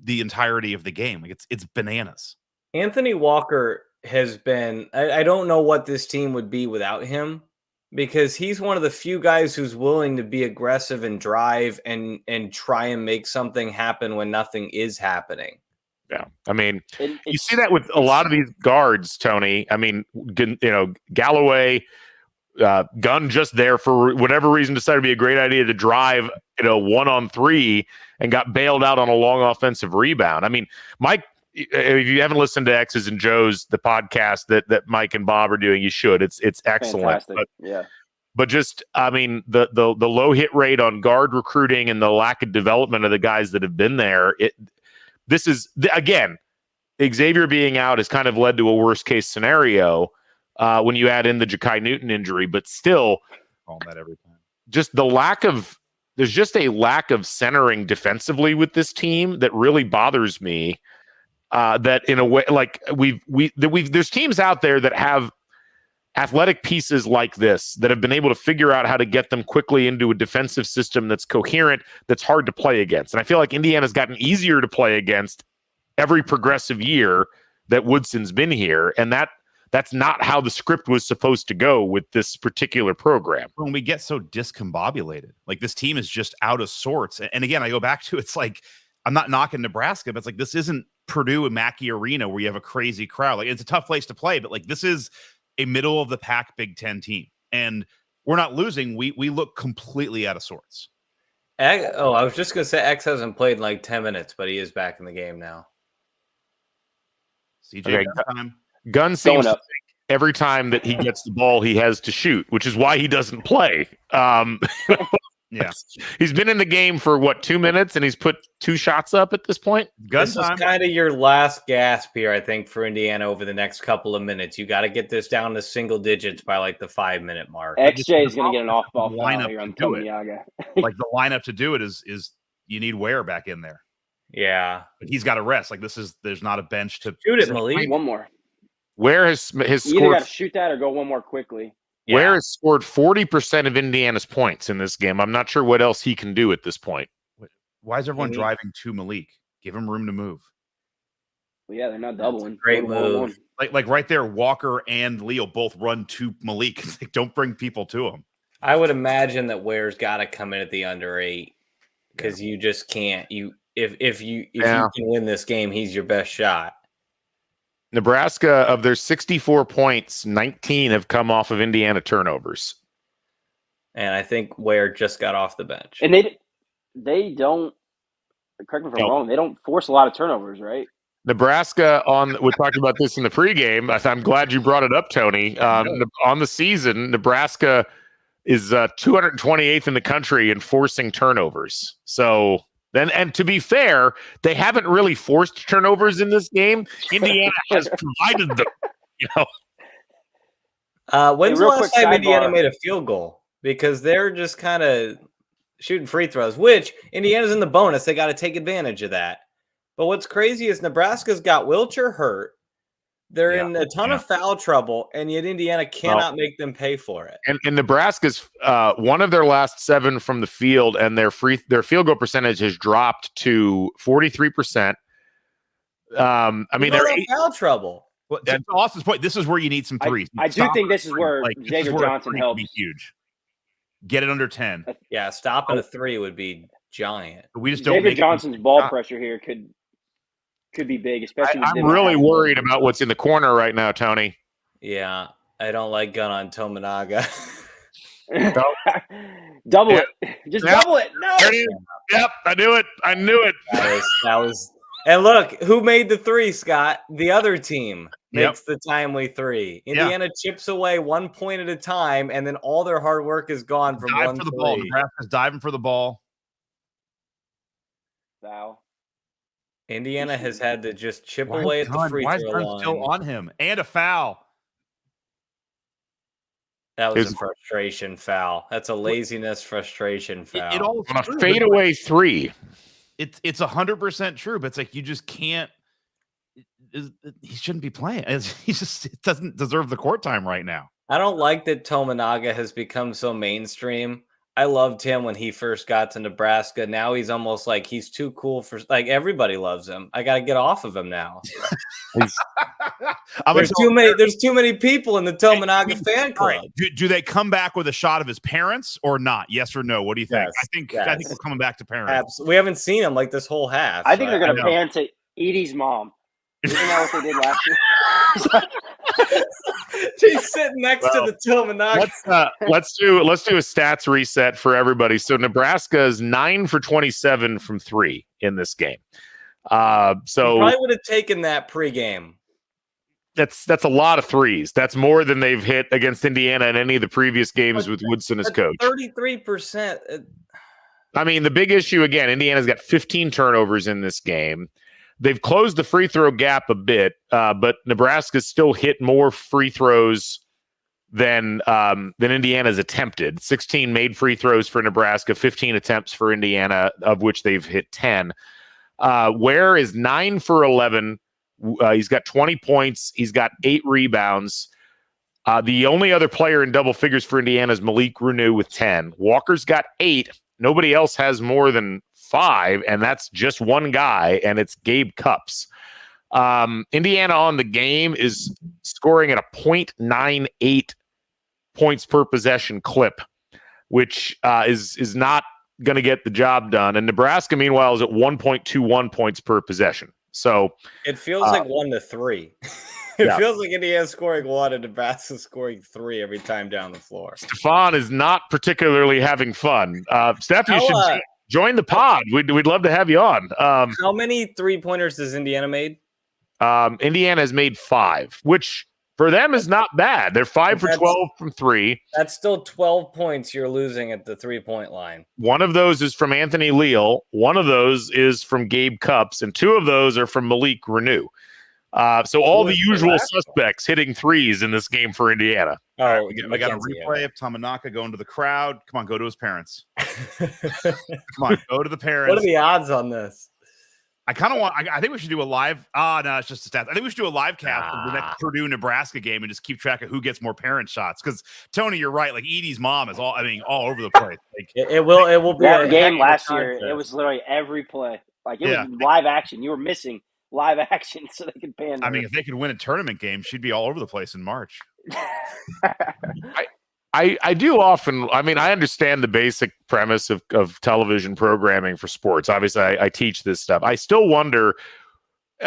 the entirety of the game. Like, it's bananas. Anthony Walker has been. I don't know what this team would be without him, because he's one of the few guys who's willing to be aggressive and drive and try and make something happen when nothing is happening. Yeah, you see that with a lot of these guards, Tony. Galloway, Gunn just there for whatever reason decided to be a great idea to drive, 1-on-3 and got bailed out on a long offensive rebound. Mike, if you haven't listened to X's and Joe's, the podcast that Mike and Bob are doing, you should. It's excellent. But just, the low hit rate on guard recruiting and the lack of development of the guys that have been there. This is, again, Xavier being out has kind of led to a worst case scenario when you add in the Ja'Kai Newton injury, but still, that every time. Just there's just a lack of centering defensively with this team that really bothers me. That in a way, like there's teams out there that have athletic pieces like this that have been able to figure out how to get them quickly into a defensive system that's coherent, that's hard to play against. And I feel like Indiana's gotten easier to play against every progressive year that Woodson's been here. And that's not how the script was supposed to go with this particular program. When we get so discombobulated, like, this team is just out of sorts. And again, I go back to, it's like, I'm not knocking Nebraska, but it's like, this isn't Purdue and Mackey Arena where you have a crazy crowd. Like, it's a tough place to play, but like, this is a middle of the pack Big Ten team, and we're not losing. We look completely out of sorts. I was just gonna say X hasn't played in like 10 minutes, but he is back in the game now. CJ Gunn seems to think every time that he gets the ball, he has to shoot, which is why he doesn't play. Yeah, he's been in the game for 2 minutes, and he's put 2 shots up at this point. This is kind of your last gasp here, I think, for Indiana over the next couple of minutes. You got to get this down to single digits by like the 5-minute mark. XJ is going to get an off-ball lineup here on to do it. Yaga. Like, the lineup to do it is you need Ware back in there. Yeah. But he's got to rest. Like there's not a bench to shoot it, Malik. One more. Ware has You either scored. got to shoot that or go one more quickly. Ware has scored 40% of Indiana's points in this game. I'm not sure what else he can do at this point. Why is everyone driving to Malik? Give him room to move. Well, yeah, they're not doubling. Great move. Like right there, Walker and Leo both run to Malik. Like, don't bring people to him. I would imagine that Ware's got to come in at the under 8 because you just can't. If you can win this game, he's your best shot. Nebraska, of their 64 points, 19 have come off of Indiana turnovers. And I think Ware just got off the bench. And they don't, correct me if I'm wrong, they don't force a lot of turnovers, right? Nebraska, we talked about this in the pregame. I'm glad you brought it up, Tony. On the season, Nebraska is 228th in the country in forcing turnovers. So then, and to be fair, they haven't really forced turnovers in this game. Indiana has provided them, When's the last time sidebar. Indiana made a field goal? Because they're just kind of shooting free throws, which Indiana's in the bonus. They got to take advantage of that. But what's crazy is Nebraska's got Wilcher hurt. They're in a ton of foul trouble, and yet Indiana cannot make them pay for it. And Nebraska's one of their last 7 from the field, and their field goal percentage has dropped to 43%. I mean, they're foul trouble. Well, to Austin's point, this is where you need some threes. I do think this is where Xavier Johnson helps. Be huge. Get it under 10. Yeah, stopping a 3 would be giant. We just don't. Xavier Johnson's ball pressure here could be big, especially. I'm really worried about what's in the corner right now, Tony. Yeah, I don't like gun on Tominaga. Double it. Just double it. No. Yep, I knew it. That was. And look, who made the 3, Scott? The other team makes the timely 3. Indiana chips away 1 point at a time, and then all their hard work is gone from Dive 1 for the 3. ball. Nebraska's diving for the ball. Foul. Indiana has had to just chip away at the free throw line. Still on him, and a foul. That was a frustration foul. That's a laziness frustration foul. It all on a fadeaway 3. It's 100% true, but it's like you just can't. He shouldn't be playing. He just doesn't deserve the court time right now. I don't like that Tominaga has become so mainstream. I loved him when he first got to Nebraska. Now he's almost like he's too cool for everybody loves him. I got to get off of him now. There's too many people in the Tominaga fan club. Do they come back with a shot of his parents or not? Yes or no? What do you think? Yes, I think we're coming back to parents. Absolutely. We haven't seen him like this whole half. I think they're going to pan to Edie's mom. Isn't that what they did last year? She's sitting next to the Tominaga. Let's do a stats reset for everybody. So Nebraska is 9 for 27 from 3 in this game. So you probably would have taken that pregame. That's a lot of threes. That's more than they've hit against Indiana in any of the previous games with Woodson as coach. 33%. I mean, the big issue again, Indiana's got 15 turnovers in this game. They've closed the free throw gap a bit, but Nebraska's still hit more free throws than Indiana's attempted. 16 made free throws for Nebraska, 15 attempts for Indiana, of which they've hit 10. Ware is 9 for 11. He's got 20 points. He's got 8 rebounds. The only other player in double figures for Indiana is Malik Renew with 10. Walker's got 8. Nobody else has more than 5, and that's just one guy, and it's Gabe Cupps. Indiana on the game is scoring at a .98 points per possession clip, which is not going to get the job done. And Nebraska, meanwhile, is at 1.21 points per possession. So it feels like 1 to 3. It feels like Indiana's scoring 1 and Nebraska's scoring 3 every time down the floor. Stefan is not particularly having fun. Steph, you should join the pod. We'd love to have you on. How many 3-pointers does Indiana made? Indiana has made 5, which for them is not bad. They're 5 for 12 from 3. That's still 12 points you're losing at the 3-point line. One of those is from Anthony Leal. One of those is from Gabe Cupps, and 2 of those are from Malik Renew. So all the usual suspects hitting threes in this game for Indiana. All right, we got a replay of Tominaga going to the crowd. Come on, go to his parents. Come on, go to the parents. What are the odds on this? I kind of want. I think we should do a live. No, it's just a stat. I think we should do a live cast of the next Purdue Nebraska game and just keep track of who gets more parent shots. Because Tony, you're right. Like Edie's mom is all over the place. Like It will be that a game heck of a last year. contest. It was literally every play. Like it was live action. You were missing live action so they could pan. I mean, if they could win a tournament game, she'd be all over the place in March. I do often. I mean, I understand the basic premise of television programming for sports. Obviously, I teach this stuff. I still wonder,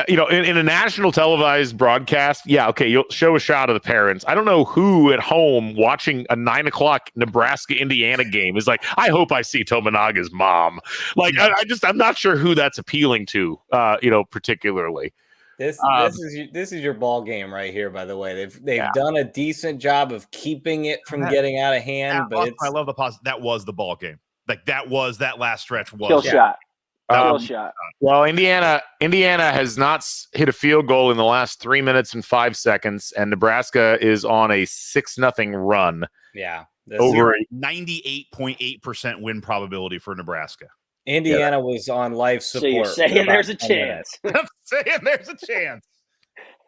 in a national televised broadcast, you'll show a shot of the parents. I don't know who at home watching a 9:00 Nebraska-Indiana game is like, I hope I see Tominaga's mom. Like, I'm not sure who that's appealing to, particularly. This is your ball game right here. By the way, they've done a decent job of keeping it from getting out of hand. But I love the positive. That was the ball game. Like that last stretch was kill shot. Kill shot. Well, Indiana has not hit a field goal in the last 3 minutes and 5 seconds, and Nebraska is on a 6-0 run. Yeah, over 98.8% win probability for Nebraska. Indiana was on life support. So you're saying there's a chance. I'm saying there's a chance.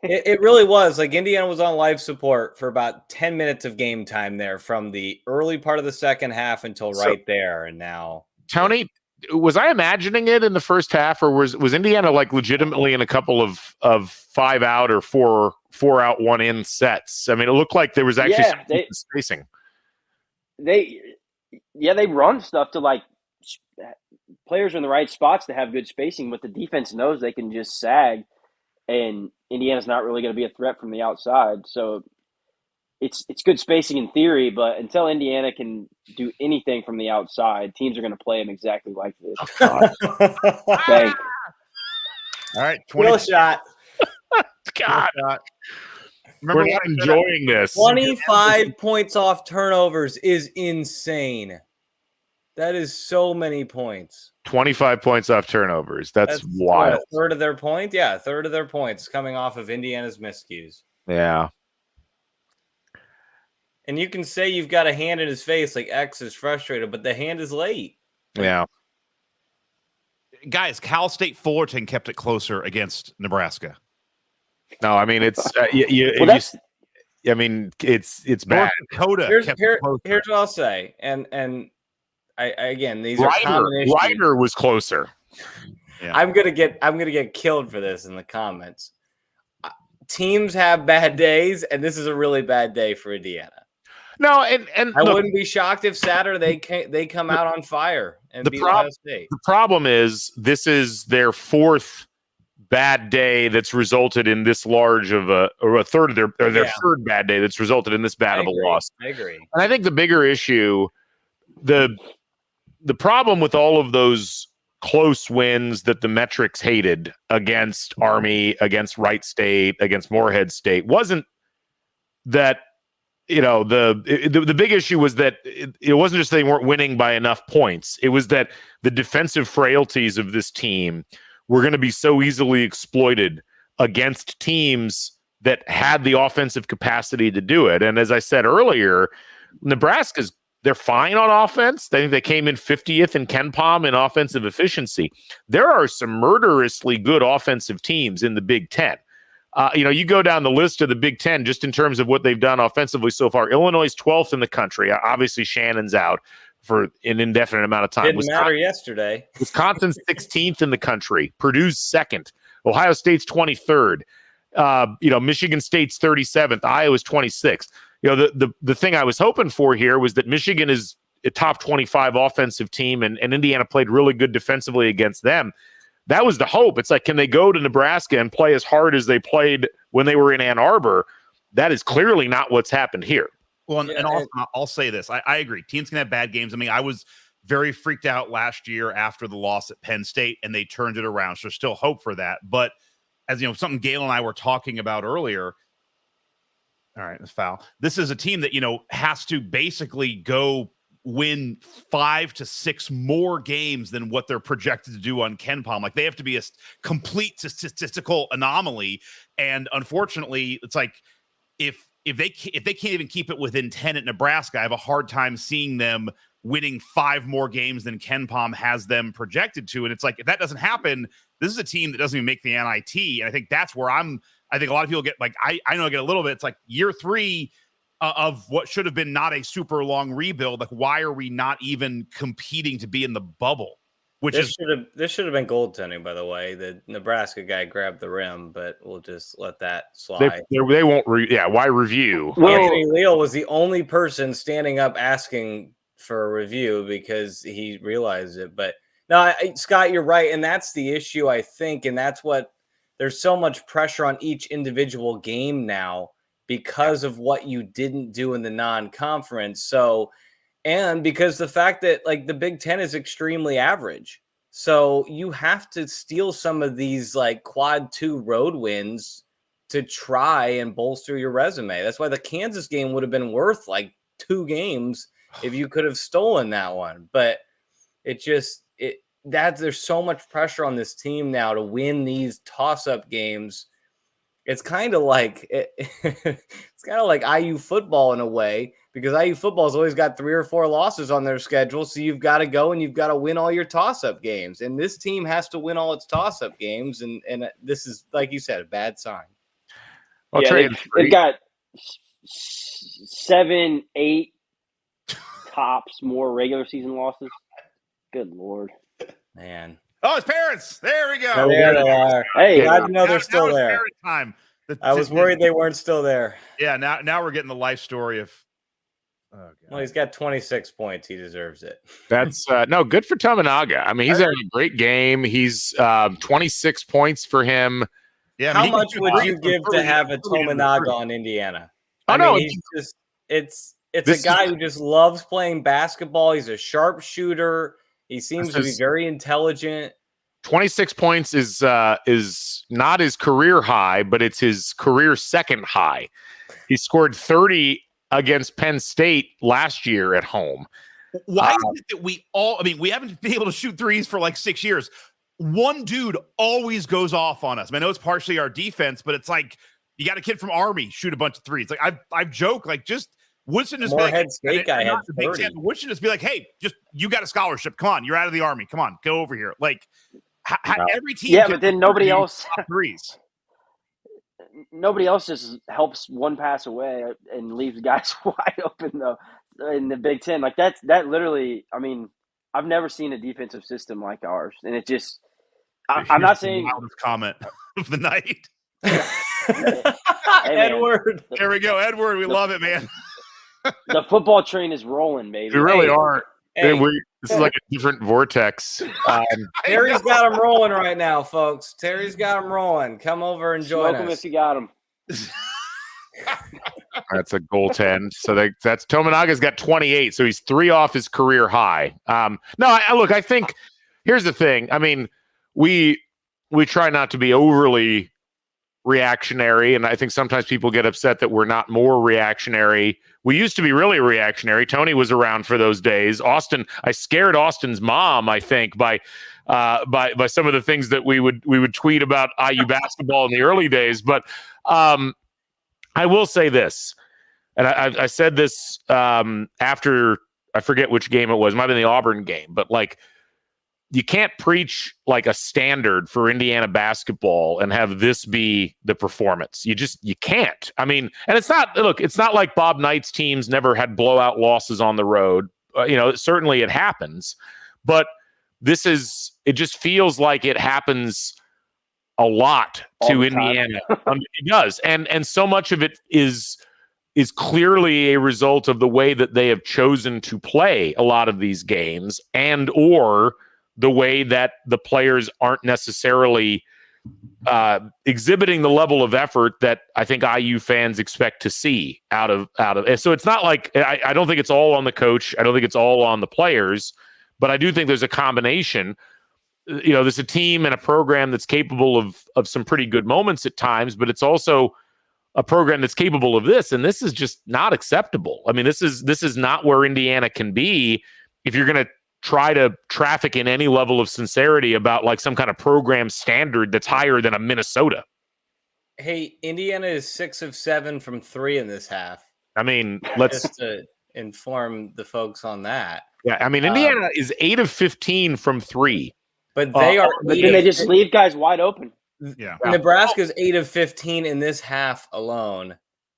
It really was. Like Indiana was on life support for about 10 minutes of game time there from the early part of the second half until right there. And now, Tony, was I imagining it in the first half, or was Indiana like legitimately in a couple of 5 out or 4 out 1 in sets? I mean, it looked like there was actually some spacing. They run stuff to like players are in the right spots to have good spacing, but the defense knows they can just sag, and Indiana's not really going to be a threat from the outside. So it's good spacing in theory, but until Indiana can do anything from the outside, teams are going to play them exactly like this. All right, 20 shot. God. We're not enjoying this. 25 points off turnovers is insane. That is so many points. 25 points off turnovers. That's wild. A third of their point? Yeah, a third of their points coming off of Indiana's miscues. Yeah. And you can say you've got a hand in his face, like X is frustrated, but the hand is late. Yeah. Guys, Cal State Fullerton kept it closer against Nebraska. No, I mean, it's it's bad. North Dakota here's what I'll say. And again, these are common issues. Ryder was closer. Yeah. I'm gonna get killed for this in the comments. Teams have bad days, and this is a really bad day for Indiana. No, and I wouldn't be shocked if Saturday they come out on fire and beat Ohio State. The problem is this is their fourth bad day that's resulted in this large of a third of their third bad day that's resulted in this bad of a loss. I agree. And I think the bigger issue, the problem with all of those close wins that the metrics hated against Army, against Wright State, against Morehead State wasn't that. The big issue was that it wasn't just they weren't winning by enough points. It was that the defensive frailties of this team were going to be so easily exploited against teams that had the offensive capacity to do it. And as I said earlier, they're fine on offense. They came in 50th in KenPom in offensive efficiency. There are some murderously good offensive teams in the Big Ten. You go down the list of the Big Ten just in terms of what they've done offensively so far. Illinois is 12th in the country. Obviously, Shannon's out for an indefinite amount of time. Didn't matter yesterday. Wisconsin's 16th in the country. Purdue's 2nd. Ohio State's 23rd. Michigan State's 37th. Iowa's 26th. The thing I was hoping for here was that Michigan is a top 25 offensive team, and Indiana played really good defensively against them. That was the hope. It's like, can they go to Nebraska and play as hard as they played when they were in Ann Arbor? That is clearly not what's happened here. Well, and also, I'll say this. I agree. Teams can have bad games. I mean, I was very freaked out last year after the loss at Penn State, and they turned it around. So there's still hope for that. But as something Galen and I were talking about earlier, all right, it's foul. This is a team that, has to basically go win 5 to 6 more games than what they're projected to do on KenPom. Like, they have to be a complete statistical anomaly. And unfortunately, it's like if they can't even keep it within 10 at Nebraska, I have a hard time seeing them winning 5 more games than Ken Palm has them projected to. And it's like, if that doesn't happen, this is a team that doesn't even make the NIT. And I think that's where I think a lot of people get like, I know I get a little bit. It's like year 3 of what should have been not a super long rebuild. Like, why are we not even competing to be in the bubble? This should have been goaltending, by the way. The Nebraska guy grabbed the rim, but we'll just let that slide. They won't. Why review? Anthony Leal was the only person standing up asking for a review because he realized it. But no, Scott, you're right, and that's the issue, I think, and that's what there's so much pressure on each individual game now because of what you didn't do in the non-conference. So. And because the fact that like the Big Ten is extremely average. So you have to steal some of these like quad 2 road wins to try and bolster your resume. That's why the Kansas game would have been worth like 2 games if you could have stolen that one. But there's so much pressure on this team now to win these toss-up games. It's kind of like it's kind of like IU football in a way, because IU football has always got 3 or 4 losses on their schedule. So you've got to go and you've got to win all your toss-up games. And this team has to win all its toss-up games. And this is, like you said, a bad sign. They've got 7, 8 tops more regular season losses. Good Lord. Man. Oh, his parents. There we go. Oh, there they are. Hey, glad to know they're still there. Time. I was worried they weren't still there. Yeah, now we're getting the life story of. Oh, well, he's got 26 points. He deserves it. That's no good for Tominaga. I mean, he's having a great game. He's 26 points for him. Yeah. How much would you give to have a Tominaga on Indiana? It's a guy who just loves playing basketball. He's a sharpshooter. He seems to be very intelligent. 26 points is not his career high, but it's his career second high. He scored 30 against Penn State last year at home. Why is it that we haven't been able to shoot threes for like 6 years. One dude always goes off on us. I know it's partially our defense, but it's like you got a kid from Army shoot a bunch of threes. Like I've joked, like just Woodson just Moorhead State guy had 30. Woodson just be like, hey, just you got a scholarship. Come on, you're out of the Army. Come on, go over here. Like every team. Yeah, but then nobody else threes. Nobody else just helps one pass away and leaves guys wide open though in the Big Ten. Like that literally. I mean, I've never seen a defensive system like ours, and it just. I'm not saying loudest comment of the night. Hey, Edward. There we go, Edward. We love it, man. The football train is rolling, baby. We really are. Hey. This is like a different vortex. Terry's got him rolling right now, folks. Terry's got him rolling. Come over and join Smoke him us. if you got him. That's a goaltend. So that's Tominaga's got 28. So he's 3 off his career high. Look, I think here's the thing. I mean, we try not to be overly reactionary, and I think sometimes people get upset that we're not more reactionary. We used to be really reactionary. Tony was around for those days. I scared Austin's mom, I think, by some of the things that we would tweet about IU basketball in the early days. But I will say this, and I said this after, I forget which game it was. It might have been the Auburn game, but like, you can't preach like a standard for Indiana basketball and have this be the performance. You can't. I mean, and it's not like Bob Knight's teams never had blowout losses on the road. Certainly it happens, but it just feels like it happens a lot to Indiana. It does. And so much of it is clearly a result of the way that they have chosen to play a lot of these games, and or the way that the players aren't necessarily exhibiting the level of effort that I think IU fans expect to see out of. And so it's not like I don't think it's all on the coach. I don't think it's all on the players, but I do think there's a combination. There's a team and a program that's capable of some pretty good moments at times, but it's also a program that's capable of this, and this is just not acceptable. I mean, this is not where Indiana can be if you're going to try to traffic in any level of sincerity about like some kind of program standard that's higher than a Minnesota. Hey, Indiana is 6 of 7 from 3 in this half. I mean, let's just to inform the folks on that. Yeah, I mean, Indiana is 8 of 15 from 3. But they are. But then they just leave guys wide open. Yeah. Nebraska's 8 of 15 in this half alone.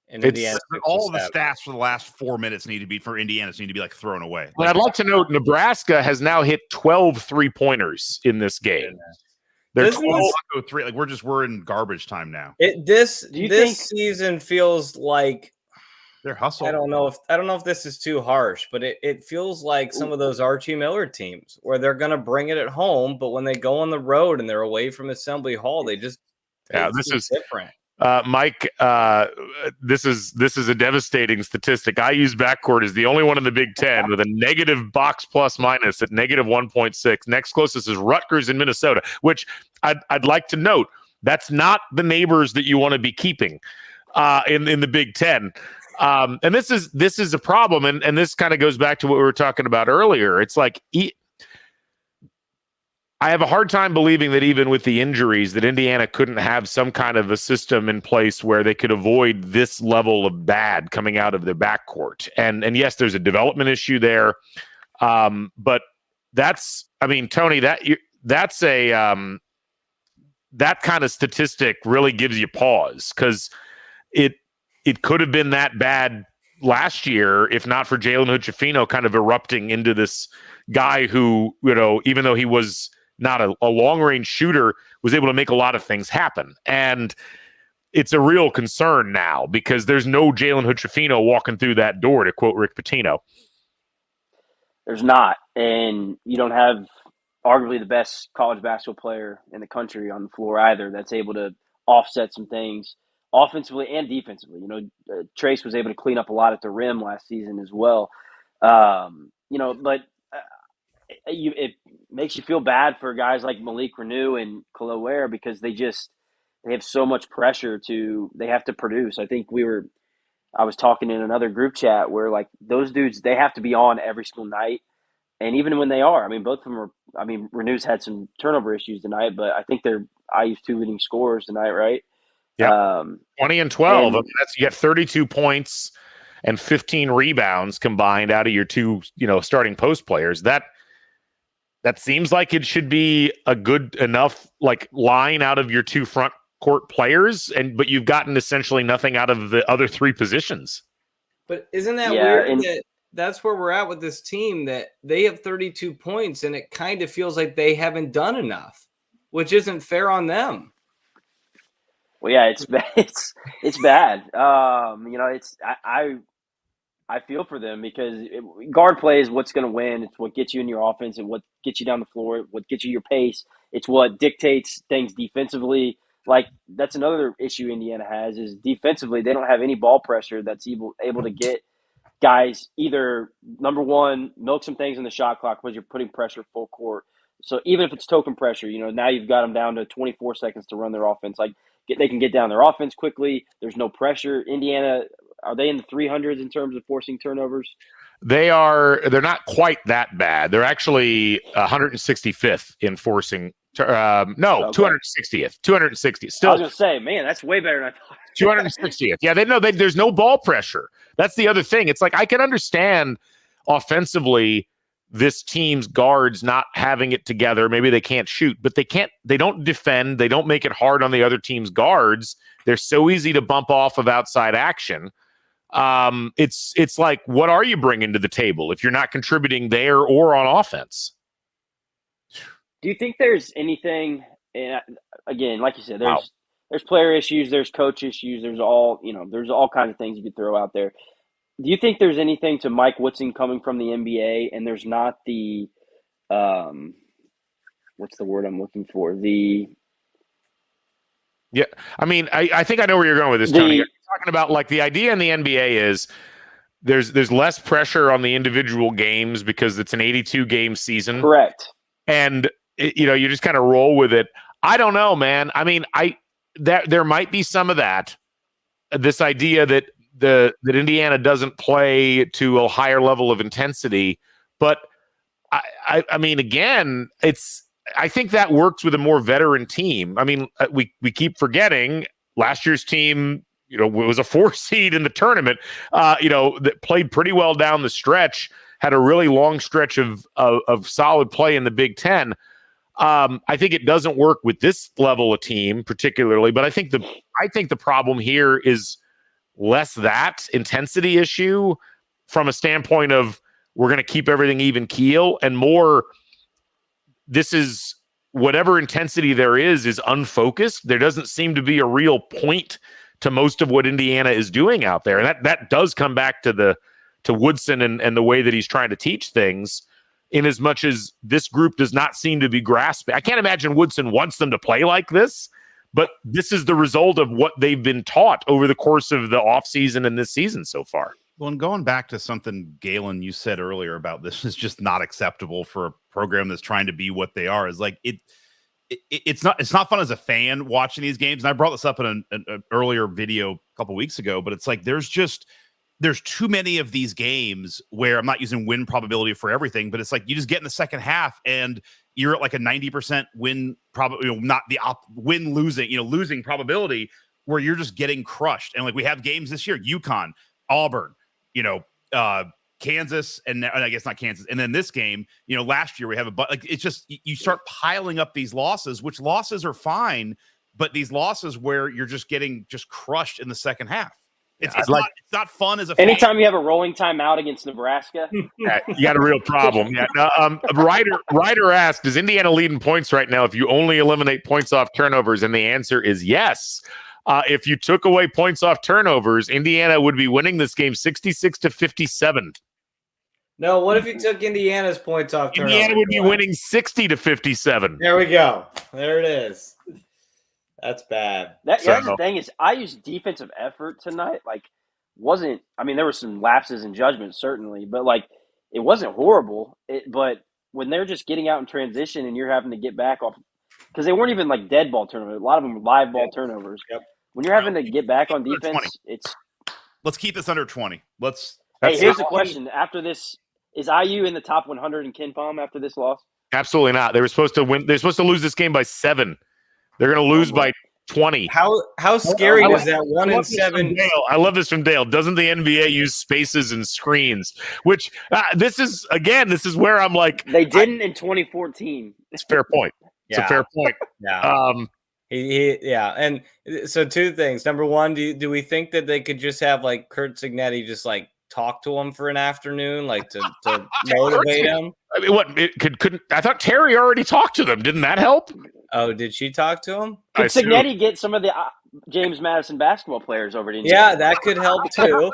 And Indiana, all the stats for the last 4 minutes need to be for Indiana's need to be like thrown away. But I'd like to note Nebraska has now hit 12 3-pointers in this game. They're 3. Like we're in garbage time now. This season feels like they're hustling. I don't know if this is too harsh, but it feels like some of those Archie Miller teams where they're going to bring it at home, but when they go on the road and they're away from Assembly Hall, this is different. Mike, this is a devastating statistic. IU's backcourt is the only one in the Big Ten with a negative box plus minus at negative 1.6. Next closest is Rutgers in Minnesota, which I'd like to note that's not the neighbors that you want to be keeping in the Big Ten. And this is a problem, and this kind of goes back to what we were talking about earlier. It's like I have a hard time believing that even with the injuries that Indiana couldn't have some kind of a system in place where they could avoid this level of bad coming out of their backcourt. And yes, there's a development issue there. But Tony, that's a that kind of statistic really gives you pause because it could have been that bad last year if not for Jalen Hood-Schifino kind of erupting into this guy who, even though he was not a long-range shooter, was able to make a lot of things happen. And it's a real concern now because there's no Jalen Hood-Schifino walking through that door, to quote Rick Pitino. There's not. And you don't have arguably the best college basketball player in the country on the floor either that's able to offset some things offensively and defensively. Trace was able to clean up a lot at the rim last season as well. But it makes you feel bad for guys like Malik Renew and Khalil Ware because they have so much pressure they have to produce. I think I was talking in another group chat where like those dudes, they have to be on every single night. And even when they are, both of them Renew's had some turnover issues tonight, but I think they're IU's 2 leading scorers tonight, right? Yeah. 20 and 12. You get 32 points and 15 rebounds combined out of your two, starting post players. That seems like it should be a good enough line out of your two front court players, but you've gotten essentially nothing out of the other 3 positions. But isn't that weird that that's where we're at with this team, that they have 32 points and it kind of feels like they haven't done enough, which isn't fair on them. Well, yeah, it's bad. It's bad. I feel for them because guard play is what's going to win. It's what gets you in your offense and what gets you down the floor, what gets you your pace. It's what dictates things defensively. Like that's another issue Indiana has is defensively they don't have any ball pressure that's able to get guys either, number one, milk some things in the shot clock because you're putting pressure full court. So even if it's token pressure, now you've got them down to 24 seconds to run their offense. They can get down their offense quickly. There's no pressure. Indiana, are they in the 300s in terms of forcing turnovers? They're not quite that bad. They're actually 165th in forcing. 260th. 260th. Still, I was going to say, man, that's way better than I thought. 260th. Yeah, there's no ball pressure. That's the other thing. It's like I can understand offensively this team's guards not having it together. Maybe they can't shoot, but they don't defend. They don't make it hard on the other team's guards. They're so easy to bump off of outside action. It's like, what are you bringing to the table if you're not contributing there or on offense? Do you think there's anything, and again, like you said, there's player issues, there's coach issues, there's all kinds of things you could throw out there. Do you think there's anything to Mike Woodson coming from the NBA and there's not the, what's the word I'm looking for? Yeah, I think I know where you're going with this, Tony. You're talking about the idea in the NBA is there's less pressure on the individual games because it's an 82 game season. Correct. And you just kind of roll with it. I don't know, man. There might be some of that. This idea that Indiana doesn't play to a higher level of intensity, but again, I think that works with a more veteran team. We keep forgetting last year's team, was a 4 seed in the tournament, that played pretty well down the stretch, had a really long stretch of solid play in the Big Ten. I think it doesn't work with this level of team particularly, but I think the problem here is less that intensity issue from a standpoint of we're going to keep everything even keel, and more, this is whatever intensity there is unfocused. There doesn't seem to be a real point to most of what Indiana is doing out there. And that does come back to Woodson and the way that he's trying to teach things, in as much as this group does not seem to be grasping. I can't imagine Woodson wants them to play like this, but this is the result of what they've been taught over the course of the offseason and this season so far. Well, and going back to something, Galen, you said earlier about this is just not acceptable for a program that's trying to be what they are. Is like it's not fun as a fan watching these games. And I brought this up in an earlier video a couple weeks ago, but it's like there's too many of these games where I'm not using win probability for everything, but it's like you just get in the second half and you're at like a 90% win probably, not the losing probability, where you're just getting crushed. And like we have games this year, UConn, Auburn, Kansas, and I guess not Kansas. And then this game, last year we have it's just, you start piling up these losses, which losses are fine, but these losses where you're just getting crushed in the second half. It's not fun as a fan. Anytime you have a rolling timeout against Nebraska. Yeah, you got a real problem. Yeah. No, Ryder asked, is Indiana leading points right now if you only eliminate points off turnovers? And the answer is yes. If you took away points off turnovers, Indiana would be winning this game 66-57. No, what if you took Indiana's points off turnovers? Indiana would be winning 60-57. There we go. There it is. That's bad. That's the thing is, I used defensive effort tonight. Like, there were some lapses in judgment, certainly, but like, it wasn't horrible. But when they're just getting out in transition and you're having to get back off, because they weren't even like dead ball turnovers. A lot of them were live ball turnovers. Yep. When you're having to get back on defense, let's keep this under 20. Hey, here's the question. After this, is IU in the top 100 in KenPom after this loss? Absolutely not. They were supposed to win. They're supposed to lose this game by 7. They're going to lose by 20. How scary is that 1-7? I love this from Dale. Doesn't the NBA use spaces and screens? Which this is where I'm like, they didn't in 2014. It's a fair point. It's a fair point. Yeah. And so 2 things. Number one, do we think that they could just have like Curt Cignetti just like talk to him for an afternoon, like to motivate him? I mean, what it couldn't? I thought Terry already talked to them. Didn't that help? Oh, did she talk to him? Could Cignetti get some of the James Madison basketball players over to Indiana? Yeah, that could help too.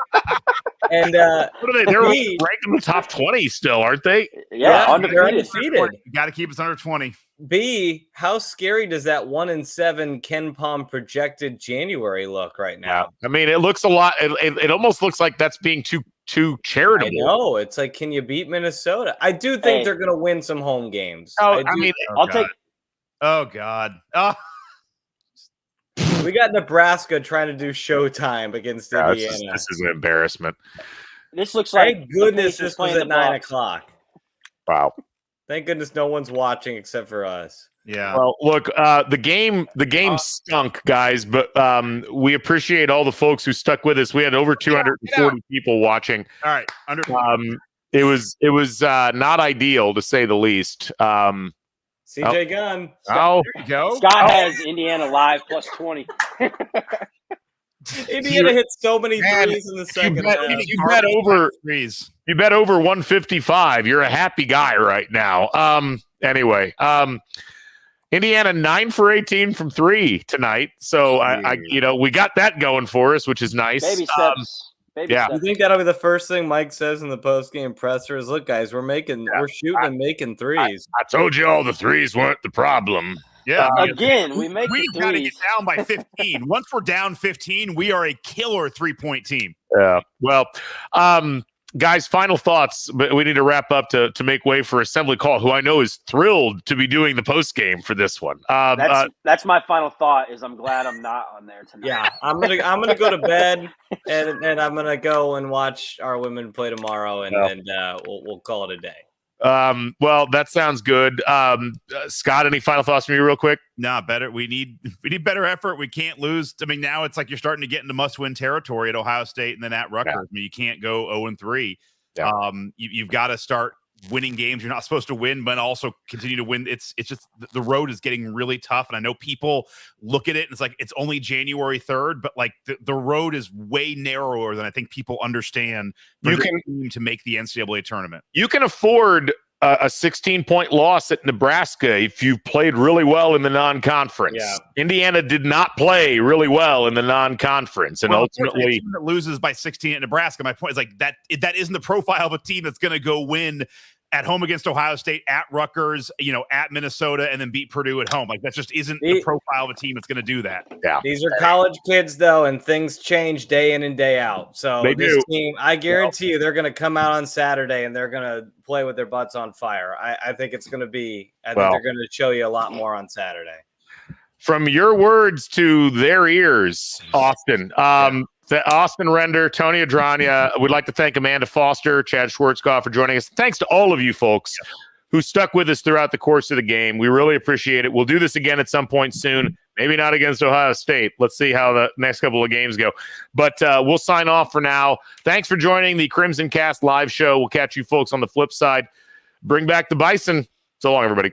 And what are they? They're ranked in the top 20 still, aren't they? Yeah, they're undefeated. You got to keep us under 20. B, how scary does that 1-7 KenPom projected January look right now? Yeah. I mean, it looks a lot. It almost looks like that's being too charitable. I know. It's like, can you beat Minnesota? I do think they're going to win some home games. Oh, I'll take. Oh God. Oh. We got Nebraska trying to do Showtime against Indiana. This is an embarrassment. This looks like. Thank goodness this was at 9 o'clock. Wow. Thank goodness no one's watching except for us. Yeah. Well, look, the game stunk, guys, but we appreciate all the folks who stuck with us. We had over 240 people watching. All right. It was not ideal to say the least. CJ Gunn. Oh, there you go. Scott has Indiana live plus 20. Indiana hit so many threes in the second half. You bet over 155. You're a happy guy right now. Anyway, Indiana 9 for 18 from 3 tonight. So we got that going for us, which is nice. Baby steps. You think that'll be the first thing Mike says in the post-game presser is, look, guys, we're shooting and making threes. I told you all the threes weren't the problem. Yeah. Again, we've got to get down by 15. Once we're down 15, we are a killer 3-point team. Yeah. Well, guys, final thoughts, but we need to wrap up to make way for Assembly Call, who I know is thrilled to be doing the post game for this one. That's my final thought. Is I'm glad I'm not on there tonight. Yeah, I'm gonna go to bed and I'm gonna go and watch our women play tomorrow, and we'll call it a day. Well, that sounds good. Scott, any final thoughts from you real quick? Nah, better. We need better effort. We can't lose. I mean, now it's like you're starting to get into must-win territory at Ohio State and then at Rutgers. Yeah. I mean, you can't go 0-3. Yeah. You've got to start winning games you're not supposed to win, but also continue to win. It's just the road is getting really tough. And I know people look at it and it's like, it's only January 3rd, but like the road is way narrower than I think people understand for the team to make the NCAA tournament. You can afford a 16-point loss at Nebraska if you played really well in the non-conference. Yeah. Indiana did not play really well in the non-conference, and ultimately a team that loses by 16 at Nebraska. My point is like that isn't the profile of a team that's going to go win at home against Ohio State, at Rutgers, at Minnesota, and then beat Purdue at home. Like that just isn't the profile of a team that's going to do that. Yeah, these are college kids though, and things change day in and day out. So this team, I guarantee you, they're going to come out on Saturday and they're going to play with their butts on fire. I think it's going to be. I think they're going to show you a lot more on Saturday. From your words to their ears, Austin. Austin Render, Tony Adrania. We'd like to thank Amanda Foster, Chad Schwartzkopf for joining us. Thanks to all of you folks who stuck with us throughout the course of the game. We really appreciate it. We'll do this again at some point soon. Maybe not against Ohio State. Let's see how the next couple of games go. But we'll sign off for now. Thanks for joining the CrimsonCAST live show. We'll catch you folks on the flip side. Bring back the Bison. So long, everybody.